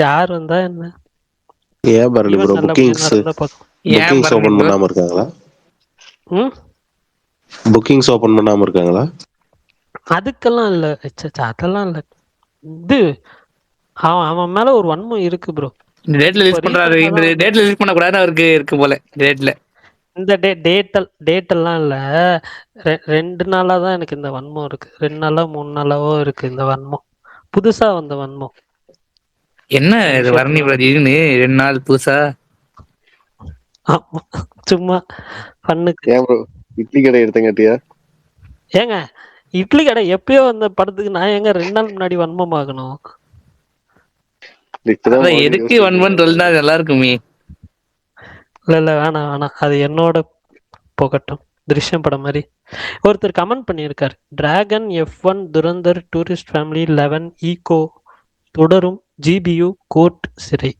யார் வந்தா என்ன? ஏன் பரணி ப்ரோ புக்கிங்ஸ் ஓபன் பண்ணாம இருக்காங்களா? புக்கிங்ஸ் ஓபன் பண்ணாம இருக்காங்களா? அதுக்கெல்லாம் இல்ல, அதெல்லாம் இல்ல. இது அவன் மேல ஒரு வன்மம் இருக்கு ப்ரோ. இந்த டேட்ல ரிலீஸ் பண்றாரு, இந்த டேட்ல ரிலீஸ் பண்ண கூடாதுன்னு அவருக்கு இருக்கு போல. டேட்ல இந்த டேட் எல்லாம் இல்ல, 2 நாளா தான் எனக்கு இந்த வன்மம் இருக்கு. 2 நாளா 3 நாளாவோ இருக்கு இந்த வன்மம், புதுசா வந்த வன்மம். என்ன இது வரணி பிரதின்னு 2 நாள் புதுசா? சும்மா பண்ணுக்கு. ஏன் ப்ரோ இட்லி கடை எடுத்தங்காட்டியா? ஏங்க இட்லி கடை எப்பயோ அந்த படத்துக்கு நான் எங்க 2 நாள் முன்னாடி வன்மம் ஆகணும்? இப்பதான் எதுக்கு 1 month சொல்லினா நல்லா இருக்குமே. இல்ல வேணாம் அது என்னோட போகட்டும். திருஷ்யம் படம் மாதிரி. ஒருத்தர் கமெண்ட் பண்ணியிருக்கார், Dragon, F1, Dhurandhar, Tourist Family, 11, Eko, Thudarum, GBU, Court, Sirai.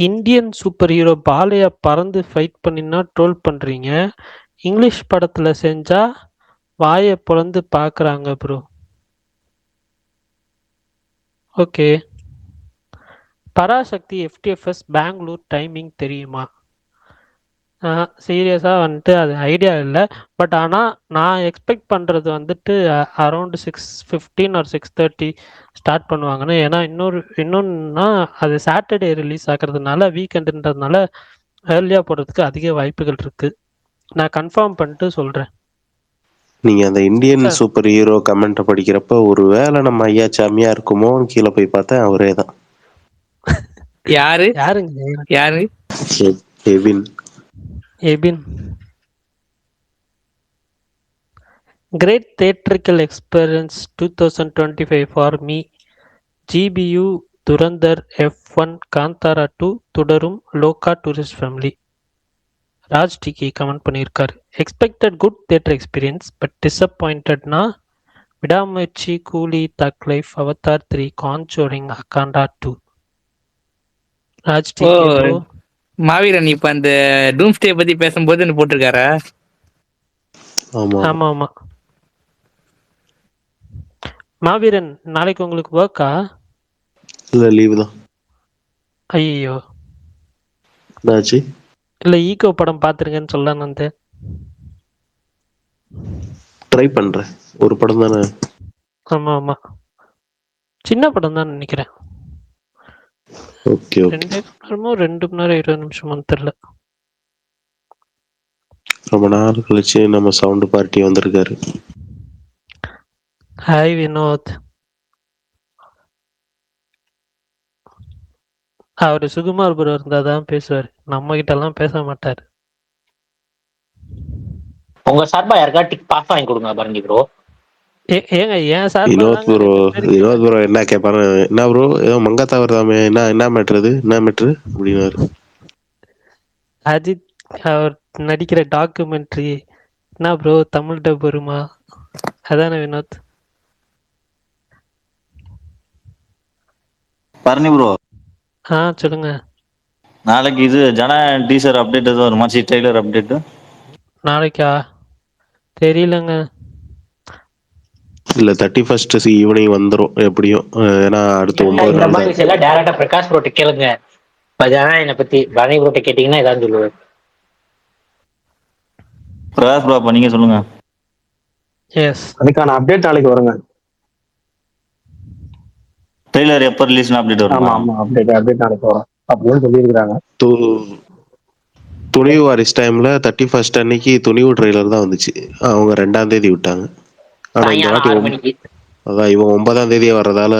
Indian super hero Balayya பறந்து ஃபைட் பண்ணினா ட்ரோல் பண்றீங்க, இங்கிலீஷ் படத்துல செஞ்சா வாயை பொளந்து பாக்குறாங்க bro. Okay. Parasakthi FTFS Bangalore timing தெரியுமா? சீரியஸாக வந்துட்டு அது ஐடியா இல்லை. பட் ஆனால் நான் எக்ஸ்பெக்ட் பண்ணுறது வந்துட்டு அரௌண்டு 6:15 ஆர் 6:30 ஸ்டார்ட் பண்ணுவாங்கன்னு. ஏன்னா இன்னொன்னா அது சாட்டர்டே ரிலீஸ் ஆகிறதுனால, வீக்கெண்டுன்றதுனால ஏர்லியாக போடுறதுக்கு அதிக வாய்ப்புகள் இருக்குது. நான் கன்ஃபார்ம் பண்ணிட்டு சொல்கிறேன். நீங்க அந்த இந்தியன் சூப்பர் ஹீரோ கமெண்ட்டை படிக்கிறப்ப ஒரு வேளை நம்ம ஐயா சாமியா இருக்குமோன்னு கீழே போய் பார்த்தேன், அவரே தான். யாரு? Ebin. Great theatrical experience 2025 for me. GBU, Durandhar, F1, Kantara 2, Thudarum, Lokah, Tourist Family. Raj டிகி கமெண்ட் பண்ணியிருக்காரு, expected good theatre experience but டிசப்பாயிண்டட்னா Vidaamuyarchi, Coolie, Thug Life, Avatar 3, Conjuring, Akhanda 2. Raj டிகி மாவீரன் இப்ப அந்த டூம்ஸ்டே பத்தி பேசும்போது என்ன போட்டிருக்காரா? ஆமா. மாவீரன் நாளைக்கு உங்களுக்கு ஒர்க்கா? இல்ல, லீவு தான். ஐயோ, என்னாச்சு? இல்ல ஈகோ படம் பாத்துருங்கன்னு சொல்லலாம். வந்து ட்ரை பண்றேன். ஒரு படம் தானே. ஆமா, சின்ன படம் தான் நினைக்கிறேன். ஓகே. 2 மணி நேரம் 20 நிமிஷம் தெரியல. ரொம்ப நாள் கழிச்சு நம்ம சவுண்ட் பார்ட்டி வந்திருக்காரு. ஹாய் வினோத். அவரு சுகுமார் ப்ரோ இருந்தாதான் பேசுவாரு, நம்ம கிட்ட எல்லாம் பேச மாட்டாரு. உங்க சார்பா யாருக்கா டிக் பாஸ் வாங்கி கொடுங்க பரணி ப்ரோ. ஏங்க ஏன் சார் வினோத் ப்ரோ என்ன கேட்பாரு, என்ன ப்ரோ ஏதோ மங்காத்தா வருதாமே, என்ன மேட்ரு அப்படின்னாரு. அஜித் அவர் நடிக்கிற டாக்குமெண்ட்ரி என்ன ப்ரோ தமிழ் டப் வருமா? அதானே வினோத்? பரணி ப்ரோ சொல்லுங்க. நாளைக்கு இது ஜனா டீசர் அப்டேட் எதுவும் வருமா? ட்ரெய்லர் அப்டேட் நாளைக்கா? தெரியலங்க. இல்ல 31st ஈவினிங் வந்துரும் எப்படியும். ஏன்னா அடுத்து 9 இந்த நாள் மாதிரி விஷயம் டைரக்டா பிரகாஷ் ப்ரோட்ட கேளுங்க. என்னை பத்தி பரணி ப்ரோட்ட கேட்டீங்கன்னா ஏதாவது சொல்லுவேன். பிரகாஷ் ப்ரோ அப்ப நீங்க சொல்லுங்க. எஸ், அதுக்கான அப்டேட் நாளைக்கு வருங்க. ட்ரெய்லர் எப்ப ரிலீஸ்னா அப்டேட் வரும். ஆமா அப்டேட் நாளைக்கு வரும் அப்படின்னு சொல்லியிருக்காங்க. துணிவு வாரிஸ் டைம்ல 31st அன்னைக்கு துணிவு ட்ரெய்லர் தான் வந்துச்சு. அவங்க 2ஆம் தேதி விட்டாங்க. ஆனா இந்த வாட்டி அதான் இவன் 9ஆம் தேதியே வர்றதால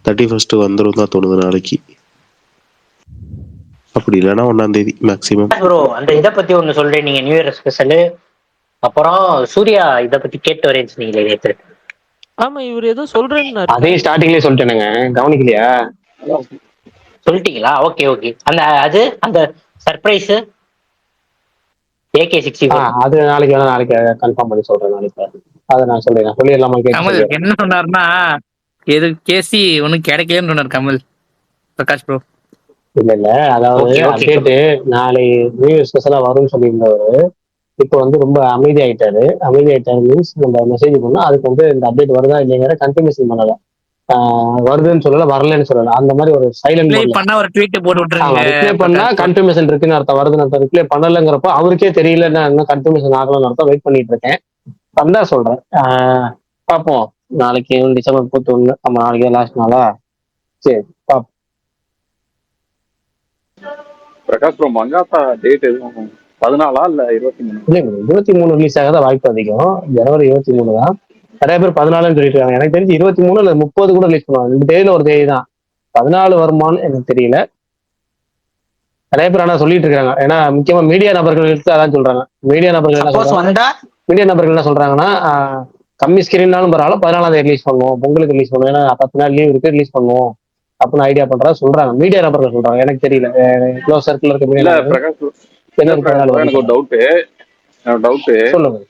31st வந்துரும் தான் தோணுது நாளைக்கு. அப்படி இல்லைன்னா 1ஆம் தேதி மேக்சிமம். ப்ரோ அந்த இதை பத்தி ஒண்ணு சொல்றேன். நீங்க நியூ இயர் ஸ்பெஷல் அப்புறம் சூர்யா இதை பத்தி கேட்டு வரேன்னு சொன்னீங்களே நேற்று. ஆமா, இவர் ஏதோ சொல்றேன்னு அதையும் ஸ்டார்டிங்லயே சொல்லிட்டேனுங்க, கவனிக்கலையா? சொல்லிட்டீங்களா? ஓகே. அந்த சர்ப்ரைஸ் AK-64 அது நாளைக்கு கன்ஃபார்ம் பண்ணி சொல்றேன். நாளைக்கு அதை நான் சொல்லிடலாமா? கமல் என்ன சொன்னாருன்னா, எது கேசி ஒன்னும் கிடைக்கலன்னு சொன்னார் கமல். பிரகாஷ் ப்ரோ இல்ல அதாவது அப்டேட் நாளை நியூ ஸ்பெஷலா வரும்னு சொல்லியிருந்தவரு இப்போ வந்து ரொம்ப அமைதியாயிட்டாரு மீன்ஸ் நம்ம மெசேஜ் பண்ணா அதுக்கு வந்து இந்த அப்டேட் வருதா இல்லைங்கிற கன்ஃபர்மேஷன் பண்ணல. வருதுன்னு சொல்லல, வரலன்னு சொல்லல. அந்த மாதிரி ஒரு சைலண்ட் ரிப்ளை பண்ணா கன்ஃபர்மேஷன் இருக்குன்னு அர்த்தம், வருதுன்னு அர்த்தம். ரிப்ளை பண்ணலங்கிறப்ப அவருக்கே தெரியல, நான் இன்னும் கன்ஃபர்மேஷன் ஆகலன்னு அர்த்தம். வெயிட் பண்ணிட்டு இருக்கேன், வந்தா சொல்றேன். பார்ப்போம். நாளைக்கு டிசம்பர் 31 நம்ம நாளைக்கு லாஸ்ட் நாளா? சரி பார்ப்போம். பிரகாஷ் ப்ரோ மங்காத்தா டேட் எதுவும் 14 இல்ல 23? இல்லை 23 ரிலீஸ் ஆகாத வாய்ப்பு அதிகம். ஜனவரி 23 தான். நிறைய பேர் 14 சொல்லிட்டு இருக்காங்க. எனக்கு தெரிஞ்சு 23 இல்ல 30 கூட ரிலீஸ் பண்ணுவாங்க. 2 தேதியில ஒரு தேதி தான். 14 வருமானு எனக்கு தெரியல. நிறைய பேர் ஆனா சொல்லிட்டு இருக்காங்க. ஏன்னா முக்கியமா மீடியா நபர்களுக்கு அதான் சொல்றாங்க. மீடியா நபர்கள் என்ன சொல்றாங்கன்னா, கம்மி ஸ்கிரீன்னாலும் பரவாயில்ல 14ஆம் தேதி ரிலீஸ் பண்ணுவோம், பொங்கலுக்கு ரிலீஸ் பண்ணுவோம், ஏன்னா 10 நாள் லீவ் இருக்கு, ரிலீஸ் பண்ணுவோம் அப்படின்னு ஐடியா பண்றதா சொல்றாங்க, மீடியா நபர்கள் சொல்றாங்க, எனக்கு தெரியல. க்ளோஸ் சர்க்கிள் இருக்க மீடியா இல்ல நபர்கள் பிரகாஷ் bro, இல்ல ஜனவரி பிரகாஷ் 14 bro, எனக்கு ஒரு டவுட்டு. சொல்லுங்க.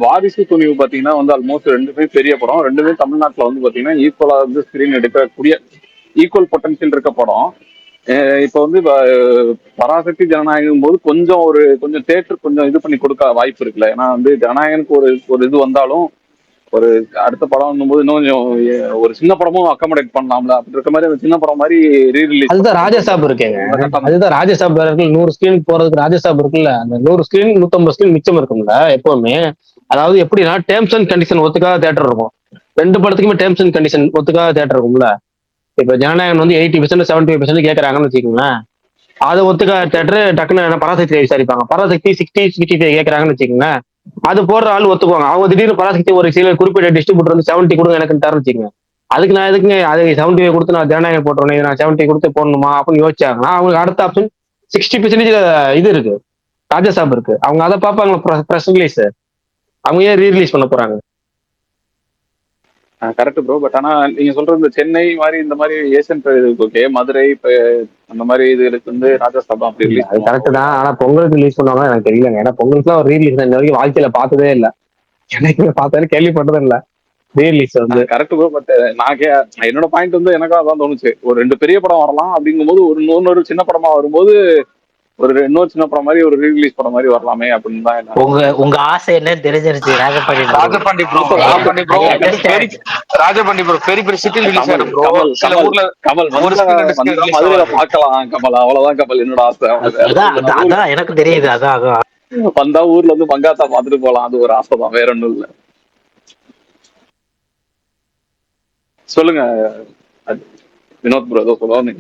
வாரிசு துணிவு பாத்தீங்கன்னா வந்து ஆல்மோஸ்ட் ரெண்டுமே பெரிய படம், ரெண்டுமே தமிழ்நாட்டுல வந்து பாத்தீங்கன்னா ஈக்குவலா வந்து ஸ்கிரீன் எடுக்கக்கூடிய ஈக்குவல் பொட்டன்ஷியல் இருக்க படம். இப்ப வந்து பராசக்தி ஜனநாயகம் போது கொஞ்சம் தேட்டர் கொஞ்சம் இது பண்ணி கொடுக்க வாய்ப்பு இருக்குல்ல. ஏன்னா வந்து ஜனநாயகனுக்கு ஒரு இது வந்தாலும் ஒரு அடுத்த படம் போது இன்னும் கொஞ்சம் ஒரு சின்ன படமும் அக்கமடேட் பண்ணலாம்ல, அப்படி இருக்க மாதிரி அந்த சின்ன படம் மாதிரி ரீரிலீஸ் அதுதான் ராஜசாப் இருக்கேங்க, அதுதான் ராஜசாப் இருக்கு. 100 ஸ்கிரீன் போறதுக்கு ராஜசாப் இருக்குல்ல, அந்த 100 ஸ்கிரீன் 150 ஸ்கிரீன் மிச்சம் இருக்கும்ல எப்பவுமே. அதாவது எப்படின்னா டேர்ம்ஸ் அண்ட் கண்டிஷன் ஒத்துக்காத தேட்டர் இருக்கும், 2 படத்துக்குமே டேர்ம்ஸ் அண்ட் கண்டிஷன் ஒத்துக்காத தேட்டர் இருக்கும்ல. இப்ப ஜனநாயகன் வந்து 80% 75% கேட்கறாங்கன்னு வச்சுக்கோங்களேன், அதை ஒத்துக்காத தேட்டர் டக்குன்னு பராசக்தியை விசாரிப்பாங்க, பராசக்தி 60-65 கேட்கறாங்கன்னு வச்சுக்கோங்களேன், அது போடுற ஆள் ஒத்துக்குவாங்க. அவங்க திடீர்னு பராசக்தி ஒரு சில குறிப்பிட்ட டிஸ்ட்ரிபியூட்டர் வந்து 70 கொடுங்க எனக்கு தரேன்னு வச்சுக்கோங்க, அதுக்கு நான் எதுக்குங்க அது 70 கொடுத்து நான் ஜனநாயகம் போட்டுறேன், நான் 70 கொடுத்து போடணுமா அப்படின்னு யோசிச்சாங்கன்னா அவங்களுக்கு அடுத்த ஆப்ஷன் 60% இது இருக்கு, ராஜசாப் இருக்கு. அவங்க அதை பார்ப்பாங்க ப்ரெஸ் ரிலீஸ், அவங்க ஏன் ரீரிலீஸ் பண்ண போறாங்க. Correct bro. பட் ஆனா நீங்க சொல்றது இந்த சென்னை மாதிரி இந்த மாதிரி ஏசியன் ஓகே, மதுரை இப்ப அந்த மாதிரி இதுகளுக்கு வந்து ராஜஸ்தாபம் அப்படி ரிலீஸ் அது கரெக்ட் தான், ஆனா பொங்கலுக்கு ரிலீஸ் பண்ணுவாங்க எனக்கு தெரியலங்க. ஏன்னா பொங்கலுக்குலாம் ஒரு ரீரிலீஸ் இந்த வரைக்கும் வாழ்க்கையில பார்த்ததே இல்லை, எனக்கு பார்த்தாலும் கேள்விப்பட்டதும் இல்லை ரீரிலீஸ் வந்து. Correct bro. பட் என்னோட பாயிண்ட் வந்து எனக்கும் அதான் தோணுச்சு, ஒரு 2 பெரிய படம் வரலாம் அப்படிங்கும்போது இன்னொரு சின்ன படமா வரும்போது இன்னொரு சின்ன படம் மாதிரி ஒரு ரீரிலீஸ் படம் மாதிரி வரலாமே அப்படின்னு தான். உங்க ஆசை என்னன்னு தெரிஞ்சிருச்சு. ராஜபாண்டி ப்ரோ பெரிய பெரிய சிட்டி ரிலீஸ் ஆயிடும் ப்ரோ. சில ஊர்ல கமல் மதுரையில பார்க்கலாம் கமல், அவ்வளவுதான் கமல் என்னோட ஆசை. அதான் எனக்கு தெரியுது. அதான் வந்தா ஊர்ல வந்து மங்காத்தா பார்த்துட்டு போலாம், அது ஒரு ஆசை தான், வேற ஒண்ணும் இல்ல. சொல்லுங்க வினோத் ப்ரோ, ஏதோ சொல்லுவாங்க.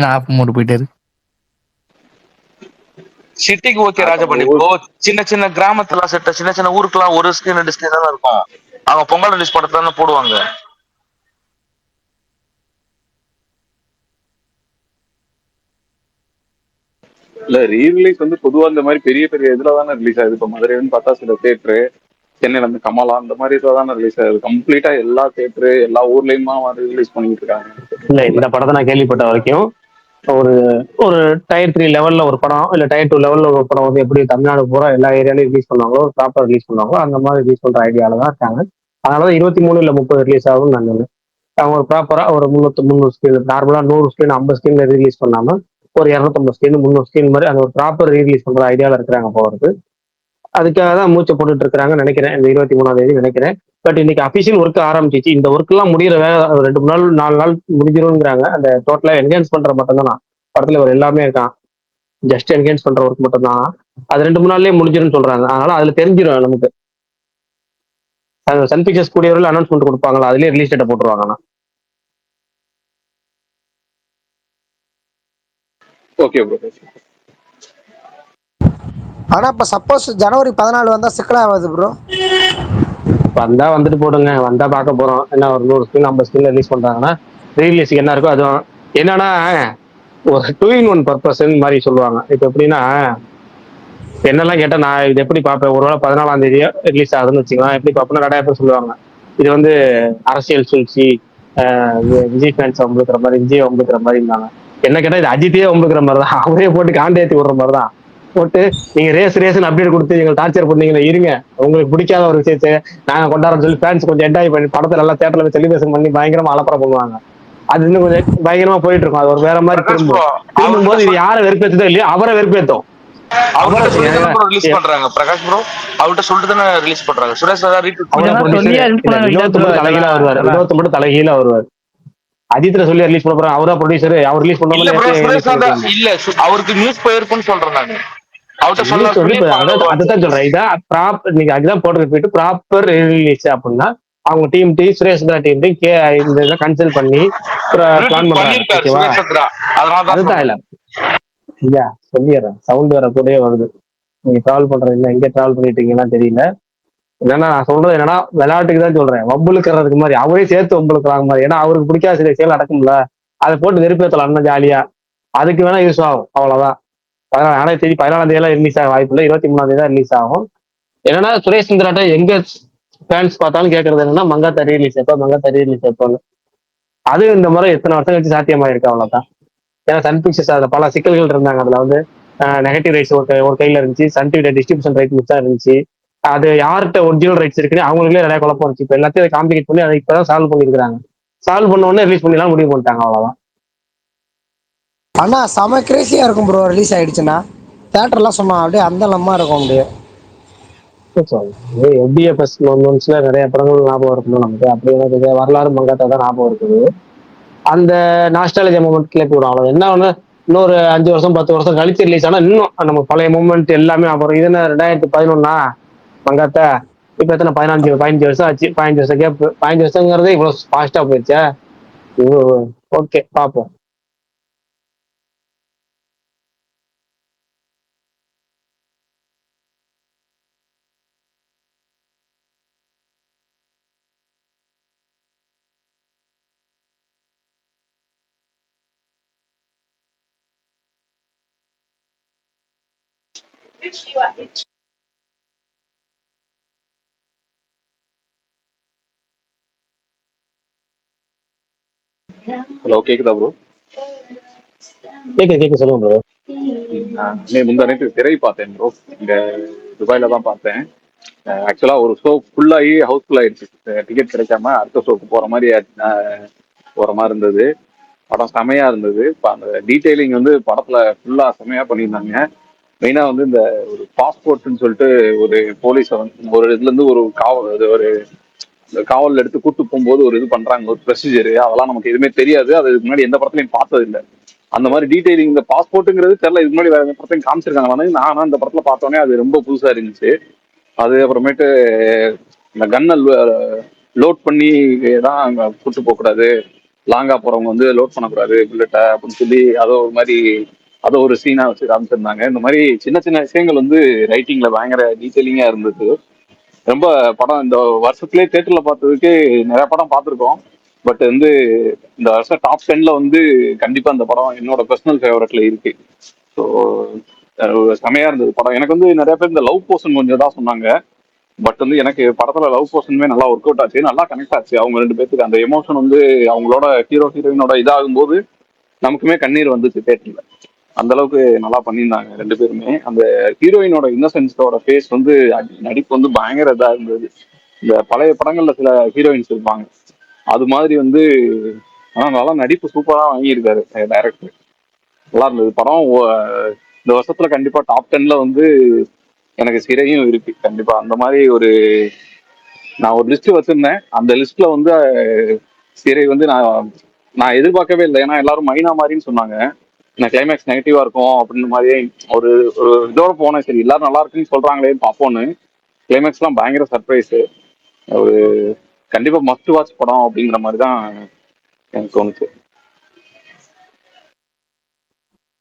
ஆஃப் மோட் போயிட்டாரு. சிட்டிக்கு ஓகே ராஜபாண்டி ப்ரோ, சின்ன சின்ன கிராமத்துல செட்ட சின்ன சின்ன ஊருக்குலாம் ஒரு ஸ்கிரீன் 2 ஸ்கிரீன் தான் இருக்கும், அவங்க பொங்கல் ரிலீஸ் படத்துல தானே போடுவாங்க. இல்ல ரீரிலீஸ் வந்து பொதுவா இந்த மாதிரி பெரிய பெரிய இதுல தானே ரிலீஸ் ஆகுது. இப்ப மதுரைன்னு பார்த்தா சில தேட்டரு, சென்னையில இருந்து கமலா அந்த மாதிரி இதுல தானே ரிலீஸ் ஆகுது. கம்ப்ளீட்டா எல்லா தேட்டரு எல்லா ஊர்லயுமா ரிலீஸ் பண்ணிட்டு இருக்காங்க. இல்ல இந்த படத்தை நான் கேள்விப்பட்ட வரைக்கும் ஒரு Tier 3 லெவல்ல ஒரு படம் இல்ல Tier 2 லெவல்ல ஒரு படம் வந்து எப்படி தமிழ்நாடு பூரா எல்லா ஏரியாலையும் ரிலீஸ் பண்ணுவாங்களோ, ப்ராப்பர் ரிலீஸ் பண்ணுவாங்களோ அந்த மாதிரி ரிலீஸ் பண்ற ஐடியால தான் இருக்காங்க. அதனாலதான் 23 இல்ல 30 ரிலீஸ் ஆகும்னு நான் நினைக்கிறேன். அவங்க ஒரு ப்ராப்பரா ஒரு 300 ஸ்கிரீன், நார்மலா 100 ஸ்கிரீன் 50 ஸ்கிரீன்ல ரிலீஸ் பண்ணாம ஒரு 250 ஸ்கிரீன் 300 ஸ்கிரீன் மாதிரி அந்த ஒரு ப்ராப்பர் ரீலீஸ் பண்ற ஐடியால இருக்கிறாங்க போறது. அதுக்காக தான் மூச்சை போட்டுட்டு இருக்காங்கன்னு நினைக்கிறேன், இந்த 23ஆம் தேதி நினைக்கிறேன். பட் இன்னைக்கு அபிஷியல் ஒர்க் ஆரம்பிச்சிச்சு. இந்த ஒர்க் எல்லாம் முடிகிற 2 நாள் 4 நாள் முடிஞ்சிரும்ங்கிறாங்க. அந்த டோட்டலா என்ஹான்ஸ் பண்ற மட்டும் தான் படத்துல ஒரு எல்லாமே இருக்கான், ஜஸ்ட் என்ஹான்ஸ் பண்ற ஒர்க் மட்டும் தான், அது 2-3 நாள்லயே முடிஞ்சிரும்னு சொல்றாங்க. அதனால அதுல தெரிஞ்சிடும் நமக்கு. சன் பிக்சர்ஸ் கூடியவர்கள் அனௌன்ஸ்மெண்ட் கொடுப்பாங்களா, அதுலயே ரிலீஸ் டேட்டை போட்டுருவாங்கண்ணா. Okay bro. ஆனா இப்ப சப்போஸ் ஜனவரி 14 வந்தா சிக்கலாகாது ப்ரோ? வந்தா வந்துட்டு போடுங்க, வந்தா பார்க்க போறோம். என்ன ஒரு 100 ஸ்கிரீன் 50 ஸ்கிரீன் ரிலீஸ் பண்றாங்கன்னா ரீரிலீஸுக்கு என்ன இருக்கோ அதுவும் என்னன்னா ஒரு 2-in-1 பர்பஸ் மாதிரி சொல்லுவாங்க. இப்ப எப்படின்னா என்னெல்லாம் கேட்டா நான் இது எப்படி பார்ப்பேன், ஒருவேளை 14ஆம் தேதியோ ரிலீஸ் ஆகுதுன்னு வச்சுக்கலாம், எப்படி பார்ப்பேன்னா நிறைய பேர் சொல்லுவாங்க இது வந்து அரசியல் சூழ்ச்சி, விஜய் ஃபேன்ஸ் வம்புக்கிற மாதிரி, விஜய் வம்புக்கிற மாதிரி இருந்தாங்க. என்ன கேட்டா இது அஜித்தே வம்புக்கிற மாதிரி தான், அவரே போட்டு காண்டேத்தி விடுற மாதிரி தான் போட்டு நீங்க ரேஸ்ன்னு அப்டேட் கொடுத்து எங்களை டார்ச்சர் பண்ணீங்களே, இருங்க உங்களுக்கு பிடிக்காத ஒரு விஷயத்தை நாங்க கொண்டாடுறோம்னு சொல்லி ஃபேன்ஸ் கொஞ்சம் என்ஜாய் பண்ணி படத்தை நல்லா தேட்டர்ல செலிப்ரேஷன் பண்ணி பயங்கரமா அலப்பறம் பண்ணுவாங்க. அது இன்னும் கொஞ்சம் பயங்கரமா போயிட்டு இருக்கும். அது ஒரு வேற மாதிரி திரும்பும் போது இது யாரை வெறுப்பேற்றதோ இல்லையோ அவரை வெறுப்பேற்றும். ரிலீஸ் பண்றாங்க பிரகாஷ் ப்ரோ, அவர்கிட்ட சொல்லிட்டு தானே ரிலீஸ் பண்றாங்க. சுரேஷ் தலைகீழா வருவார், வினோத் மட்டும் தலைகீழா வருவார். அஜித்ல சொல்லி ரிலீஸ் பண்ண போறாங்க, அவரா ப்ரொடியூசர், அவர் ரிலீஸ் பண்ண இல்ல அவருக்கு நியூஸ் போயிருக்குன்னு சொல்றேன் நான். அதுதான் சொல்றேன், இதான் நீங்க அதுதான் போட்டு போயிட்டு ப்ராப்பர் ரிலீஸ் அப்படின்னா அவங்க டீம் சுரேஷ் டீம் இந்த கன்சல்ட் பண்ணி பிளான் பண்றாங்க. அதுதான் இல்ல ஐயா சொல்லிடுறேன், சவுண்ட் வர கூட வருது, நீங்க டிராவல் பண்றது இல்லை, எங்க டிராவல் பண்ணிட்டீங்கன்னா தெரியல. என்னன்னா நான் சொல்றது என்னன்னா விளையாட்டுக்கு தான் சொல்றேன், வம்புலுக்கிறதுக்கு மாதிரி அவரே சேர்த்து வம்புலுக்குறாங்க மாதிரி. ஏன்னா அவருக்கு பிடிக்காத சில செயல் நடக்கும்ல, அதை போட்டு வெறுப்பேற்றலாம் இன்னும் ஜாலியா, அதுக்கு வேணா யூஸ் ஆகும், அவ்வளவுதான். 14ஆம் தேதி ரிலீஸ் ஆக வாய்ப்பு இல்லை, 23ஆம் தேதி தான் ரிலீஸ் ஆகும். என்னன்னா சுரேஷ் சந்திராட்ட எங்க ஃபேன்ஸ் பார்த்தாலும் கேட்கறது என்னன்னா மங்காத்தா ரீலீஸ் எப்போ, மங்காத்தா ரீலீஸ் எப்போன்னு. அது இந்த முறை எத்தனை வருஷம் கழிச்சு சாத்தியமாயிருக்கு, அவ்வளவுதான். ஏன்னா சன் பிக்சர்ஸ் அதுல பல சிக்கல்கள் இருந்தாங்க. அதுல வந்து நெகட்டிவ் ரைட்ஸ் ஒரு கையில இருந்துச்சு, சன் டிவி டிஸ்ட்ரிபியூஷன் ரைட் மிச்சா இருந்துச்சு. அது யார்கிட்ட ஒரிஜினல் ரைட்ஸ் இருக்குன்னு அவங்களுக்கே நிறைய குழப்பம் இருந்துச்சு. இப்போ எல்லாத்தையும் காம்ப்ளிகேட் பண்ணி அதை இப்பதான் சால்வ் பண்ணிருக்காங்க. சால்வ் பண்ண உடனே ரிலீஸ் பண்ணிடலாம் முடிவு பண்ணிட்டாங்க, அவ்வளவுதான். அண்ணா செம கிரேசியா இருக்கும் ப்ரோ ரிலீஸ் ஆயிடுச்சுன்னா. தேட்டர்லாம் சொன்னா அப்படியே அந்த லம்மா இருக்கும் அப்படியே. எஃப்டிஎஃப்எஸ் வந்துச்சுல நிறைய படங்கள் ஞாபகம் இருக்கணும் நமக்கு. அப்படி வரலாறு மங்காத்தா தான் ஞாபகம் இருக்குது. அந்த நாஸ்டாலஜி மூமெண்ட் கிளப்பி விடும். அவ்வளவு என்ன ஒண்ணு, இன்னொரு 5 வருஷம் 10 வருஷம் கழிச்சு ரிலீஸ் ஆனா இன்னும் நம்ம பழைய மூமெண்ட் எல்லாமே அப்புறம். இது என்ன 2011 மங்காத்தா, இப்ப எத்தனை 15 வருஷம் ஆச்சு. 15 வருஷம் கேப். 15 வருஷங்கிறதே இவ்வளவு ஃபாஸ்டா போயிடுச்சா? ஓகே பாப்போம். ஹலோ, கேக்குதா ப்ரோ? கேட்க சொல்லுங்க ப்ரோ. முந்தா நேற்று திரை பார்த்தேன் ப்ரோ. இங்க துபாயில தான் பார்த்தேன். ஆக்சுவலா ஒரு ஷோ ஃபுல்லாகி ஹவுஸ்ஃபுல் ஆயிடுச்சு. டிக்கெட் கிடைக்காம அடுத்த ஷோக்கு போற மாதிரி இருந்தது. படம் செமையா இருந்தது. இப்போ அந்த டீட்டெயிலிங் வந்து படத்துல ஃபுல்லா செமையா பண்ணியிருந்தாங்க. மெயினா வந்து இந்த ஒரு பாஸ்போர்ட்னு சொல்லிட்டு ஒரு போலீஸை வந்து ஒரு இதுல இருந்து ஒரு காவல் எடுத்து கூட்டு போகும்போது ஒரு இது பண்றாங்க, ஒரு ப்ரொசீஜர். அதெல்லாம் நமக்கு எதுவுமே தெரியாது. அது இதுக்கு முன்னாடி எந்த படத்துலையும் பார்த்தது இல்லை. அந்த மாதிரி டீட்டெயிலிங் இந்த பாஸ்போர்ட்டுங்கிறது தெரியல, இதுக்கு முன்னாடி வேற எந்த படத்தையும் காமிச்சிருக்காங்க. நான் அந்த படத்துல பார்த்தோன்னே அது ரொம்ப புதுசா இருந்துச்சு. அது அப்புறமேட்டு இந்த கன்னை லோட் பண்ணி தான் அங்க கூட்டு போகக்கூடாது, லாங்கா போறவங்க வந்து லோட் பண்ணக்கூடாது புல்லட்டை அப்படின்னு சொல்லி அதை ஒரு சீனா வச்சு காமிச்சிருந்தாங்க. இந்த மாதிரி சின்ன சின்ன விஷயங்கள் வந்து ரைட்டிங்ல பயங்கர டீட்டெயிலிங்கா இருந்தது. ரொம்ப படம் இந்த வருஷத்துலேயே தேட்டர்ல பார்த்ததுக்கு நிறைய படம் பார்த்துருக்கோம். பட் வந்து இந்த வருஷம் டாப் 10ல வந்து கண்டிப்பா இந்த படம் என்னோட பர்சனல் ஃபேவரட்ல இருக்கு. ஸோ செமையா இருந்தது படம். எனக்கு வந்து நிறைய பேர் இந்த லவ் போர்ஷன் கொஞ்சம் தான் சொன்னாங்க. பட் வந்து எனக்கு படத்துல லவ் போர்ஷனுமே நல்லா ஒர்க் அவுட் ஆச்சு, நல்லா கனெக்ட் ஆச்சு. அவங்க 2 பேருக்கு அந்த எமோஷன் வந்து அவங்களோட ஹீரோயினோட இதாகும் போது நமக்குமே கண்ணீர் வந்துச்சு தேட்டர்ல. அந்த அளவுக்கு நல்லா பண்ணியிருந்தாங்க 2 பேருமே. அந்த ஹீரோயினோட இன்னசென்ஸோட ஃபேஸ் வந்து நடிப்பு வந்து பயங்கர இதா இருந்தது. இந்த பழைய படங்கள்ல சில ஹீரோயின்ஸ் இருப்பாங்க, அது மாதிரி வந்து நல்லா நடிப்பு சூப்பரா வாங்கியிருக்காரு டைரக்டர். நல்லா இருந்தது படம். இந்த வருஷத்துல கண்டிப்பா டாப் 10ல வந்து எனக்கு சிறையும் இருக்கு கண்டிப்பா. அந்த மாதிரி நான் ஒரு லிஸ்ட் வச்சிருந்தேன். அந்த லிஸ்ட்ல வந்து சிறை வந்து நான் எதிர்பார்க்கவே இல்லை. ஏன்னா எல்லாரும் மைனா மாதிரின்னு சொன்னாங்க, நான் கிளைமேக்ஸ் நெகட்டிவா இருக்கும் அப்படின்னு மாதிரியே ஒரு இதோட போனேன். சரி எல்லாரும் நல்லா இருக்குன்னு சொல்றாங்களே பார்ப்போன்னு. கிளைமேக்ஸ்லாம் பயங்கர சர்ப்ரைஸ். ஒரு கண்டிப்பா மஸ்ட் வாட்ச் படம் அப்படிங்கிற மாதிரி தான் எனக்கு தோணுச்சு.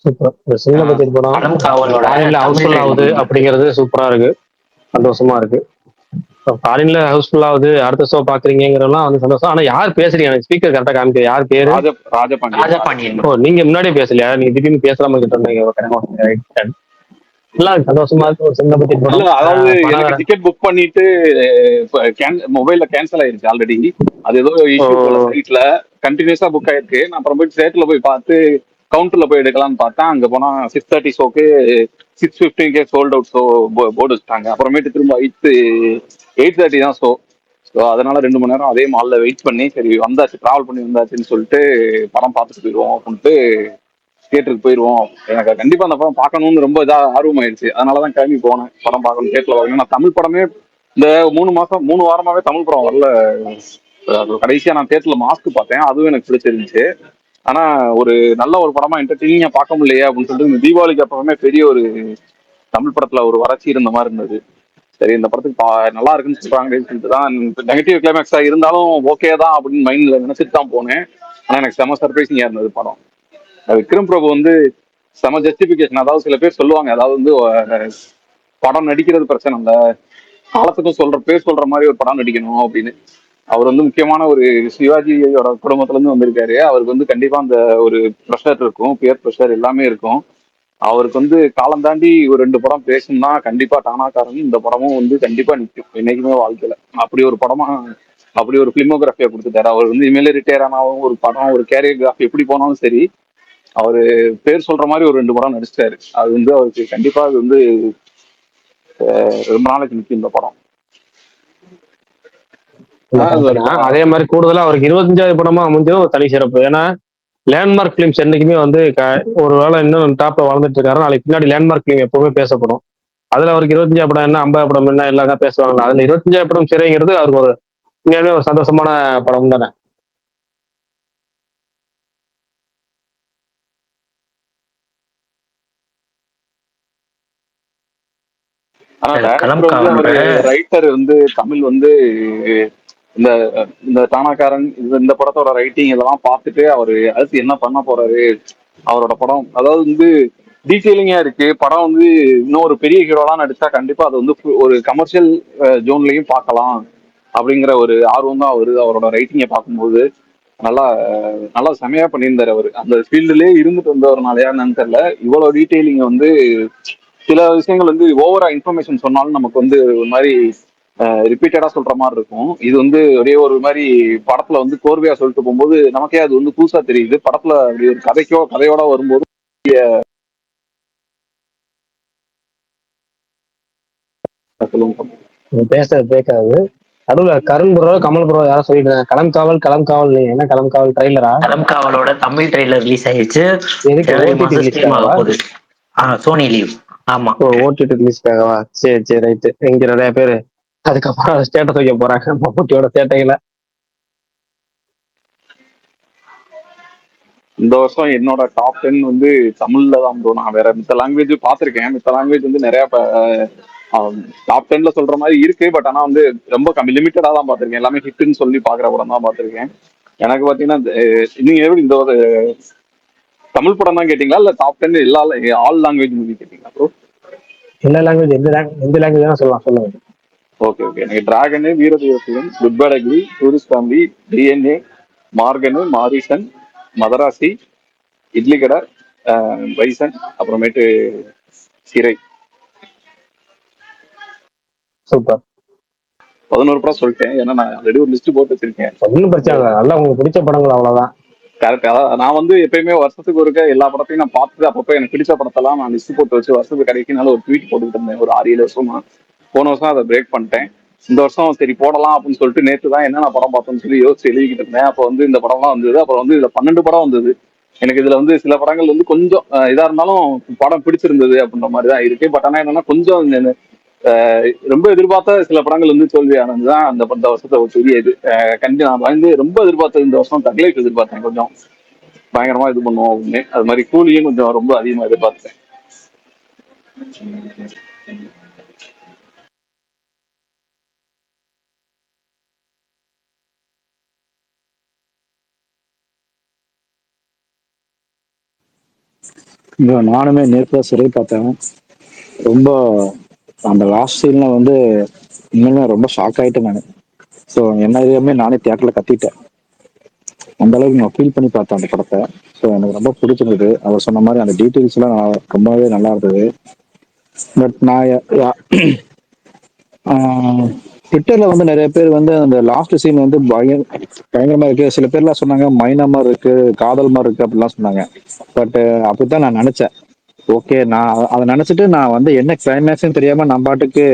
சூப்பர். சின்ன பட்ஜெட் படம் ஹவுஸ்ஃபுல் ஆகுது அப்படிங்கிறது சூப்பரா இருக்கு, சந்தோஷமா இருக்கு. ஃபாரின்ல ஹவுஸ்ஃபுல் ஆகுது, அடுத்த ஷோ பாக்குறீங்கிறதெல்லாம் வந்து சந்தோஷம். ஆனா யார் பேசுறீங்க? எனக்கு ஸ்பீக்கர் கரெக்டா காமிக்க. யார் பேரு? ராஜபாண்டியன். ஓ, நீங்க முன்னாடியே பேசலையா? நீங்க திடீர்னு பேசலாம கிட்ட இருந்தீங்க. சந்தோஷமா இருக்கு. ஒரு சின்ன பட்ஜெட் படம். அதாவது எனக்கு டிக்கெட் புக் பண்ணிட்டு மொபைல்ல கேன்சல் ஆயிருச்சு ஆல்ரெடி. அது ஏதோ இஷ்யூ போல சைட்ல கண்டினியூஸா புக் ஆயிருக்கு. நான் அப்புறம் போய் தேட்டர்ல போய் பார்த்து கவுண்டர்ல போய் எடுக்கலாம்னு பார்த்தா அங்க போனா 6:30 ஷோக்கு 6:15 சோல்ட் அவுட் ஷோ போர்டு வச்சுட்டாங்க. அப்புறமேட்டு திரும்ப 8:30 தான் ஷோ. ஸோ அதனால 2 மணி நேரம் அதே மால்ல வெயிட் பண்ணி சரி வந்தாச்சு, டிராவல் பண்ணி வந்தாச்சுன்னு சொல்லிட்டு படம் பார்த்துட்டு போயிடுவோம் அப்படின்ட்டு தியேட்டருக்கு போயிடுவோம். எனக்கு கண்டிப்பா அந்த படம் பார்க்கணும்னு ரொம்ப ஆர்வம் ஆயிடுச்சு. அதனாலதான் கிளம்பி போனேன் படம் பார்க்கணும், தியேட்டர்ல வரணும். நான் தமிழ் படமே இந்த 3 வாரமாவே தமிழ் படம் வரல. கடைசியா நான் தியேட்டர்ல மாஸ்க் பார்த்தேன், அதுவும் எனக்கு பிடிச்சிருந்துச்சு. ஆனா ஒரு நல்ல ஒரு படமா என்டர்டெய்னிங்கா பார்க்க முடியலையே அப்படின்னு சொல்லிட்டு இந்த தீபாவளிக்கு அப்புறமே பெரிய ஒரு தமிழ் படத்துல ஒரு வறட்சி இருந்த மாதிரி இருந்தது. சரி இந்த படத்துக்கு நல்லா இருக்குன்னு சொல்றாங்கன்னு சொல்லிட்டு தான் நெகட்டிவ் கிளைமேக்ஸா இருந்தாலும் ஓகே தான் அப்படின்னு மைண்ட்ல நினைச்சிட்டு தான் போனேன். ஆனா எனக்கு செம சர்ப்ரைசிங்கா இருந்தது படம். விக்ரம் பிரபு வந்து செம ஜஸ்டிபிகேஷன். அதாவது சில பேர் சொல்லுவாங்க, அதாவது வந்து படம் நடிக்கிறது பிரச்சனை இல்லை, காலத்துக்கும் பேர் சொல்ற மாதிரி ஒரு படம் நடிக்கணும் அப்படின்னு. அவர் வந்து முக்கியமான ஒரு சிவாஜியோட குடும்பத்துல இருந்து வந்திருக்காரு. அவருக்கு வந்து கண்டிப்பா அந்த ஒரு ப்ரெஷர் இருக்கும், பியர் ப்ரெஷர் எல்லாமே இருக்கும். அவருக்கு வந்து காலம் தாண்டி ஒரு 2 படம் பேசணும்னா கண்டிப்பா டானாக்காரன் இந்த படமும் வந்து கண்டிப்பா நிற்கும் என்னைக்குமே வாழ்க்கையில. அப்படி ஒரு படமா அப்படி ஒரு பிலிமோகிராஃபியா கொடுத்துட்டாரு. அவர் வந்து இனிமேல ரிட்டையர் ஆனாலும் ஒரு படம் ஒரு கேரியோகிராஃபி எப்படி போனாலும் சரி அவரு பேர் சொல்ற மாதிரி ஒரு 2 படம் நடிச்சிட்டாரு. அது வந்து அவருக்கு கண்டிப்பா அது வந்து ரொம்ப நாளைக்கு நிற்கும் இந்த படம். அதே மாதிரி கூடுதலா அவருக்கு 25வது படமா அமைஞ்சதும் ஒரு தனி சிறப்பு. ஏன்னா லேண்ட்மார்க் பிலிம்ஸ் என்னைக்குமே வந்து ஒரு வேளை இன்னும் டாப்ல வளர்ந்துட்டு இருக்காரு, நாளைக்கு பின்னாடி லேண்ட்மார்க் பிலிம் எப்பவுமே பேசப்படும். அதுல அவருக்கு 25 படம் என்ன 50 படம் என்ன எல்லாம் பேசுவாங்க. அதுல 25 படம் சிறைங்கிறது அவருக்கு ஒரு உண்மையாலுமே ஒரு சந்தோஷமான படம் தானே. ஆனா ரைட்டர் வந்து தமிழ் வந்து இந்த இந்த டானாக்காரன் இந்த படத்தோட ரைட்டிங் இதெல்லாம் பார்த்துட்டு அவரு அடுத்து என்ன பண்ண போறாரு அவரோட படம் அதாவது வந்து டீட்டெயிலிங்கா இருக்கு. படம் வந்து இன்னும் ஒரு பெரிய ஹீரோலாம் நடிச்சா கண்டிப்பா அது வந்து ஒரு கமர்ஷியல் ஜோன்லயும் பார்க்கலாம் அப்படிங்கிற ஒரு ஆர்வம் தான் வருது அவரோட ரைட்டிங்கை பார்க்கும்போது. நல்லா நல்லா செமையா பண்ணியிருந்தாரு அவரு. அந்த ஃபீல்டுலேயே இருந்துட்டு வந்தவர்னாலயா என்னன்னு தெரியல இவ்வளவு டீட்டெயிலிங் வந்து சில விஷயங்கள் வந்து ஓவரா இன்ஃபர்மேஷன் சொன்னாலும் நமக்கு வந்து ஒரு மாதிரி ரிப்பீட்டடா சொல்ற மாதிரி இருக்கும். இது வந்து ஒரே ஒரு மாதிரி படத்துல வந்து கோர்வையா சொல்லிட்டு போகும்போது நமக்கே அது வந்து புதுசா தெரியுது. படத்துல அப்படி ஒரு கதையோட வரும்போது பேசுறது கேட்காது. நடுவுல கருண் ப்ரோ கமல் ப்ரோ யாரும் சொல்லிட்டு களம் காவல் என்ன களம் காவல் ட்ரைலரா? களம் காவலோட தமிழ் ட்ரைலர் ரிலீஸ் ஆயிடுச்சு. Sony LIV. ஆமா ஓடிடி ரிலீஸ்க்காகவா? சரி ரைட்டு. இங்க நிறைய பேரு அதுக்கப்புறம் ஸ்டேட்டஸ் வைக்க போறாங்க மம்முட்டியோட சேட்டையில. இந்த வருஷம் என்னோட டாப் 10 வந்து தமிழ்ல தான் ப்ரோ. நான் வேற மித்த லாங்குவேஜ் பார்த்துருக்கேன். மித்த லாங்குவேஜ் வந்து நிறைய டாப் 10ல சொல்ற மாதிரி இருக்கு. பட் ஆனா வந்து ரொம்ப கம்மி லிமிட்டடா தான் பார்த்துருக்கேன். எல்லாமே ஹிட்னு சொல்லி பாக்குற படம் தான் பார்த்துருக்கேன். எனக்கு பாத்தீங்கன்னா நீங்க எப்படி இந்த ஒரு தமிழ் படம் தான் கேட்டீங்களா இல்ல டாப் 10 எல்லா ஆல் லாங்குவேஜ் மூவி கேட்டீங்களா ப்ரோ? எல்லா லாங்குவேஜ் எந்த லாங்குவேஜ் தான் சொல்லலாம் சொல்லுங்க. ஓகே எனக்கு Dragon, Veera Dheera Sooran, Good Bad Ugly, Tourist Family, DNA, Maargan, Maareesan, Madharaasi, Idli Kadai, Bison, அப்புறமேட்டு சிறை. சூப்பர். 11 படம் சொல்லிட்டேன். ஏன்னா நான் ஆல்ரெடி ஒரு லிஸ்ட் போட்டு வச்சிருக்கேன். ஒன்னும் பிரச்சனை இல்லை. நல்லா உங்களுக்கு பிடிச்ச படங்கள் அவ்வளவுதான். கரெக்ட். அதான் நான் வந்து எப்பயுமே வருஷத்துக்கு ஒருக்க எல்லா படத்தையும் நான் பார்த்துட்டு அப்பப்போ எனக்கு பிடிச்ச படத்தெல்லாம் நான் லிஸ்ட் போட்டு வச்சு வருஷத்துக்கு கடைக்குனால ஒரு ட்வீட் போட்டுக்கிட்டு இருந்தேன் ஒரு 6-7 வருஷமா. போன வருஷம் அதை பிரேக் பண்ணிட்டேன். இந்த வருஷம் சரி போடலாம் அப்படின்னு சொல்லிட்டு நேற்று தான் என்னென்ன படம் பார்த்தோம்னு சொல்லி யோசிச்சு எழுதிக்கிட்டு இருந்தேன். அப்போ வந்து இந்த படம்லாம் வந்தது. அப்புறம் வந்து இதுல 12 படம் வந்தது. எனக்கு இதுல வந்து சில படங்கள் வந்து கொஞ்சம் இதா இருந்தாலும் படம் பிடிச்சிருந்தது அப்படின்ற மாதிரி தான் இருக்கு. பட் ஆனா என்னன்னா கொஞ்சம் ரொம்ப எதிர்பார்த்த சில படங்கள் வந்து தோல்வியானது தான் அந்த வருஷத்தை ஒரு பெரிய இது. நான் வந்து ரொம்ப எதிர்பார்த்தது இந்த வருஷம் தக்லைஃப் எதிர்பார்த்தேன். கொஞ்சம் பயங்கரமா இது பண்ணுவோம் அப்படின்னு. அது மாதிரி கூலியும் கொஞ்சம் ரொம்ப அதிகமா எதிர்பார்த்தேன். நானுமே நேற்று சிறை பார்த்தேன். ரொம்ப அந்த லாஸ்ட் சீன்ல வந்து இன்னுமே ரொம்ப ஷாக் ஆயிட்டேன் நான். ஸோ என்ன அறியாமே நானே தியேட்டர்ல கத்திட்டேன். அந்த அளவுக்கு நான் ஃபீல் பண்ணி பார்த்தேன் அந்த படத்தை. ஸோ எனக்கு ரொம்ப பிடிச்சிருந்தது. அவர் சொன்ன மாதிரி அந்த டீட்டெயில்ஸ் எல்லாம் ரொம்பவே நல்லா இருந்தது. பட் நான் ட்விட்டர்ல வந்து நிறைய பேர் வந்து அந்த லாஸ்ட் சீன் வந்து பயங்கரமா இருக்கு, சில பேர்லாம் சொன்னாங்க மைனமா இருக்கு, காதல் மாதிரி இருக்கு அப்படிலாம் சொன்னாங்க. பட் அப்படித்தான் நான் நினைச்சேன். ஓகே, நான் அதை நினைச்சிட்டு நான் வந்து என்ன கிளைமேக்ஸ்ன்னு தெரியாம நான் பாட்டுக்கு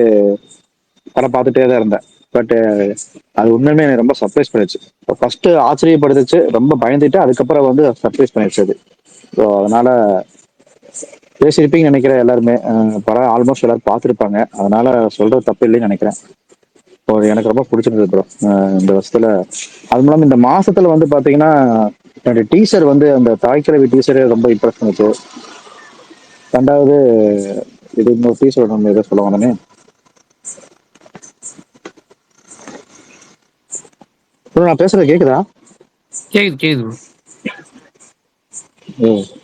படம் பார்த்துட்டே தான் இருந்தேன். பட் அது உண்மையுமே எனக்கு ரொம்ப சர்ப்ரைஸ் பண்ணிடுச்சு. ஃபர்ஸ்ட் ஆச்சரியப்படுத்துச்சு, ரொம்ப பயந்துட்டு அதுக்கப்புறம் வந்து சர்ப்ரைஸ் பண்ணிடுச்சு அது. ஸோ அதனால பேசியிருப்பீங்கன்னு நினைக்கிறேன் எல்லாருமே. படம் ஆல்மோஸ்ட் எல்லாரும் பார்த்துருப்பாங்க. அதனால சொல்றது தப்பு இல்லைன்னு நினைக்கிறேன். எனக்கு ரொம்ப பிடிச்சிருந்தது ப்ரோ இந்த வருஷத்துல. அது மூலம் இந்த மாசத்துல வந்து பாத்தீங்கன்னா என்னுடைய டீசர் வந்து அந்த தாய்க்கிழவி டீசரே ரொம்ப இம்ப்ரெஸ் பண்ணுச்சு. ரெண்டாவது இது இன்னொரு டீசர் நம்ம எதை சொல்ல வந்தோமே, நான் பேசுறது கேக்குதா? கேக்குது.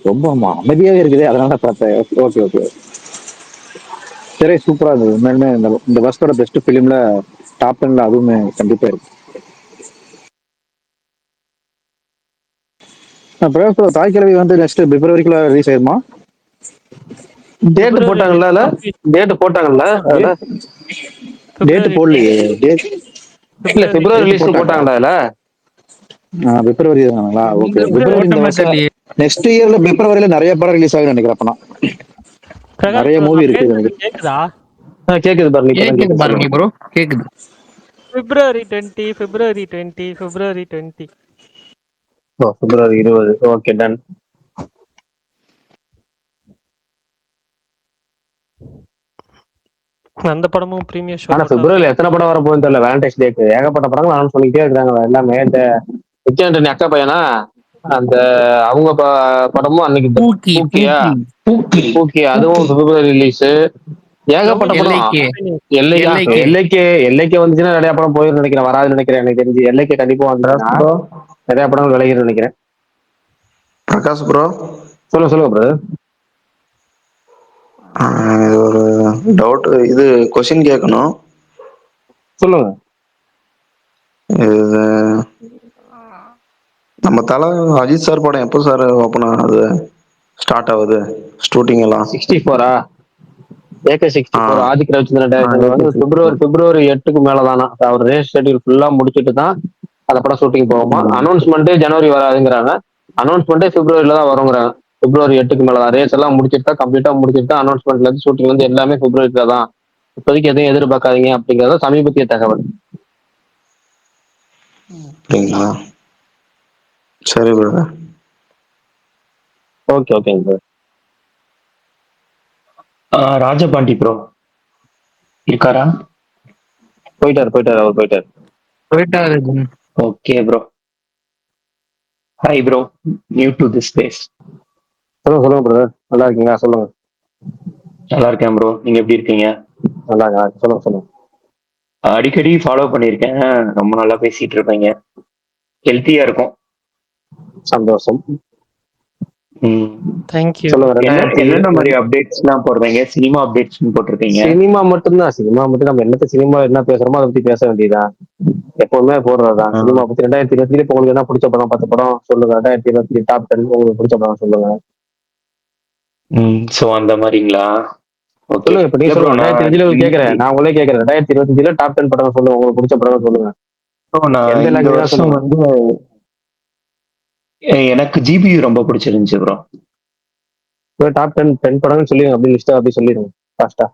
ரொம்ப அமைதியாவே இருக்குது, அதனால பார்த்தேன். ஓகே சரி, சூப்பரா இருந்தது. உண்மையுமே இந்த வருஷத்தோட பெஸ்ட் பிலிம்ல டாப் 10ல அதுவுமே கண்டிப்பா இருக்கு. தாய்க்கிழவி வந்து நெக்ஸ்ட் பிப்ரவரிக்குள்ள ரிலீஸ் ஆயிருமா? டேட் போட்டாங்கல்ல, டேட் போட்டாங்கல்ல, அதுல டேட் போடலையே. டேட் இல்ல பிப்ரவரி ரிலீஸ் போட்டாங்கடா அதுல. பிப்ரவரி தானுங்களா? ஓகே. பிப்ரவரி இந்த வருஷம் நெக்ஸ்ட் இயர்ல பிப்ரவரியில நிறைய படம் ரிலீஸ் ஆகுன்னு நினைக்கிறேன். அப்பனா நிறைய மூவி இருக்கு நினைக்கிறேன். கேக்குதா? கேக்குது பாருங்க, கேக்குது பாருங்க ப்ரோ, கேக்குது. பிப்ரவரி 20 பிப்ரவரி 20 பிப்ரவரி 20. ஓ பிப்ரவரி 20. Okay done. அந்த படமும் பிரீமியர் ஷோ. ஆனா பிப்ரவரியில எத்தனை படம் வர போகுதுன்னு தெரியல. வேலண்டைன்ஸ் டேக்கு ஏகப்பட்ட படங்கள் அனௌன்ஸ் பண்ணிக்கிட்டே இருக்காங்க எல்லாமே. இந்த நித்யாண்டனி அக்கா பையனா அந்த அவங்க படமும் அன்னைக்கு பூக்கியா அதுவும் பிப்ரவரி ரிலீஸ். ஏகப்பட்ட படம். எல்லைக்கே வந்துச்சுன்னா நிறைய படம் போயிருந்து நினைக்கிறேன். வராதுன்னு நினைக்கிறேன். எனக்கு தெரிஞ்சு எல்லைக்கே கண்டிப்பா வந்துச்சுன்னா நிறைய படங்கள் விளையிருந்து நினைக்கிறேன். பிரகாஷ் ப்ரோ, சொல்லுங்க ப்ரோ. இது ஒரு டவுட், இது கொஸ்டின் கேட்கணும். சொல்லுங்க. இது நம்ம தலை அஜித் சார் படம் எப்போ சார் ஓப்பன் ஆகுது, ஸ்டார்ட் ஆகுது ஷூட்டிங் எல்லாம்? 64 AK64 ஆதிக் ரவிச்சந்திரன் டைரக்ஷன்ல வந்து பிப்ரவரி 8க்கு மேலதானா. அவர் ரேஸ் ஷெட்யூல் ஃபுல்லா முடிச்சுட்டு தான் அந்த படம் ஷூட்டிங் போகுமா. அனௌன்ஸ்மெண்ட் ஜனவரி வராதுங்கிறாங்க. அனௌன்ஸ்மெண்ட் பிப்ரவரியில தான் வருங்கிறாங்க. பிப்ரவரி 8க்கு மேலதான். ரேஸ் எல்லாம் முடிச்சுட்டு தான் கம்ப்ளீட்டா முடிச்சுட்டு தான் அனௌன்ஸ்மெண்ட்ல இருந்து ஷூட்டிங் வந்து எல்லாமே பிப்ரவரியில தான். இப்போதைக்கு எதையும் எதிர்பார்க்காதீங்க அப்படிங்கறத சமீபத்திய தகவல். அப்படிங்களா? சரி ப்ரோ. ஓகேங்க ப்ரோ. ராஜபாண்டி ப்ரோ இருக்காரா? அவர் போயிட்டாரு. Okay bro. Hi bro, new to this space. சொல்லுங்க பிரதர், நல்லா இருக்கீங்களா? சொல்லுங்க. நல்லா இருக்கேன் ப்ரோ, நீங்க எப்படி இருக்கீங்க? நல்லா இருக்கேன். சொல்லுங்க. அடிக்கடி ஃபாலோ பண்ணியிருக்கேன். ரொம்ப நல்லா பேசிட்டு இருப்பீங்க, ஹெல்த்தியா இருக்கும். சந்தோஷம். தேங்க்யூ. என்னென்ன மாதிரி அப்டேட்ஸ் எல்லாம் போடுறீங்க? சினிமா அப்டேட்ஸ் போட்டிருக்கீங்க? சினிமா மட்டும் நம்ம என்னத்த சினிமா என்ன பேசுறோமோ அதை பத்தி பேச வேண்டியதுதான். எப்பவுமே போடுறதுதான் சினிமா பத்தி. 2023 இப்போ உங்களுக்கு என்ன பிடிச்ச படம் 10 படம் சொல்லுங்க. 2023 டாப் 10 உங்களுக்கு பிடிச்ச படம் சொல்லுங்க. சோ அந்த மாதிரிங்களா? சொல்லுங்க. இப்ப நீ சொல்லுங்க. 2023 கேட்கறேன், நான் உங்களே கேட்கறேன். 2023 டாப் 10 படம் சொல்லுங்க, உங்களுக்கு பிடிச்ச படம் சொல்லுங்க. இந்த வருஷம் வந்து எனக்கு ஜிபியு ரொம்ப பிடிச்சிருந்துச்சு ப்ரோ. டாப் 10 படம் சொல்லிடுங்க, அப்படி லிஸ்ட் அப்படி சொல்லிடுங்க ஃபாஸ்டா.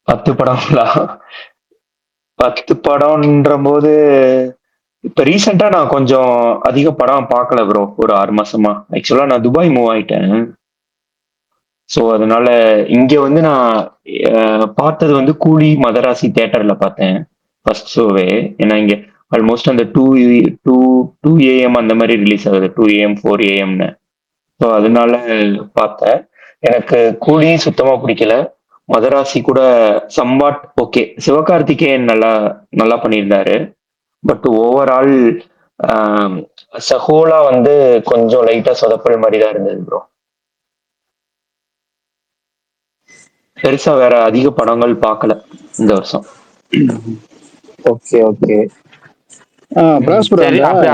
10 படங்களா? 10 படம்ன்ற போது இப்ப ரீசெண்டா நான் கொஞ்சம் அதிக படம் பார்க்கல ப்ரோ. ஒரு 6 மாசமா ஆக்சுவலா நான் துபாய் மூவ் ஆயிட்டேன். ஸோ அதனால இங்க வந்து நான் பார்த்தது வந்து கூலி மதராசி தியேட்டர்ல பார்த்தேன் ஃபர்ஸ்ட் ஷோவே. ஏன்னா இங்க ஆல்மோஸ்ட் அந்த 2 AM அந்த மாதிரி ரிலீஸ் ஆகுது, 2 AM 4 AMன்னு. ஸோ அதனால பார்த்தேன். எனக்கு கூலி சுத்தமா பிடிக்கல, மதராசி கூட சம்வாட் ஓகே. சிவகார்த்திகேயன் நல்லா பண்ணியிருந்தாரு. பட் ஓவரால் சஹோலா வந்து கொஞ்சம் லைட்டா சொதப்பல் மாதிரி தான் இருந்தது ப்ரோ. பெருசா வேற அதிக படங்கள் பார்க்கல இந்த வருஷம். ஓகே.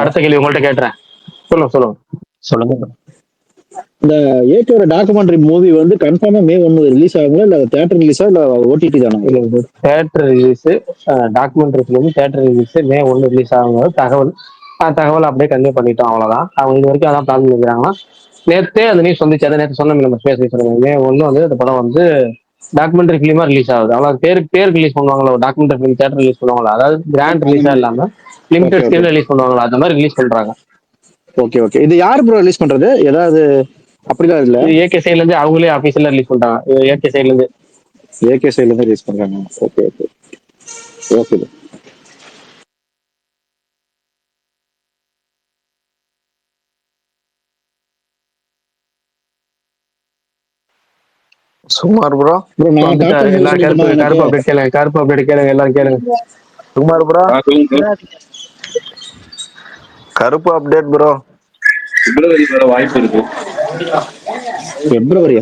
அடுத்த கேள்வி உங்கள்ட்ட கேட்டுறேன். சொல்லுங்க. இந்த ஏகேவோட டாக்குமெண்ட்ரி மூவி வந்து கன்ஃபார்மா May 1 ரிலீஸ் ஆகுங்களா, இல்ல தியேட்டர் ரிலீஸா, இல்ல OTT தானா? Theatre release. Documentary film theatre release May 1 release ஆகுங்க தகவல் அப்படியே கன்வே பண்ணிட்டோம், அவ்வளவுதான். அவங்க இது வரைக்கும் அதான் பிளான் பண்ணிக்கிறாங்கன்னா நேற்றே அது நியூஸ் வந்துச்சு. அதை நேற்று சொன்ன நம்ம பேசி சொல்லுங்க. May 1 வந்து அந்த படம் வந்து டாக்குமெண்ட்ரி ஃபிலிமா ரிலீஸ் ஆகுது. அவ்வளவு பேருக்கு ரிலீஸ் பண்ணுவாங்களா டாக்குமெண்ட்ரி ஃபிலிம் தியேட்டர் ரிலீஸ் பண்ணுவாங்களா, அதாவது கிராண்ட் ரிலீஸா இல்லாம லிமிடெட் ஸ்கிரீன்ல ரிலீஸ் பண்ணுவாங்களா, அந்த மாதிரி ரிலீஸ் பண்றாங்க. ஓகே. இது யார் ப்ரோ ரிலீஸ் பண்றது? ஏதாவது அப்படிலாம் இல்ல, ஏகே சைடுல இருந்து அவங்களே ஆபீஸ்ல ரிலீஸ் பண்றாங்க. ஏகே சைடுல இருந்து ரிலீஸ் பண்றாங்க. ஓகே. சுமார் ப்ரோ, கருப்பு அப்டேட் கேளுங்க, எல்லாரும் கேளுங்க. சுமார் ப்ரோ, கருப்பு அப்டேட் ப்ரோ. பிப்ரவரி வர வாய்ப்பு இருக்கு. பிப்ரவரி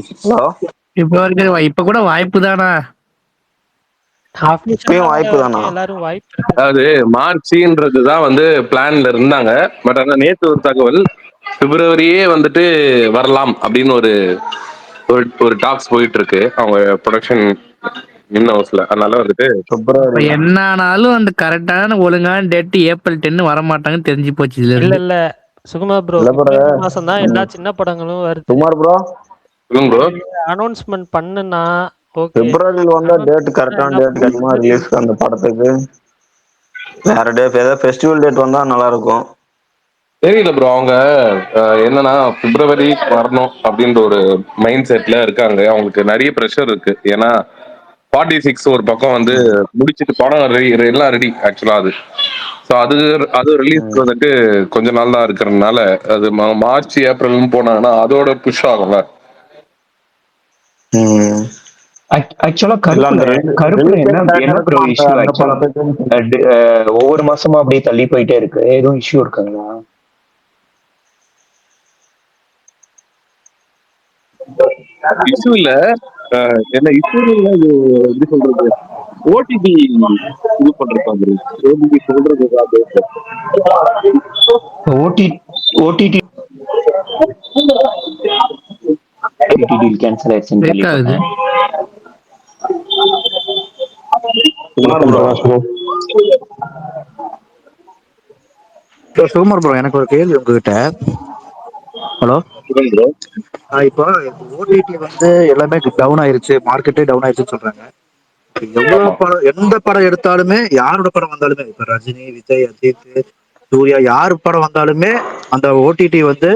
இப்ப கூட வாய்ப்பு தானா? வாய்ப்பு தானா? எல்லாரும் வாய்ப்பு. அதாவது மார்ச்ன்றதுதான் வந்து பிளான்ல இருந்தாங்க. பட் ஆனா நேற்று ஒரு தகவல் பிப்ரவரியே வந்துட்டு வரலாம் அப்படின்னு ஒரு டாக்ஸ் போயிட்டு இருக்கு அவங்க ப்ரொடக்ஷன் இன் ஹவுஸ்ல. அதனால வந்துட்டு இப்ப என்ன ஆனாலும் அந்த கரெக்டான ஒழுங்கான டேட் ஏப்ரல் 10 வர மாட்டாங்கன்னு தெரிஞ்சு போச்சு இதுல இல்ல இருந்து. இல்ல சுகுமார் ப்ரோ, இல்ல bro. பிப்ரவரி மாசம் தான் எல்லா சின்ன படங்களும் வருது. சுமார் ப்ரோ, அனௌன்ஸ்மெண்ட் பண்ணுனா ஓகே. பிப்ரவரியில் வந்தா டேட் கரெக்டான டேட் கிடைக்குமா ரிலீஸ்க்கு அந்த படத்துக்கு? வேற டேட் ஏதாவது ஃபெஸ்டிவல் டேட் வந்தா நல்லா இருக்கும். தெரியல ப்ரோ. அவங்க என்னன்னா பிப்ரவரி வரணும் அப்படின்ற ஒரு மைண்ட் செட்ல இருக்காங்க. அவங்களுக்கு நிறைய ப்ரெஷர் இருக்கு. ஏன்னா 46 ஒரு பக்கம் வந்து முடிச்சிட்டு படம் எல்லாம் ரெடி ஆக்சுவலா அது. ஸோ அது ரிலீஸ்க்கு வந்துட்டு கொஞ்ச நாள் தான் இருக்கிறதுனால அது மார்ச் ஏப்ரல்னு போனாங்கன்னா அதோட புஷ் ஆகும்ல. ஆக்சுவலா இல்ல அந்த கருப்புல release date correct ஆ என்ன ப்ரோ இருக்குமா இஷ்யூ? அந்த ஆக்சுவலா படத்துக்கு? ஒவ்வொரு மாசமா அப்படியே தள்ளி போயிட்டே இருக்கு. எதுவும் இஷ்யூ இருக்குங்களா? இஷ்யூ இல்ல. என்ன இஷ்யூ இல்ல. இது எப்படி சொல்றது, ஓடிடி இது பண்றது ஓடிடி சொல்றது ஓடிடி டீல் கேன்சல் ஆயிடுச்சுன்னு பிரேக் ஆகுது. கேள்விப்பட்டேன். சுமார் ப்ரோ, சுகுமார் ப்ரோ, எனக்கு ஒரு கேள்வி உங்ககிட்ட. ஹலோ, இப்போ ஓடிடி வந்து எல்லாமே டவுன் ஆயிருச்சு, மார்க்கெட்டே டவுன் ஆயிருச்சுன்னு சொல்றாங்க. எவ்வளவு படம், எந்த படம் எடுத்தாலுமே, யாரோட படம் வந்தாலுமே, இப்ப ரஜினி, விஜய், அஜித், சூர்யா, யாரு படம் வந்தாலுமே அந்த ஓடிடி வந்து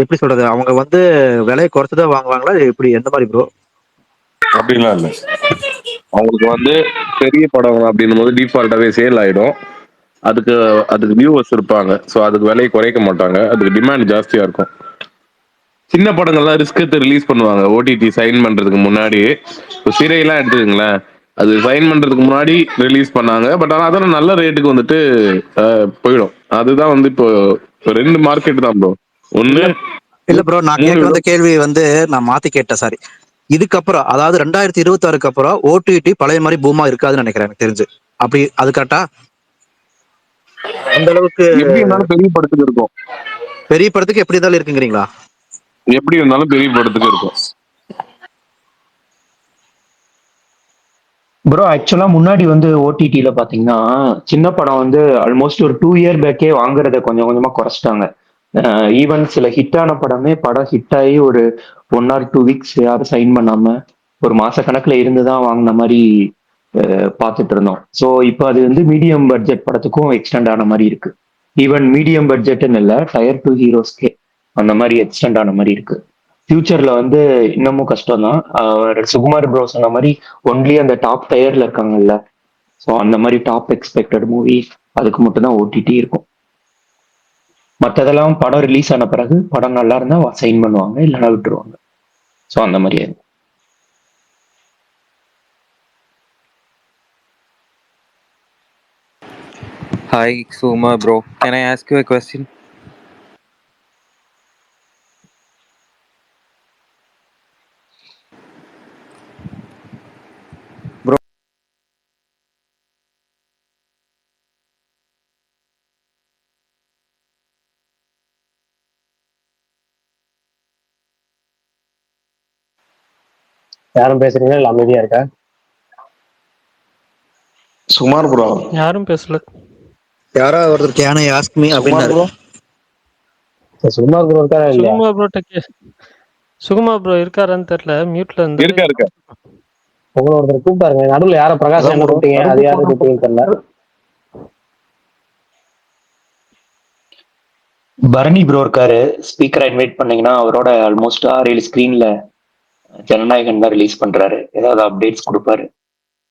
எப்படி சொல்றது, அவங்க வந்து விலையை குறைச்சுதான் வாங்குவாங்களா, எப்படி, எந்த மாதிரி ப்ரோ? அப்படிலாம் இல்ல. அவங்களுக்கு வந்து பெரிய படம் அப்படின்னும் போது டிஃபால்ட்டாவே சேல் ஆயிடும். அதுக்கு வியூவர்ஸ் இருப்பாங்க. ஸோ அதுக்கு விலையை குறைக்க மாட்டாங்க. அதுக்கு டிமாண்ட் ஜாஸ்தியா இருக்கும். சின்ன படங்கள்லாம் ரிஸ்க் எடுத்து ரிலீஸ் பண்ணுவாங்க ஓடிடி சைன் பண்றதுக்கு முன்னாடி. இப்போ சிறையெல்லாம் எடுத்துக்கங்களேன், அது சைன் பண்றதுக்கு முன்னாடி ரிலீஸ் பண்ணாங்க. பட் ஆனால் அதெல்லாம் நல்ல ரேட்டுக்கு வந்துட்டு போயிடும். அதுதான் வந்து இப்போ 2 மார்க்கெட் தான் ப்ரோ. ஒன்னு இல்ல ப்ரோ, நான் கேட்க வந்த கேள்வி வந்து நான் மாத்தி கேட்டேன், சாரி. இதுக்கப்புறம், அதாவது 2026க்கு அப்புறம் ஓடிடி பழைய மாதிரி பூமா இருக்காதுன்னு நினைக்கிறேன், எனக்கு தெரிஞ்சு. அப்படி அது கரெக்டா? அந்த அளவுக்கு எப்படி இருந்தாலும் பெரிய படத்துக்கு இருக்கும். பெரிய படத்துக்கு எப்படி இருந்தாலும் இருக்குங்கிறீங்களா? எப்படி இருந்தாலும் பெரிய படத்துக்கு இருக்கும். ப்ரோ ஆக்சுவலா முன்னாடி வந்து ஓடிடில பாத்தீங்கன்னா சின்ன படம் வந்து ஆல்மோஸ்ட் ஒரு 2 இயர் பேக்கே வாங்குறத கொஞ்சம் கொஞ்சமா குறைச்சிட்டாங்க. ஈவன் சில ஹிட்டான படம் ஹிட் ஆகி ஒரு 1 or 2 வீக்ஸ் யாரும் சைன் பண்ணாம ஒரு மாச கணக்குல இருந்துதான் வாங்கின மாதிரி பார்த்துட்டு இருந்தோம். ஸோ இப்போ அது வந்து மீடியம் பட்ஜெட் படத்துக்கும் எக்ஸ்டெண்ட் ஆன மாதிரி இருக்கு. ஈவன் மீடியம் பட்ஜெட்னு இல்லை, டயர் 2 ஹீரோஸ்க்கே அந்த மாதிரி எக்ஸ்டெண்ட் ஆன மாதிரி இருக்கு. ஃபியூச்சர்ல வந்து இன்னமும் கஷ்டம் தான். சுகுமார் ப்ரோ சொன்ன மாதிரி ஒன்லி அந்த டாப் டயர்ல இருக்காங்கல்ல, ஸோ அந்த மாதிரி டாப் எக்ஸ்பெக்டட் மூவி அதுக்கு மட்டும்தான் ஓடிடி இருக்கும். மற்றதெல்லாம் படம் ரிலீஸ் ஆன பிறகு படம் நல்லா இருந்தா சைன் பண்ணுவாங்க, இல்லைன்னா விட்டுருவாங்க. ஸோ அந்த மாதிரி இருக்கும். Hi, Suma bro. Can I ask you a question? Bro. யாரும் பேசுறீங்களா இல்ல அமைதியா இருக்கா? சுமார் ப்ரோ, யாரும் பேசல. யாரா ஒருத்தர் கேன் ஐ ஆஸ்க் மீ அப்படின்னாரு. சுகுமார் ப்ரோ இருக்காரா இல்லையா? சுகுமார் ப்ரோ சுகுமார் ப்ரோ இருக்காரான்னு தெரியல, மியூட்ல இருந்து. இருக்க உங்களை ஒருத்தர் கூப்பிட்டாருங்க நடுவில். யார பிரகாஷ் என்ன கூப்பிட்டீங்க? அது யாரும் கூப்பிட்டீங்கன்னு தெரியல. பரணி ப்ரோ இருக்காரு, ஸ்பீக்கரை இன்வைட் பண்ணீங்கன்னா அவரோட ஆல்மோஸ்ட் 6-7 ஸ்கிரீன்ல ஜனநாயகன் தான் ரிலீஸ் பண்றாரு. ஏதாவது அப்டேட்ஸ் கொடுப்பாரு.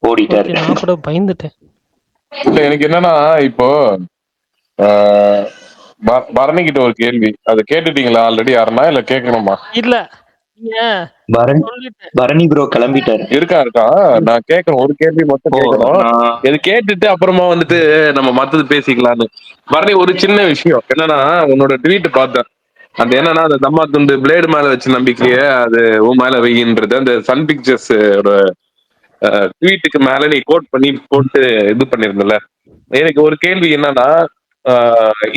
ஓடிட்டாரு. நான் கூட பயந்துட்டேன். இல்ல எனக்கு என்னன்னா, இப்போ பரணி கிட்ட ஒரு கேள்வி, அதை கேட்டுட்டீங்களா ஆல்ரெடி யாருன்னா, இல்ல கேட்கணுமா? இல்ல பரணி ப்ரோ கிளம்பிட்டாரு. இருக்கா. நான் கேட்கணும், ஒரு கேள்வி மட்டும் கேட்கணும். இது கேட்டுட்டு அப்புறமா வந்துட்டு நம்ம மத்தது பேசிக்கலாம்னு. பரணி, ஒரு சின்ன விஷயம் என்னன்னா, உன்னோட ட்வீட் பார்த்தேன். அந்த என்னன்னா, அந்த தம்மா துண்டு பிளேடு மேல வச்ச நம்பிக்கைய அது உன் மேல வையின்றது அந்த சன் பிக்சர்ஸ் ட்வீட்டுக்கு மேல நீ கோட் பண்ணி போட்டு இது பண்ணிருந்தல. எனக்கு ஒரு கேள்வி என்னன்னா,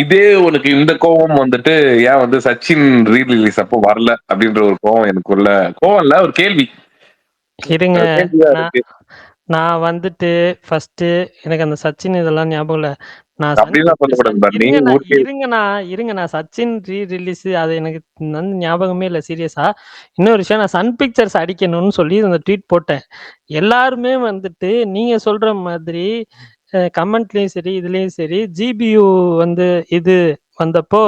இதே உனக்கு இந்த கோவம் வந்துட்டு ஏன் வந்து சச்சின் ரீரிலீஸ் அப்போ வரல அப்படின்ற ஒரு கோவம் எனக்குள்ள கோவம் இல்ல ஒரு கேள்வி இருங்க. கேள்வியா நான் இருக்கு. நான் வந்துட்டு ஃபர்ஸ்ட்டு எனக்கு அந்த சச்சின் இதெல்லாம் ஞாபகம் இல்ல. நான் சன் அப்படிலாம் பிக்சர்ஸ் சொல்லக்கூடாது பரணி. இருங்க நான் சச்சின் ரிலீஸ் அது எனக்கு வந்து ஞாபகமே இல்ல சீரியஸா. இன்னொரு விஷயம், நான் சன் பிக்சர்ஸ் அடிக்கணும்னு சொல்லி அந்த ட்வீட் போட்டேன். எல்லாருமே வந்துட்டு நீங்க சொல்ற மாதிரி கமெண்ட்லயும் சரி, இதுலயும் சரி, ஜிபியு வந்து இது வந்தப்போ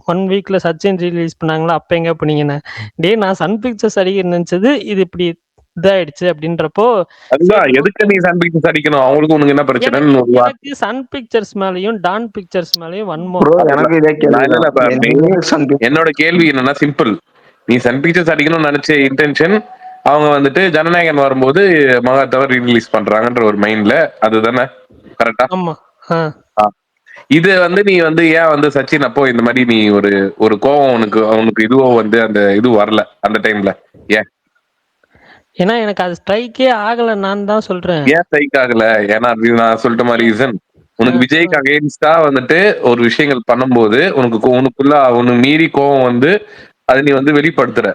1 வீக்ல சச்சின் ரிலீஸ் பண்ணாங்களா, அப்ப எங்க போனீங்கன்னு. டேய் நான் சன் பிக்சர்ஸ் அடிக்க நினைச்சது இது இப்படி இதாயிடுச்சு அப்படின்றப்போ அதுதான் எதுக்கு நீ சன் பிக்சர்ஸ் அடிக்கணும், அவங்களுக்கு உனக்கு என்ன பிரச்சனைன்னு ஒரு வார்த்தை. எனக்கு சன் பிக்சர்ஸ் மேலயும் டான் பிக்சர்ஸ் மேலயும் வன்மம். ப்ரோ எனக்கு இதே நான் இல்ல கேள்வி பரணி. என்னோட கேள்வி என்னன்னா சிம்பிள். நீ சன் பிக்சர்ஸ் அடிக்கணும்னு நினைச்ச இன்டென்ஷன் அவங்க வந்துட்டு ஜனநாயகன் வரும்போது மகாத்தாவை ரீரிலீஸ் பண்றாங்கன்ற ஒரு மைண்ட்ல, அதுதானே கரெக்டா? ஆமா. இது வந்து நீ வந்து ஏன் வந்து சச்சின் அப்போ இந்த மாதிரி நீ ஒரு கோவம் அவனுக்கு இதுவோ வந்து அந்த இது வரல அந்த டைம்ல ஏன்? ஏன்னா எனக்கு அது ஸ்ட்ரைக்கே ஆகல, நான் தான் சொல்றேன். ஏன் ஸ்ட்ரைக் ஆகல? ஏன்னா நான் சொல்லிட்ட மாதிரி ரீசன், உனக்கு விஜய்க்கு அகைன்ஸ்டா வந்துட்டு ஒரு விஷயங்கள் பண்ணும்போது உனக்குள்ள உனக்கு மீறி கோவம் வந்து அதை நீ வந்து வெளிப்படுத்துற.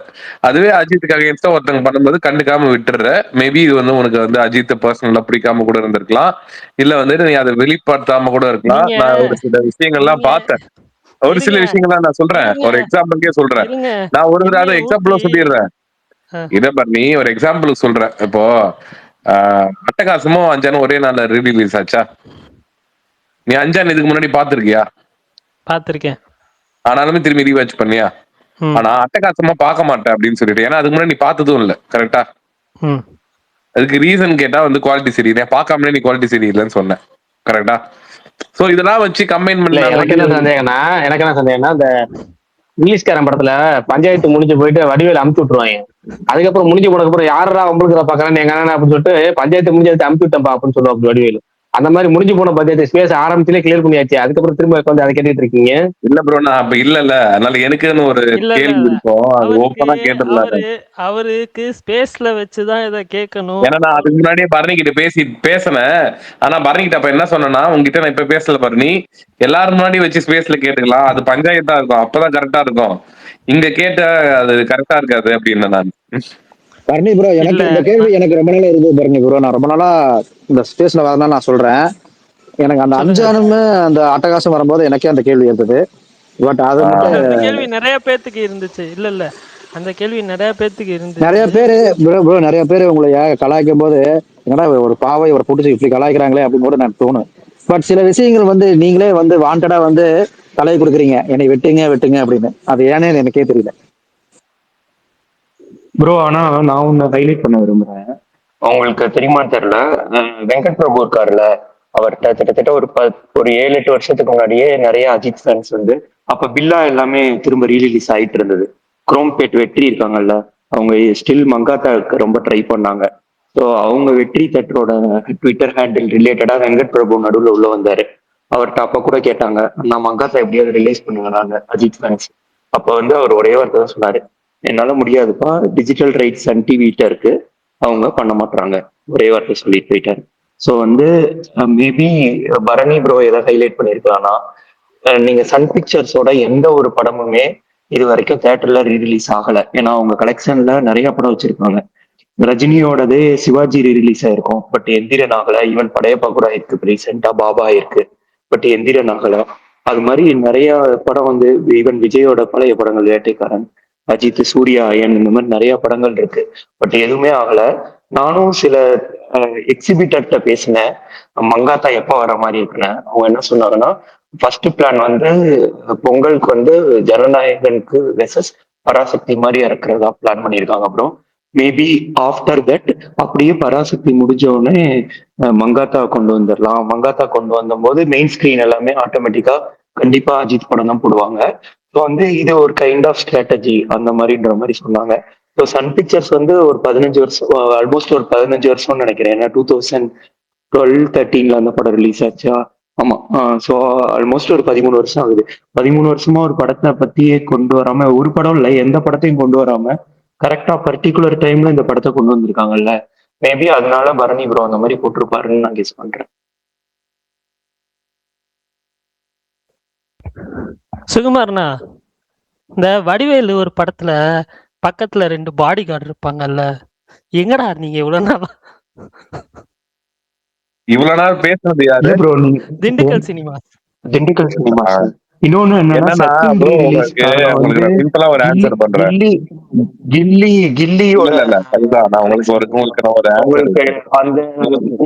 அதுவே அஜித்துக்கு அகைன்ஸ்டா ஒருத்தவங்க பண்ணும்போது கண்டுக்காம விட்டுற. மேபி இது வந்து உனக்கு வந்து அஜித் பர்சனலா பிடிக்காம கூட இருந்திருக்கலாம், இல்ல வந்து நீ அதை வெளிப்படுத்தாம கூட இருக்கலாம். நான் ஒரு சில விஷயங்கள்லாம் பார்த்தேன், ஒரு சில விஷயங்கள்லாம் நான் சொல்றேன், ஒரு எக்ஸாம்பிளுக்கே சொல்றேன். நான் ஒரு எக்ஸாம்பிளும் சொல்லிடுறேன். இதை பண்ணி ஒரு எக்ஸாம்பிளுக்கு சொல்றேன். இப்போ அட்டகாசமும் அஞ்சானும் ஒரே நாள்ல ரீரிலீஸ் ஆச்சா? நீ அஞ்சான் இதுக்கு முன்னாடி பாத்திருக்கியா? பாத்திருக்கேன். ஆனாலுமே திரும்பி ரீவாட்ச் பண்ணியா? ஆனா அட்டகாசமா பார்க்க மாட்டேன் அப்படின்னு சொல்லிட்டு, ஏன்னா அதுக்கு முன்னாடி நீ பார்த்ததும் இல்ல, கரெக்டா? அதுக்கு ரீசன் கேட்டா வந்து குவாலிட்டி சரியில்லை, பார்க்காமலே நீ குவாலிட்டி சரியில்லைன்னு சொன்னேன், கரெக்டா? சோ இதெல்லாம் வச்சு கம்பைன் பண்ணி எனக்கு என்ன சந்தேகம்னா இந்த இங்கிலீஷ்காரன் படத்துல பஞ்சாயத்து முடிஞ்சு போயிட்டு வடிவேல் அமுச்சு விட்டுருவாங்க. அதுக்கப்புறம் முடிஞ்சு போனதுக்கு அப்புறம் யாரா உங்களுக்கு பாக்குறான்னு எங்க அண்ணன் அப்படின்னு சொல்லிட்டு பஞ்சாயத்து முடிஞ்சு அமுச்சு விட்டேன்ப்பா அப்படின்னு சொல்லுவாங்க வடிவேல். அந்த மாதிரி முடிஞ்சு போன பஞ்சாயத்து ஸ்பேஸ் ஆரம்பத்திலே கிளியர் பண்ணியாச்சு, அதுக்கப்புறம் திரும்ப வந்து அதை கேட்டுட்டு இருக்கீங்க. இல்ல ப்ரோ, நான் அப்ப இல்ல அதனால எனக்குன்னு ஒரு கேள்வி இருக்கும், அது ஓப்பனா கேட்டுடலாம். அவருக்கு ஸ்பேஸ்ல வச்சுதான் இதை கேட்கணும். ஏன்னா நான் அதுக்கு முன்னாடியே பரணி கிட்ட பேசினேன். ஆனா பரணி கிட்ட அப்ப என்ன சொன்னேன்னா, உங்ககிட்ட நான் இப்ப பேசல பரணி, எல்லாரும் முன்னாடி வச்சு ஸ்பேஸ்ல கேட்டுக்கலாம், அது பஞ்சாயத்தா இருக்கும், அப்பதான் கரெக்டா இருக்கும். இங்க கேட்ட அது கரெக்டா இருக்காது அப்படின்னு நான். பரணி ப்ரோ, எனக்கு இந்த கேள்வி எனக்கு ரொம்ப நாளா இருக்கு பரணி ப்ரோ. நான் ரொம்ப நாளா இந்த ஸ்பேஸ்ல வரதான் நான் சொல்றேன். எனக்கு அந்த அஞ்சானுமே அந்த அட்டகாசம் வரும்போது எனக்கே அந்த கேள்வி இருந்தது. பட் அது கேள்வி நிறைய பேத்துக்கு இருந்துச்சு. இல்ல அந்த கேள்வி நிறைய பேத்துக்கு இருந்துச்சு. நிறைய பேர் உங்களை கலாய்க்கும் போது என்னடா ஒரு பாவை ஒரு புடிச்சு இப்படி கலாய்க்கிறாங்களே அப்படின்னு கூட நான் தோணும். பட் சில விஷயங்கள் வந்து நீங்களே வந்து வாண்டடா வந்து கலாய் கொடுக்குறீங்க, என்னை வெட்டுங்க அப்படின்னு. அது ஏன்னு எனக்கே தெரியல ப்ரோ. ஆனா நான் ஒன்னு ஹைலைட் பண்ண விரும்புறேன், அவங்களுக்கு தெரியுமான்னு தெரியல. வெங்கட் பிரபு இருக்காருல்ல, அவர்கிட்ட கிட்டத்தட்ட ஒரு 7-8 வருஷத்துக்கு முன்னாடியே நிறைய அஜித் ஃபேன்ஸ் வந்து அப்ப பில்லா எல்லாமே திரும்ப ரீரிலீஸ் ஆயிட்டு இருந்தது. குரோம்பேட் வெற்றி இருக்காங்கல்ல, அவங்க ஸ்டில் மங்காத்தாவுக்கு ரொம்ப ட்ரை பண்ணாங்க. ஸோ அவங்க வெற்றி தேட்டரோட ட்விட்டர் ஹேண்டில் ரிலேட்டடா வெங்கட் பிரபு நடுவில் உள்ள வந்தாரு. அவர்கிட்ட அப்ப கூட கேட்டாங்க, நான் மங்காத்தா எப்படியாவது ரிலீஸ் பண்ணுவேன் அஜித் ஃபேன்ஸ். அப்ப வந்து அவர் ஒரே வார்த்தை தான் சொன்னாரு, என்னால முடியாதுப்பா, டிஜிட்டல் ரைட்ஸ் சன் டிவிட்ட இருக்கு, அவங்க பண்ண மாட்டாங்க, ஒரே வார்த்தை சொல்லிட்டு போயிட்டாரு. ஸோ வந்து மேபி பரணி ப்ரோ எதை ஹைலைட் பண்ணிருக்கலாம்னா, நீங்க சன் பிக்சர்ஸோட எந்த ஒரு படமுமே இது வரைக்கும் தியேட்டர்ல ரீரிலீஸ் ஆகல. ஏன்னா அவங்க கலெக்ஷன்ல நிறைய படம் வச்சிருக்காங்க. ரஜினியோடதே சிவாஜி ரீரிலீஸ் ஆயிருக்கும், பட் எந்திரன் ஆகல. ஈவன் படையப்பா கூட இருக்கு, ரீசெண்டா பாபா இருக்கு, பட் எந்திரன் ஆகல. அது மாதிரி நிறைய படம் வந்து ஈவன் விஜயோட பழைய படங்கள் வேட்டைக்காரன், அஜித், சூர்யா, அயன், இந்த மாதிரி நிறைய படங்கள் இருக்கு, பட் எதுவுமே ஆகல. நானும் சில எக்ஸிபிட்டர்கிட்ட பேசினேன், மங்காத்தா எப்போ வர மாதிரி இருக்குன்னு. அவங்க என்ன சொன்னாங்கன்னா, ஃபர்ஸ்ட் பிளான் வந்து பொங்கலுக்கு வந்து ஜனநாயகனுக்கு வெர்சஸ் பராசக்தி மாதிரி இறக்குறதா பிளான் பண்ணியிருக்காங்க. அப்புறம் மேபி ஆஃப்டர் தட் அப்படியே பராசக்தி முடிஞ்ச உடனே மங்காத்தா கொண்டு வந்துடலாம். மங்காத்தா கொண்டு வந்த போது மெயின் ஸ்கிரீன் எல்லாமே ஆட்டோமேட்டிக்கா கண்டிப்பா அஜித் படம் தான் போடுவாங்க. ஸோ வந்து இது ஒரு கைண்ட் ஆஃப் ஸ்ட்ராட்டஜி அந்த மாதிரின்ற மாதிரி சொன்னாங்க. ஸோ சன் பிக்சர்ஸ் வந்து ஒரு 15 வருஷம், ஆல்மோஸ்ட் ஒரு 15 வருஷம்னு நினைக்கிறேன். ஏன்னா 2012-13 அந்த படம் ரிலீஸ் ஆச்சா? ஆமா. ஸோ ஆல்மோஸ்ட் ஒரு 13 வருஷம் ஆகுது. 13 வருஷமா ஒரு படத்தை பத்தியே கொண்டு வராம, ஒரு படம் இல்லை எந்த படத்தையும் கொண்டு வராம கரெக்டா பர்டிகுலர் டைம்ல இந்த படத்தை கொண்டு வந்திருக்காங்கல்ல. மேபி அதனால பரணி ப்ரோ அந்த மாதிரி போட்டிருப்பாருன்னு நான் கெஸ் பண்றேன். சுகுமார்ண்ணா, இந்த வடிவேலு ஒரு படத்துல பக்கத்துல 2 பாடி கார்டு இருப்பாங்கல்ல, எங்கடா நீங்க இவ்வளவு நாளா? இவ்வளவு நாள் பேசுனது யாரு? இல்ல bro, Dindigul cinema. Dindigul cinemas. இன்னொன்னு என்னன்னா, சச்சின் ப்ரோ ரீ-ரிலீஸ் காரணம் உங்களுக்கு நான் சிம்பிளா ஒரு ஆன்சர் பண்றேன். கில்லியோட இல்ல அதுதான் நான் உங்களுக்கு நான் ஒரு ஆன்சர் உங்களுக்கு அந்த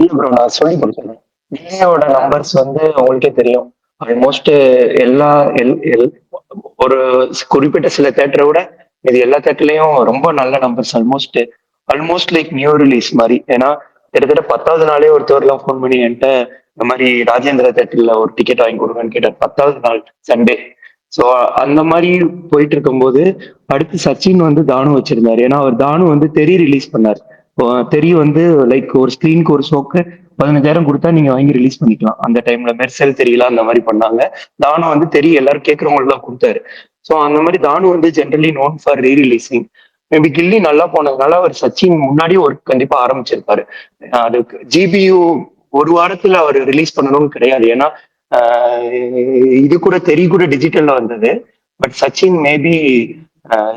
இல்ல ப்ரோ, நான் சொல்லி கொடுத்துறேன். கில்லியோட நம்பர்ஸ் வந்து உங்களுக்கே தெரியும். ஆல்மோஸ்ட் எல்லா ஒரு குறிப்பிட்ட சில தேட்டரை விட இது எல்லா தேட்டர்லயும் ரொம்ப நல்ல numbers. Almost like new release மாதிரி. ஏன்னா கிட்டத்தட்ட 10வது நாளே ஒருத்தவர்லாம் ஃபோன் பண்ணி என்கிட்ட இந்த மாதிரி ராஜேந்திர தேட்டர்ல ஒரு டிக்கெட் வாங்கி கொடுங்கன்னு கேட்டார். 10வது நாள் சண்டே. ஸோ அந்த மாதிரி போயிட்டு இருக்கும்போது அடுத்து சச்சின் வந்து தானு வச்சிருந்தாரு. ஏன்னா அவர் தானு வந்து தெரி ரிலீஸ் பண்ணார். தெரி வந்து லைக் ஒரு ஸ்கிரீனுக்கு ஒரு ஷோக்கு 15,000 கொடுத்தா நீங்க வாங்கி ரிலீஸ் பண்ணிக்கலாம். அந்த டைம்ல மெர்சல் தெரியலாம் அந்த மாதிரி பண்ணாங்க. தானு வந்து தெரிய எல்லாரும் கேட்கறவங்களுக்கு தான் கொடுத்தாரு. ஸோ அந்த மாதிரி தானு வந்து generally known for re releasing. Maybe Ghilli நல்லா போனதுனால அவர் சச்சின் முன்னாடியே ஒரு கண்டிப்பா ஆரம்பிச்சிருப்பாரு. அதுக்கு ஜிபியு ஒரு வாரத்துல அவர் ரிலீஸ் பண்ணணும்னு கிடையாது. ஏன்னா இது கூட தெரிய கூட டிஜிட்டல்ல வந்தது. பட் சச்சின் மேபி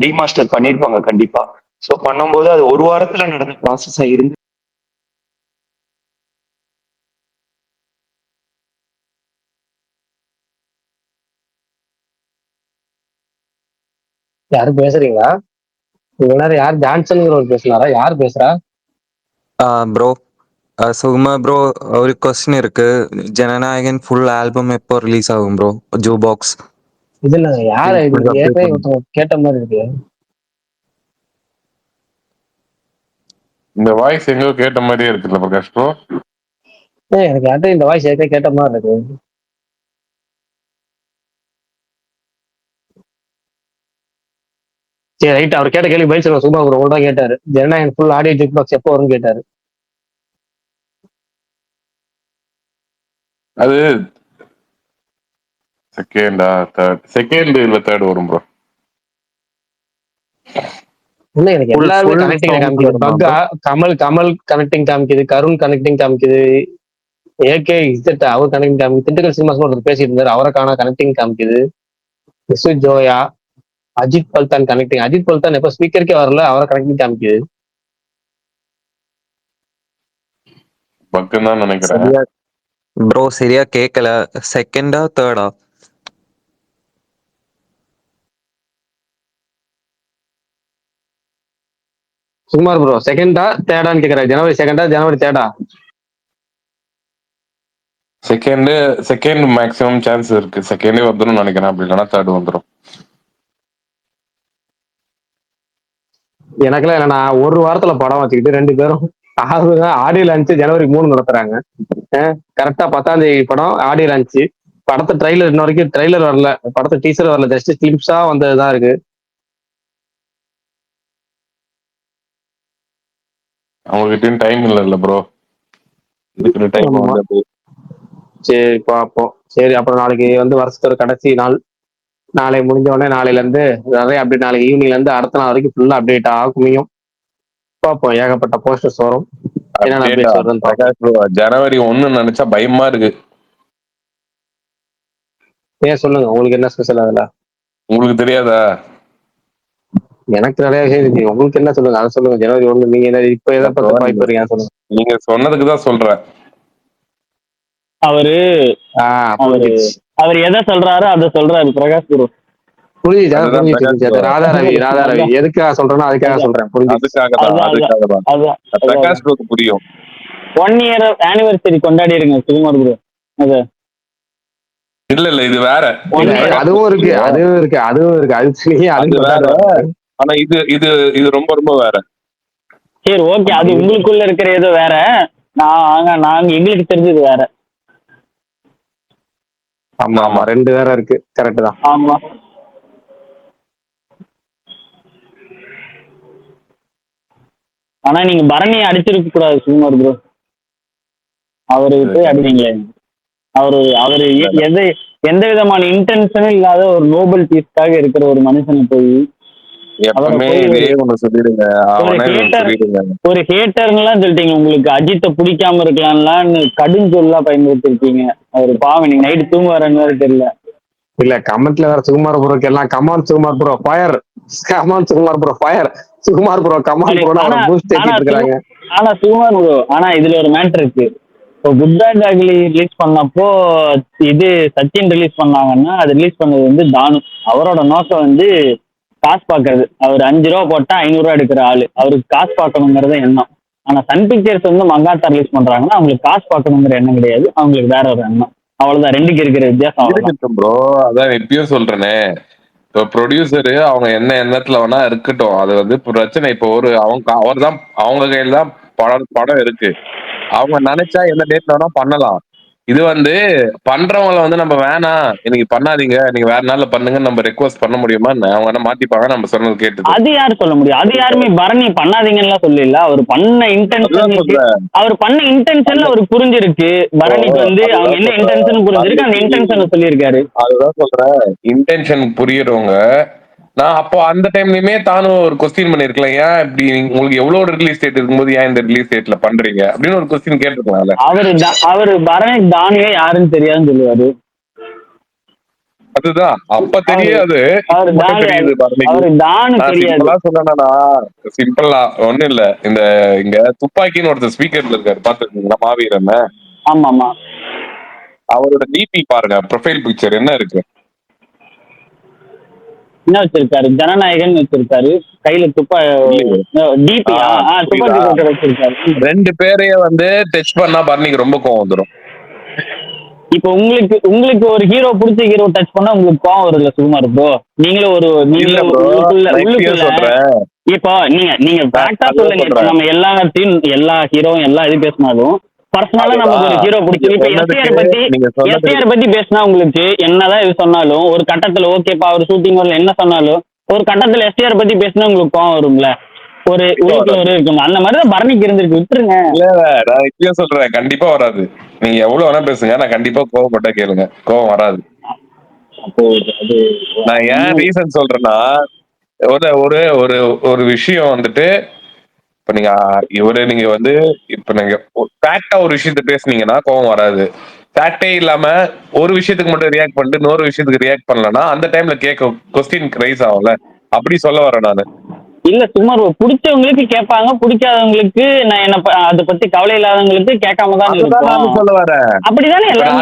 ரீமாஸ்டர் பண்ணிருப்பாங்க கண்டிப்பா. ஸோ பண்ணும்போது அது ஒரு வாரத்துல நடந்த ப்ராசஸா இருந்து யாரும் பேசுறீங்களா? இவ்வளவு நேரம் யார் ஜான்சன் பேசுனாரா? யார் பேசுறா? ப்ரோ சுகுமா ப்ரோ, ஒரு கொஸ்டின் இருக்கு. ஜனநாயகன் ஃபுல் ஆல்பம் எப்போ ரிலீஸ் ஆகும் ப்ரோ? ஜூ பாக்ஸ் இதுல யாரு கேட்ட மாதிரி இருக்கு. இந்த வாய்ஸ் எங்கோ கேட்ட மாதிரியே இருக்குல்ல பிரகாஷ் ப்ரோ? எனக்கு யார்ட்டும் இந்த வாய்ஸ் கேட்ட மாதிரி இருக்கு. சரி ரைட், அவர் கேட்ட கேள்வி பதில் சொல்லுங்க. சும்மா ஒரு தான் கேட்டாரு, ஜனநாயகன் ஃபுல் ஆடியோ ஜூக் பாக்ஸ் எப்போ வரும்னு கேட்டாரு. அது செகண்டா செகண்ட் இல்ல தேர்ட் வரும் ப்ரோ. இல்ல எனக்கு எல்லாருமே கனெக்டிங் காமிக்குது. பக்கா கமல் கனெக்டிங் காமிக்குது, கருண் கனெக்டிங் காமிக்குது, ஏகே இசட் அவர் கனெக்டிங் காமிக்குது, திண்டுக்கல் சினிமாஸ் ஒருத்தர் பேசிட்டு இருந்தாரு அவருக்கான கனெக்டிங் காமிக்குது, ஜோயா, அஜித் பல்தான் கனெக்டிங். அஜித் பல்தான் எப்ப ஸ்பீக்கருக்கே வரல, அவரை கனெக்டிங் காமிக்குது. பக்கம் தான் நினைக்கிறேன் ப்ரோ. சரியா கேட்கல. செகண்டா தேர்டா? சுகுமார் ப்ரோ செகண்டா தேர்டான்னு கேக்குறாரு. ஜனவரி செகண்டா ஜனவரி தேர்டா? செகண்ட் மேக்ஸிமம் சான்ஸ் இருக்கு. செகண்டே வந்துடும் நினைக்கிறேன். அப்படி இல்லைன்னா தேர்ட் வந்துடும். எனக்குலாம் இல்லைண்ணா, ஒரு வாரத்துல படம் வச்சுக்கிட்டு 2 பேரும் ஆடியோ லான்ச் ஜனவரி 3 நடத்துறாங்க. கரெக்டா 10ஆம் தேதி படம் ஆடியோ லான்ச். படத்தை ட்ரைலர் இன்ன வரைக்கும் ட்ரைலர் வரல, படத்தை டீசர் வரல, ஜஸ்ட் கிளிப்ஸா வந்ததுதான் இருக்கு. அவங்ககிட்ட டைம் இல்ல ப்ரோ. இதுக்கு டைம் வந்து சரி பார்ப்போம். சரி அப்புறம் நாளைக்கு வந்து வருஷத்தோட கடைசி நாள், நாளை முடிஞ்ச உடனே நாளையில இருந்து நிறைய அப்டேட், நாளைக்கு ஈவினிங்ல இருந்து அடுத்த நாள் வரைக்கும் ஃபுல்லா அப்டேட் ஆகுமையும் பார்ப்போம். ஏகப்பட்ட போஸ்டர்ஸ் வரும். ஜனவரி 1 நினைச்சா பயமா இருக்கு. ஏன் சொல்லுங்க, உங்களுக்கு என்ன ஸ்பெஷல் அதுல? உங்களுக்கு தெரியாதா? எனக்கு நிறைய விஷயம் இருக்கு, உங்களுக்கு என்ன சொல்லுங்க அதை சொல்லுங்க. ஜனவரி 1 நீங்க என்ன இப்ப எதை பத்தி பயப்படுறீங்க சொல்லுங்க. நீங்க சொன்னதுக்கு தான் சொல்றேன். அவர் எதை சொல்றாரோ அதை சொல்றாரு பிரகாஷ் குரு. புரியுது. ராதாரவி எதுக்காக சொல்றேன்னா அதுக்காக சொல்றேன். பிரகாஷ் ப்ரோக்கு புரியும். 1 year ஆனிவர்சரி கொண்டாடிடுங்க சுகுமார் ப்ரோ. அது இல்ல இது வேற. அதுவும் இருக்கு. அது வேற. ஆனா இது ரொம்ப ரொம்ப வேற. சரி ஓகே, அது உங்களுக்குள்ள இருக்கிற ஏதோ வேற. நாங்க எங்களுக்கு தெரிஞ்சது வேற. ஆமா 2 வேற இருக்கு. கரெக்ட் தான். ஆமா. ஆனா நீங்க பரணியை அடிச்சிருக்க கூடாது சுகுமார் ப்ரோ. அவரு போய் அடிவீங்களே. அவரு எந்த விதமான இன்டென்ஷனும் இல்லாத ஒரு நோபல் பீஸ்க்காக இருக்கிற ஒரு மனுஷனை போய் ஒரு ஹேட்டர்லாம் சொல்லிட்டீங்க. உங்களுக்கு அஜித்தை பிடிக்காம இருக்கலாம்லான்னு கடும் சொல்லா பயன்படுத்திருக்கீங்க. அவரு பாவம், நீங்க நைட்டு தூங்க வரன்னு தெரியல. இல்ல கமெண்ட்ல வேற சுகுமார் ப்ரோக்கு எல்லாம் come on Sukumar bro fire, come on Sukumar bro fire, Sukumar bro come on bro அவரை பூஸ்ட் ஏத்திட்டு இருக்காங்க. ஆனா சுகுமார் ப்ரோ, ஆனா இதுல ஒரு மேட்டர் இருக்கு. இப்போ குட் பேட் அக்லி ரிலீஸ் பண்ணப்போ இது சச்சின் ரிலீஸ் பண்ணாங்கன்னா அது ரிலீஸ் பண்ணது வந்து தானு. அவரோட நோக்கம் வந்து காசு பார்க்கறது. அவர் 5 ரூபா போட்டா 500 ரூபா எடுக்கிற ஆளு. அவருக்கு காசு பார்க்கணுங்கிறத எண்ணம். ஆனா சன் பிக்சர்ஸ் வந்து மங்காத்தா ரிலீஸ் பண்றாங்கன்னா அவங்களுக்கு காசு பார்க்கணுங்கிற எண்ணம் கிடையாது, அவங்களுக்கு வேற ஒரு எண்ணம். அவ்வளவுதான், ரெண்டுக்கு இருக்கிற வித்தியாசம். ப்ரோ அதான் இப்பயும் சொல்றேனே, இப்போ ப்ரொடியூசரு அவங்க என்ன எண்ணத்துல வேணா இருக்கட்டும், அது வந்து பிரச்சனை. இப்போ ஒரு அவர் தான் அவங்க கையில தான் படம் இருக்கு. அவங்க நினைச்சா எந்த டேட்ல வேணா பண்ணலாம். இது வந்து பண்றவங்கள வந்து நம்ம வேணாம் இன்னைக்கு பண்ணாதீங்க, நீங்க வேற நாள்ல பண்ணுங்கன்னு நம்ம ரெக்வஸ்ட் பண்ண முடியுமா? அவங்க என்ன மாத்திப்பாங்க நம்ம சொன்னது கேட்டு? அது யாரு சொல்ல முடியும்? அது யாருமே பரணி பண்ணாதீங்கன்னு சொல்லல. அவர் பண்ண இன்டென்ஷன், அவர் பண்ண இன்டென்ஷன்ல அவருக்கு புரிஞ்சிருக்கு. பரணிக்கு வந்து அவங்க என்ன இன்டென்ஷன் புரிஞ்சிருக்கு, அந்த இன்டென்ஷன் சொல்லியிருக்காரு. அதுதான் சொல்றேன், இன்டென்ஷன் புரியுறவங்க. நான் அப்போ அந்த டைம்லயுமே தானும் ஒரு கொஸ்டின் பண்ணிருக்கலாம், ஏன் இப்படி உங்களுக்கு எவ்வளவு ரிலீஸ் டேட் இருக்கும்போது ஏன் இந்த ரிலீஸ் டேட்ல பண்றீங்க அப்படின்னு ஒரு கொஸ்டின் கேட்டிருக்கலாம்ல. அவரு பரணி தானியே யாருன்னு தெரியாதுன்னு சொல்லுவாரு. அதுதான் அப்ப தெரியாது, சிம்பிளா ஒண்ணும் இல்ல. இந்த இங்க துப்பாக்கின்னு ஒருத்தர் ஸ்பீக்கர்ல இருக்காரு, பாத்துருக்கீங்களா? மாவீரன். ஆமா. அவரோட டிபி பாருங்க, ப்ரொஃபைல் பிக்சர் என்ன இருக்கு? என்ன வச்சிருக்காரு? ஜனநாயகன் வச்சிருக்காரு, கையில துப்பாக்கி வச்சிருக்காரு. 2 பேரையே வந்து டச் பண்ணா பரணிக்கு ரொம்ப கோவம் வந்துடும். இப்ப உங்களுக்கு ஒரு ஹீரோ பிடிச்ச ஹீரோ டச் பண்ணா உங்களுக்கு கோவம் வருது சுகுமார் ப்ரோ. நீங்களும் இப்போ நீங்க ஃபேக்டா சொல்லுங்க. இப்ப நம்ம எல்லா ஹீரோவும் எல்லா இது பேசினாலும் பர்சனலா நமக்கு ஒரு ஹீரோ பிடிக்கும். இப்ப எஸ்டிஆர் பத்தி பேசினா உங்களுக்கு என்னதான் இது சொன்னாலும் ஒரு கட்டத்துல ஓகேப்பா அவர் ஷூட்டிங் வரல என்ன சொன்னாலும் ஒரு கட்டத்துல எஸ்டிஆர் பத்தி பேசினா உங்களுக்கு கோவம் வரும்ல, ஒரு இருக்கும். அந்த மாதிரிதான் பரணிக்கு இருந்திருக்கு, விட்டுருங்க. இல்ல நான் இப்பயும் சொல்றேன், கண்டிப்பா வராது. நீங்க எவ்வளவு வேணா பேசுங்க, நான் கண்டிப்பா கோவப்பட்டா கேளுங்க, கோவம் வராது. நான் ஏன் ரீசன் சொல்றேன்னா, ஒரு ஒரு ஒரு விஷயம் வந்துட்டு இப்ப நீங்க வந்து இப்ப நீங்க ஃபேக்டா ஒரு விஷயத்த பேசுனீங்கன்னா கோவம் வராது. ஃபேக்டே இல்லாம ஒரு விஷயத்துக்கு மட்டும் ரியாக்ட் பண்ணிட்டு இன்னொரு விஷயத்துக்கு ரியாக்ட் பண்ணலன்னா அந்த டைம்ல கொஸ்டின் ரைஸ் ஆகும்ல, அப்படி சொல்ல வரேன் நானு. இல்ல சுமார் பிடிச்சவங்களுக்கு கேட்பாங்க, பிடிக்காதவங்களுக்கு நான் என்ன அதை பத்தி கவலை இல்லாதவங்களுக்கு கேட்காம தான் இருக்கும். சொல்ல வரேன், அப்படிதானே எல்லாரும்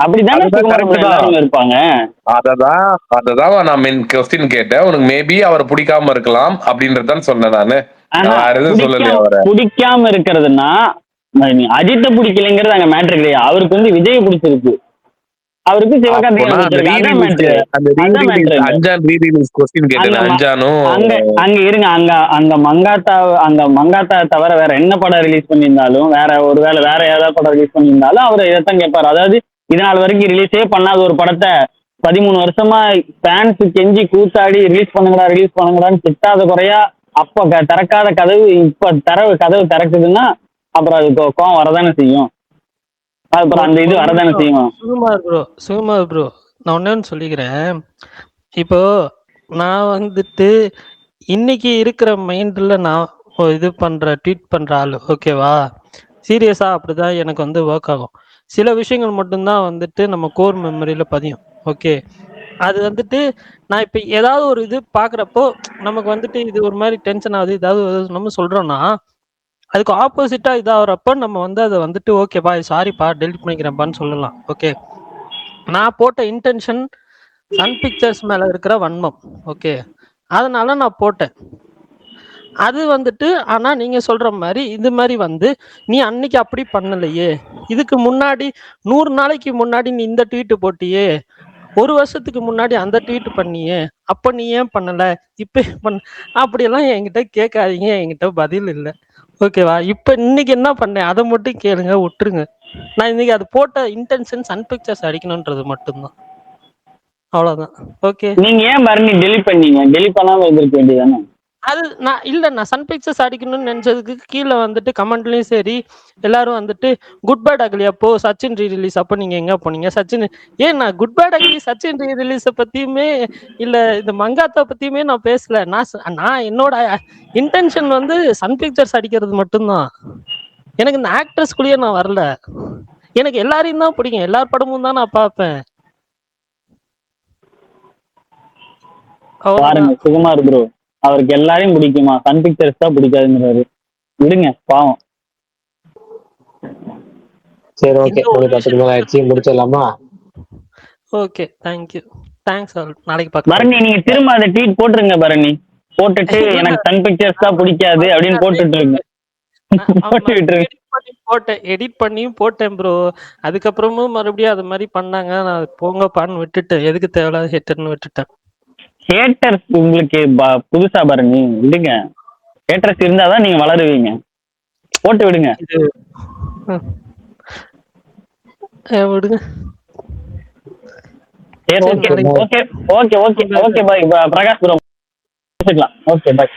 அப்படிதானே இருப்பாங்க. அததான் நான் கொஸ்டின் கேட்டேன். உனக்கு மேபி அவரை பிடிக்காம இருக்கலாம் அப்படின்றதான் சொன்னேன் நானு. பிடிக்காம இருக்கிறதுனா அஜித்தை பிடிக்கலைங்கிறது அங்க மேட்டர் கிடையாது. அவருக்கு வந்து விஜய் பிடிச்சிருக்கு, அவருக்கு சிவகார்த்திகேயன் அங்க இருங்க. அங்க மங்காத்தா தவிர வேற என்ன படம் ரிலீஸ் பண்ணியிருந்தாலும், வேற ஏதாவது படம் ரிலீஸ் பண்ணியிருந்தாலும் அவர் இதைத்தான் கேட்பாரு. அதாவது இதனால் வரைக்கும் ரிலீஸே பண்ணாத ஒரு படத்தை 13 வருஷமா ஃபேன்ஸ் கெஞ்சி கூத்தாடி ரிலீஸ் பண்ணுங்கடான்னு திட்டாத குறையா அப்ப திறக்காத கதவு இப்ப கதவு திறக்குதுன்னா அப்புறம் அது கோவம் வரதானே செய்யும். அப்புறம் அந்த இது வரதானே செய்யும். சுகுமார் ப்ரோ நான் ஒன்னு சொல்லிக்கிறேன். இப்போ நான் வந்துட்டு இன்னைக்கு இருக்கிற மைண்ட்ல நான் இது ட்வீட் பண்ற ஆளு, ஓகேவா? சீரியஸா அப்படிதான் எனக்கு வந்து ஒர்க் ஆகும். சில விஷயங்கள் மட்டும்தான் வந்துட்டு நம்ம கோர் மெமரியில பதியும். ஓகே, அது வந்துட்டு நான் இப்ப ஏதாவது ஒரு இது பாக்குறப்போ நமக்கு வந்துட்டு இது ஒரு மாதிரி டென்ஷன் ஆகுது, ஏதாவது நம்ம சொல்றோம்னா அதுக்கு ஆப்போசிட்டா இதாகிறப்ப நம்ம வந்து அதை வந்துட்டு ஓகேப்பா சாரிப்பா டெலிட் பண்ணிக்கிறேன்ப்பான்னு சொல்லலாம். ஓகே, நான் போட்ட இன்டென்ஷன் சன் பிக்சர்ஸ் மேல இருக்கிற வன்மம், ஓகே, அதனால நான் போட்டேன். அது வந்துட்டு ஆனா நீங்க சொல்ற மாதிரி இது மாதிரி வந்து நீ அன்னைக்கு அப்படி பண்ணலையே, இதுக்கு முன்னாடி 100 நாளைக்கு முன்னாடி நீ இந்த ட்வீட் போட்டியே, 1 வருஷத்துக்கு முன்னாடி அந்த ட்வீட் பண்ணியே, அப்ப நீ ஏன் பண்ணல, இப்ப பண்ண, அப்படியெல்லாம் என்கிட்ட கேட்காதீங்க, என்கிட்ட பதில் இல்லை. ஓகேவா? இப்ப இன்னைக்கு என்ன பண்ணேன் அதை மட்டும் கேளுங்க, விட்டுருங்க. நான் இன்னைக்கு அது போட்ட இன்டென்ஷன் சன் பிக்சர்ஸ் அடிக்கணும்ன்றது மட்டும்தான், அவ்வளவுதான். ஓகே, நீங்க ஏன் பரணி டெலிட் பண்ணீங்க? டெலிட் பண்ணாம இருந்திருக்க வேண்டியதானே? அது நான் சன் பிக்சர்ஸ் அடிக்கணும்னு நினைச்சதுக்கு கீழே வந்துட்டு கமெண்ட்லயும் சரி எல்லாரும் வந்துட்டு குட் பேட் அக்லி அப்போ சச்சின் ரீ ரிலீஸ் அப்போ நீங்க எங்க போனீங்க, சச்சின் ஏன் நான் குட் பேட் அக்லி சச்சின் ரீ ரிலீஸ பத்தியுமே இல்ல இந்த மங்காத்தா பத்தியுமே நான் பேசல. நான் என்னோட இன்டென்ஷன் வந்து சன் பிக்சர்ஸ் அடிக்கிறது மட்டும்தான். எனக்கு இந்த ஆக்ட்ரஸ்குள்ளேயே நான் வரல. எனக்கு எல்லாரையும் தான் பிடிக்கும், எல்லார் படமும் தான் நான் பார்ப்பேன். பாருங்க சுகுமார் ப்ரோ, அவருக்கு எல்லாரையும் பிடிக்குமா, சன் பிக்சர்ஸ் தான் பிடிக்காதுங்கிறாரு. விடுங்க பாவம். சரி ஓகே, மணி 10 மேல ஆயிடுச்சு, முடிச்சிடலாமா? Okay, thank you, thanks all. நாளைக்கு பார்க்கலாம். பரணி நீங்க திரும்ப அதை ட்வீட் போட்டுருங்க பரணி, போட்டுட்டு எனக்கு சன் பிக்சர்ஸ் தான் பிடிக்காது அப்படின்னு போட்டுட்டு இருங்க. எடிட் பண்ணியும் போட்டேன் ப்ரோ. அதுக்கப்புறமும் மறுபடியும் அது மாதிரி பண்ணாங்க, நான் போங்கப்பான்னு விட்டுட்டேன். எதுக்கு தேவையில்லாத ஹேட்டர்னு விட்டுட்டேன். ஹேட்டர்ஸ் உங்களுக்கு புதுசா பரணி, விடுங்க. ஹேட்டர்ஸ் இருந்தாதான் நீங்க வளருவீங்க, போட்டு விடுங்க. விடுங்க. சரி okay okay okay okay okay bye Prakash bro, okay bye.